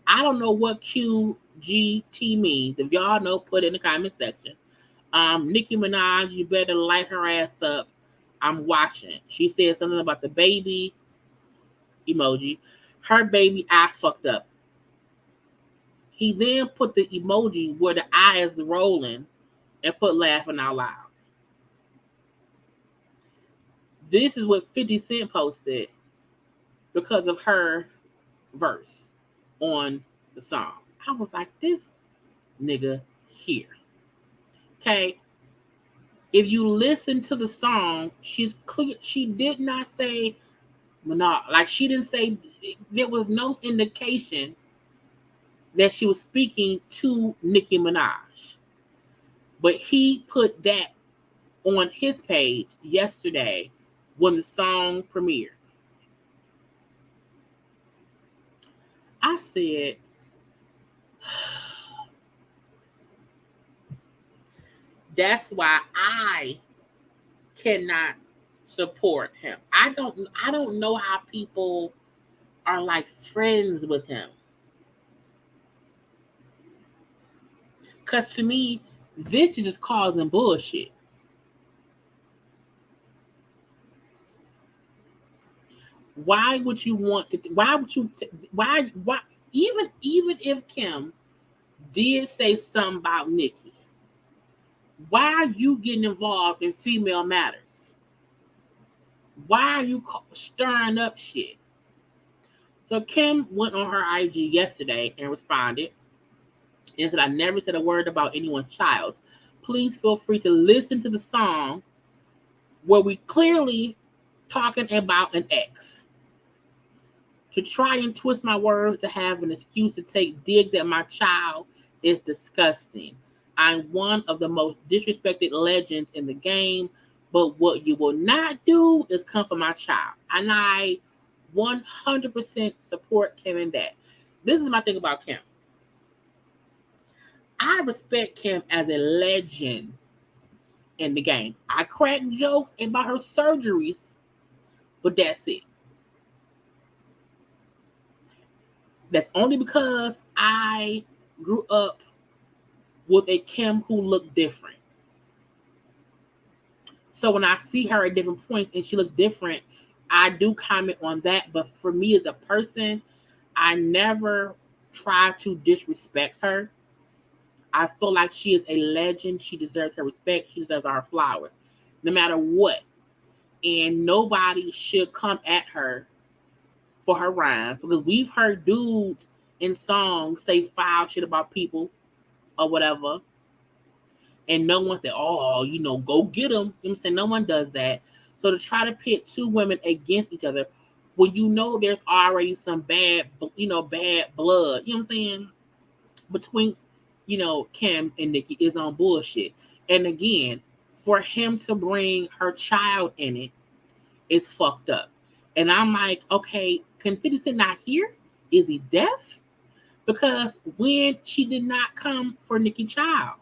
I don't know what QGT means. If y'all know, put it in the comment section. Nicki Minaj, you better light her ass up. I'm watching. She said something about the baby emoji. Her baby eye fucked up. He then put the emoji where the eye is rolling and put laughing out loud. This is what 50 Cent posted because of her verse on the song. I was like, this nigga here. Okay. If you listen to the song, she's clear. She did not say Minaj. Like, she didn't say, there was no indication that she was speaking to Nicki Minaj. But he put that on his page yesterday when the song premiered. I said, that's why I cannot support him. I don't know how people are like friends with him. Because to me, this is just causing bullshit. Why would you want to? Why would you? Why? Even if Kim did say something about Nicki, why are you getting involved in female matters? Why are you stirring up shit? So Kim went on her IG yesterday and responded and said, I never said a word about anyone's child. Please feel free to listen to the song where we clearly talking about an ex. To try and twist my words to have an excuse to take digs at my child is disgusting. I'm one of the most disrespected legends in the game, but what you will not do is come for my child. And I 100% support Kim in that. This is my thing about Kim. I respect Kim as a legend in the game. I crack jokes about her surgeries, but that's it. That's only because I grew up with a Kim who looked different. So when I see her at different points and she looked different, I do comment on that. But for me as a person, I never try to disrespect her. I feel like she is a legend. She deserves her respect. She deserves our flowers, no matter what. And nobody should come at her for her rhymes, because we've heard dudes in songs say foul shit about people or whatever, and no one said, oh, go get them. You know what I'm saying? No one does that. So to try to pit two women against each other when there's already some bad blood, you know what I'm saying, between, Kim and Nicki is on bullshit. And again, for him to bring her child in it is fucked up. And I'm like, okay, can 50 Cent not hear? Is he deaf? Because when she did not come for Nicki child,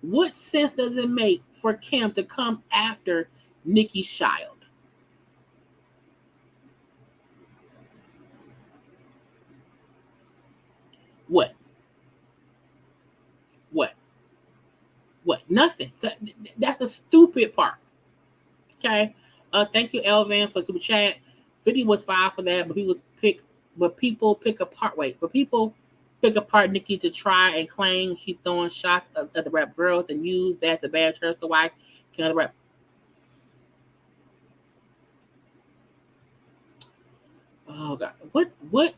what sense does it make for Kim to come after Nicki's child? What? Nothing. So that's the stupid part. Okay. Thank you, Elvin, for super chat. 50 was fine for that, but people pick apart Nicki to try and claim she's throwing shots at the rap girls and use that to bash her. So why can't the rap? Oh God, what? What?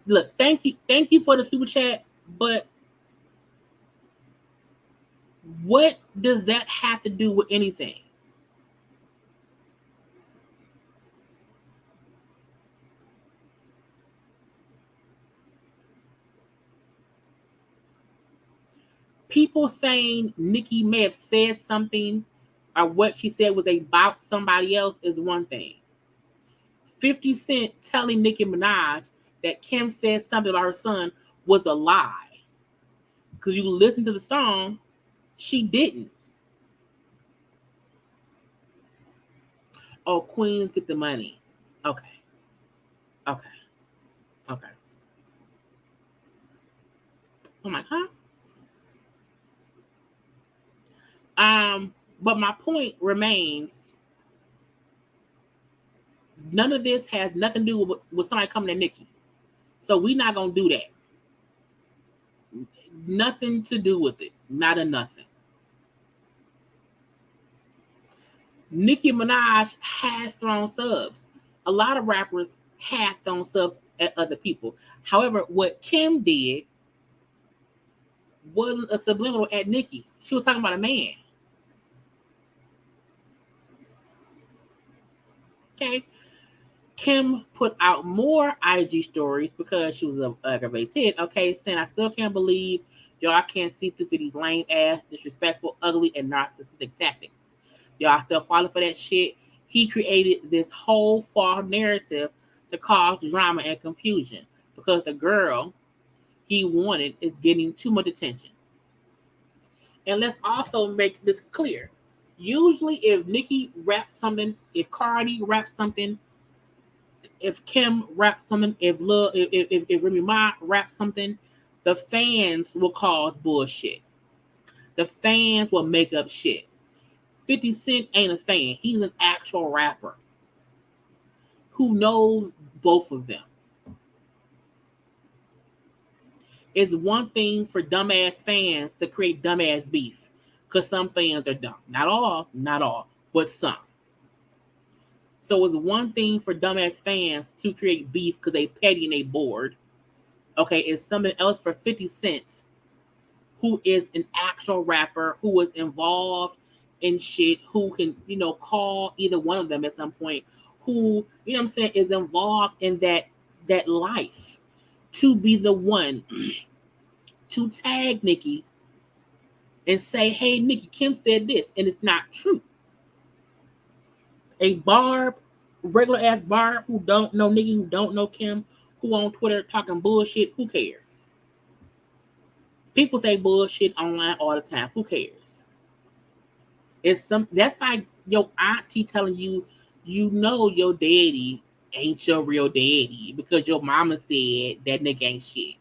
Look, thank you for the super chat, but what does that have to do with anything? People saying Nicki may have said something or what she said was about somebody else is one thing. 50 Cent telling Nicki Minaj that Kim said something about her son was a lie. Because you listen to the song, she didn't. Oh, queens get the money. Okay. Okay. Okay. I'm like, huh? But my point remains, none of this has nothing to do with somebody coming to Nicki. So we're not gonna do that. Nothing to do with it. Not a nothing. Nicki Minaj has thrown subs. A lot of rappers have thrown subs at other people. However, what Kim did wasn't a subliminal at Nicki. She was talking about a man. Okay. Kim put out more IG stories because she was aggravated. Okay, saying I still can't believe y'all can't see through for these lame ass, disrespectful, ugly, and narcissistic tactics. Y'all still falling for that shit. He created this whole false narrative to cause drama and confusion because the girl he wanted is getting too much attention. And let's also make this clear. Usually, if Nicki raps something, if Cardi raps something, if Kim raps something, if Remy Ma raps something, the fans will cause bullshit. The fans will make up shit. 50 Cent ain't a fan. He's an actual rapper who knows both of them. It's one thing for dumbass fans to create dumbass beef because some fans are dumb. Not all, but some. So it's one thing for dumbass fans to create beef because they petty and they bored. Okay, it's something else for 50 Cent, who is an actual rapper, who was involved in shit, who can, call either one of them at some point, who, I'm saying, is involved in that life, to be the one to tag Nicki and say, hey, Nicki, Kim said this, and it's not true. A Barb, regular ass Barb, who don't know Nicki, who don't know Kim, who on Twitter talking bullshit, who cares? People say bullshit online all the time. Who cares? That's like your auntie telling you, your daddy ain't your real daddy because your mama said that nigga ain't shit.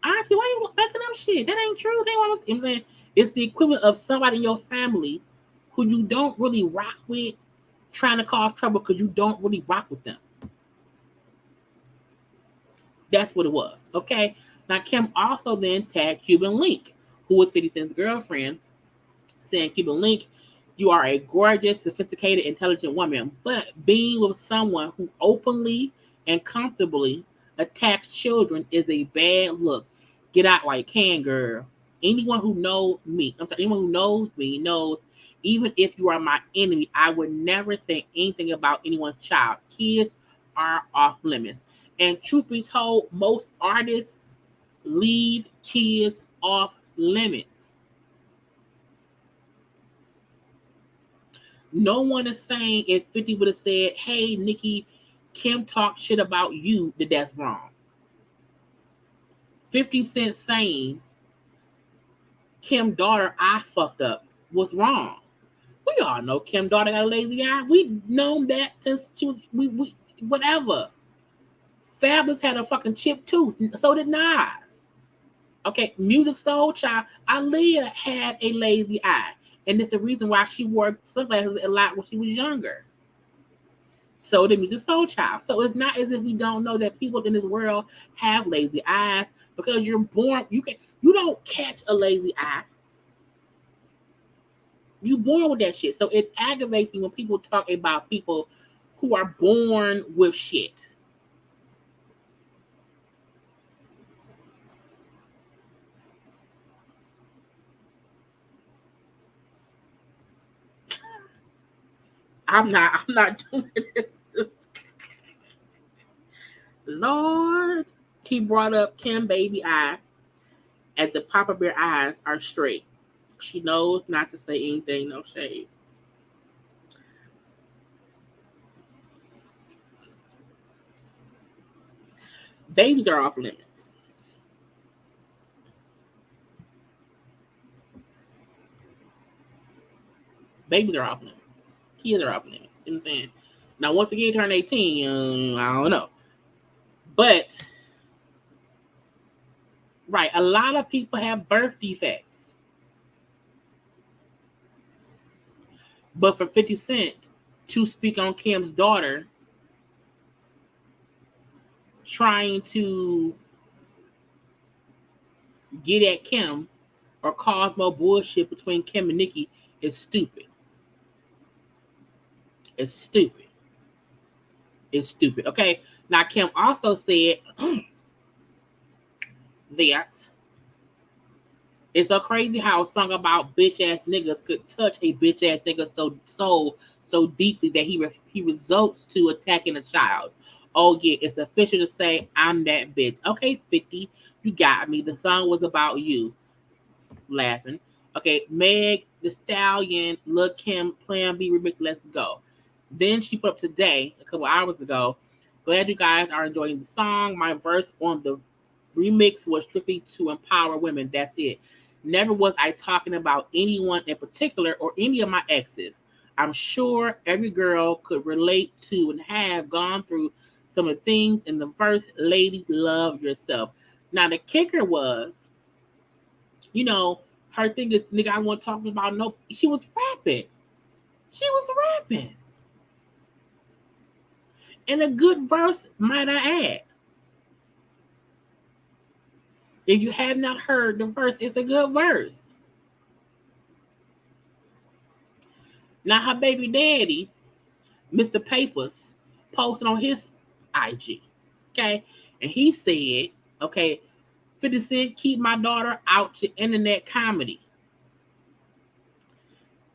Auntie, why you backing up shit? That ain't true. I'm saying it's the equivalent of somebody in your family who you don't really rock with trying to cause trouble because you don't really rock with them. That's what it was. Okay. Now Kim also then tagged Cuban Link, who was 50 Cent's girlfriend, saying, Cuban Link, you are a gorgeous, sophisticated, intelligent woman, but being with someone who openly and comfortably attacks children is a bad look. Get out while you can, girl. Anyone who knows me knows, even if you are my enemy, I would never say anything about anyone's child. Kids are off limits. And truth be told, most artists leave kids off limits. No one is saying if 50 would have said, hey, Nicki, Kim talked shit about you, that's wrong. 50 Cent saying, Kim daughter, I fucked up, was wrong. We all know Kim daughter got a lazy eye. We've known that since she was, we whatever. Fabulous had a fucking chipped tooth. So did Nas. Okay, Music Soul Child. Aaliyah had a lazy eye. And it's the reason why she wore sunglasses a lot when she was younger. So did Music Soul Child. So it's not as if we don't know that people in this world have lazy eyes because you're born. You don't catch a lazy eye. You born with that shit. So it aggravates me when people talk about people who are born with shit. I'm not doing this. Lord, he brought up Kim baby eye as the Papa Bear eyes are straight. She knows not to say anything, no shade. Babies are off limits. Babies are off limits. Kids are off limits. You know what I'm saying? Now, once again, turn 18, I don't know. But, right, a lot of people have birth defects. But for 50 Cent to speak on Kim's daughter trying to get at Kim or cause more bullshit between Kim and Nicki is stupid. It's stupid. It's stupid. Okay. Now Kim also said that it's so crazy how a song about bitch ass niggas could touch a bitch ass nigga so deeply that he results to attacking a child. Oh yeah, it's official to say I'm that bitch. Okay, 50, you got me. The song was about you. Laughing. Okay, Meg the Stallion, Lil Kim, Plan B remix. Let's go. Then she put up today, a couple hours ago. Glad you guys are enjoying the song. My verse on the remix was strictly to empower women. That's it. Never was I talking about anyone in particular or any of my exes. I'm sure every girl could relate to and have gone through some of the things in the verse. Ladies, love yourself. Now the kicker was, her thing is, nigga, I wasn't talking about no. She was rapping. She was rapping. And a good verse, might I add. If you have not heard the verse, it's a good verse. Now her baby daddy, Mr. Papers, posted on his IG. Okay. And he said, okay, 50 Cent, keep my daughter out your internet comedy.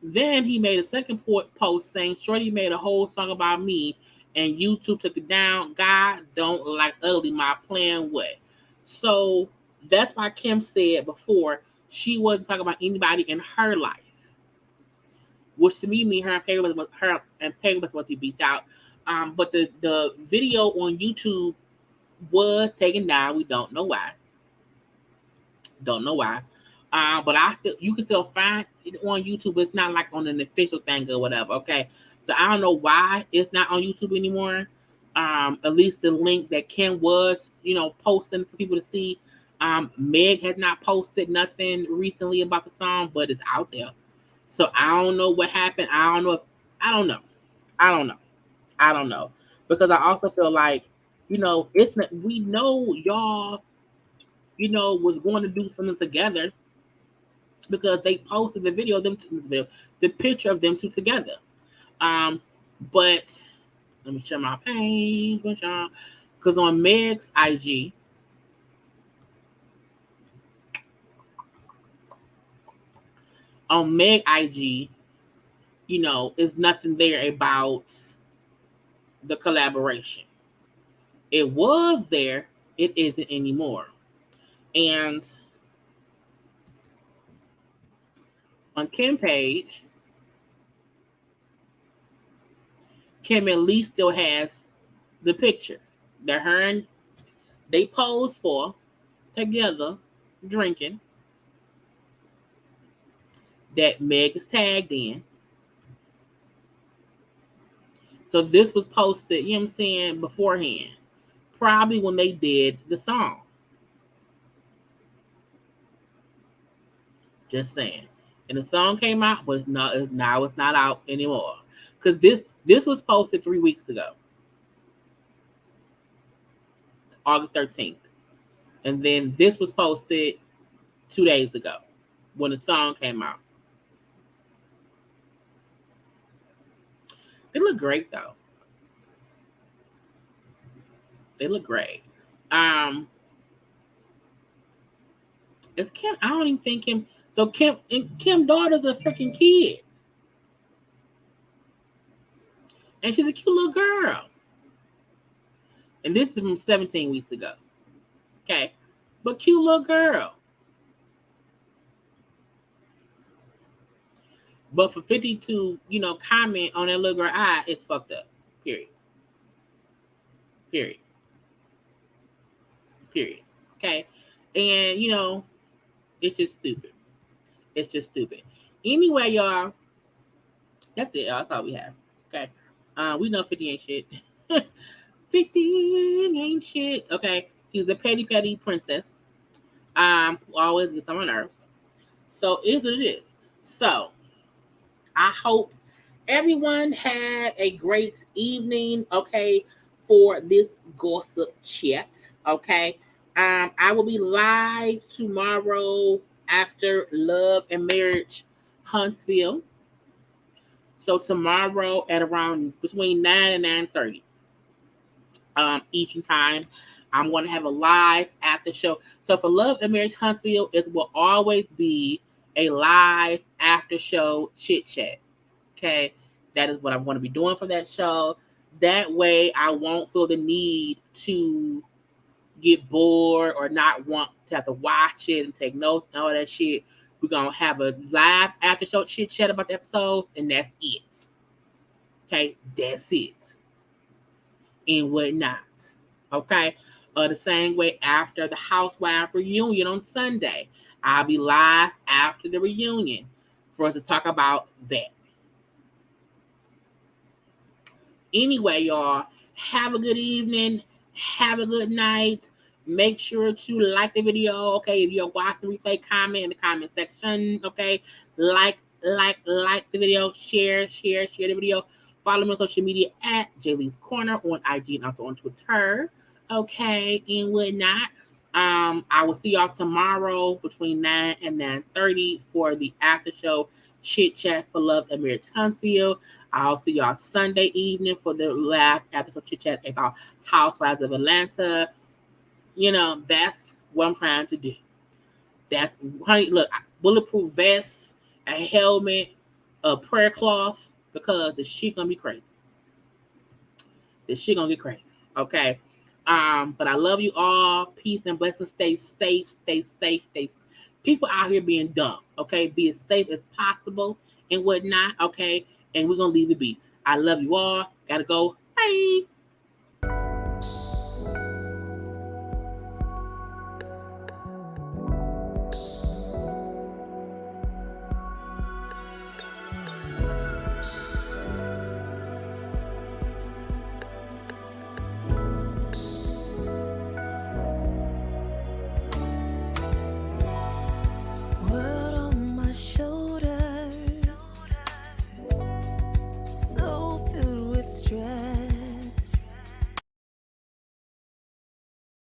Then he made a second post saying, Shorty made a whole song about me and YouTube took it down. God don't like ugly, my plan what? So that's why Kim said before she wasn't talking about anybody in her life. Which to me, her and Peggy was what he beat out. But the video on YouTube was taken down. We don't know why. Don't know why. But you can still find it on YouTube. It's not like on an official thing or whatever. Okay. So I don't know why it's not on YouTube anymore. At least the link that Kim was, posting for people to see. Meg has not posted nothing recently about the song, but it's out there. So I don't know what happened. I don't know. I don't know. Because I also feel like, it's not, we know y'all, was going to do something together because they posted the video of them, the picture of them two together. But let me share my page, because on Meg's IG, is nothing there about the collaboration. It was there, it isn't anymore. And on Kim's page, Kim at least still has the picture that her and they posed for together drinking that Meg is tagged in. So this was posted, you know what I'm saying, beforehand. Probably when they did the song. Just saying. And the song came out, but now it's not out anymore. Because this was posted 3 weeks ago. August 13th. And then this was posted 2 days ago when the song came out. They look great though. They look great. It's Kim. I don't even think Kim. So Kim daughter's a freaking kid. And she's a cute little girl. And this is from 17 weeks ago. Okay. But cute little girl. But for 50 to, comment on that little girl eye, it's fucked up. Period. Period. Okay. And it's just stupid. It's just stupid. Anyway, y'all, that's it. That's all we have. Okay. We know 50 ain't shit. 50 ain't shit. Okay. He's a petty princess. Always gets on my nerves. So it is what it is. So I hope everyone had a great evening, okay, for this gossip chat. Okay. I will be live tomorrow after Love and Marriage Huntsville. So tomorrow at around between 9 and 9:30 Eastern time, I'm going to have a live after show. So for Love and Marriage Huntsville, it will always be a live after show chit chat. Okay, that is what I'm going to be doing for that show. That way, I won't feel the need to get bored or not want to have to watch it and take notes and all that shit. We're going to have a live after show chit chat about the episodes, and that's it. Okay, that's it. And whatnot. Okay, the same way after the housewives reunion on Sunday, I'll be live after the reunion for us to talk about that. Anyway, y'all, have a good evening. Have a good night. Make sure to like the video. Okay, if you're watching replay, comment in the comment section. Okay, like the video. Share the video. Follow me on social media at JayLeesCorner on IG and also on Twitter. Okay, and whatnot. I will see y'all tomorrow between 9 and 9:30 for the after show chit chat for Love and Marriage Huntsville. I'll see y'all Sunday evening for the live after show chit chat about Housewives of Atlanta. That's what I'm trying to do. That's honey. Look, bulletproof vest, a helmet, a prayer cloth, because the shit gonna be crazy. The shit gonna get crazy. Okay. But I love you all. Peace and blessings. Stay safe. Stay safe. People out here being dumb. Okay. Be as safe as possible and whatnot. Okay. And we're gonna leave it be. I love you all. Gotta go. Bye.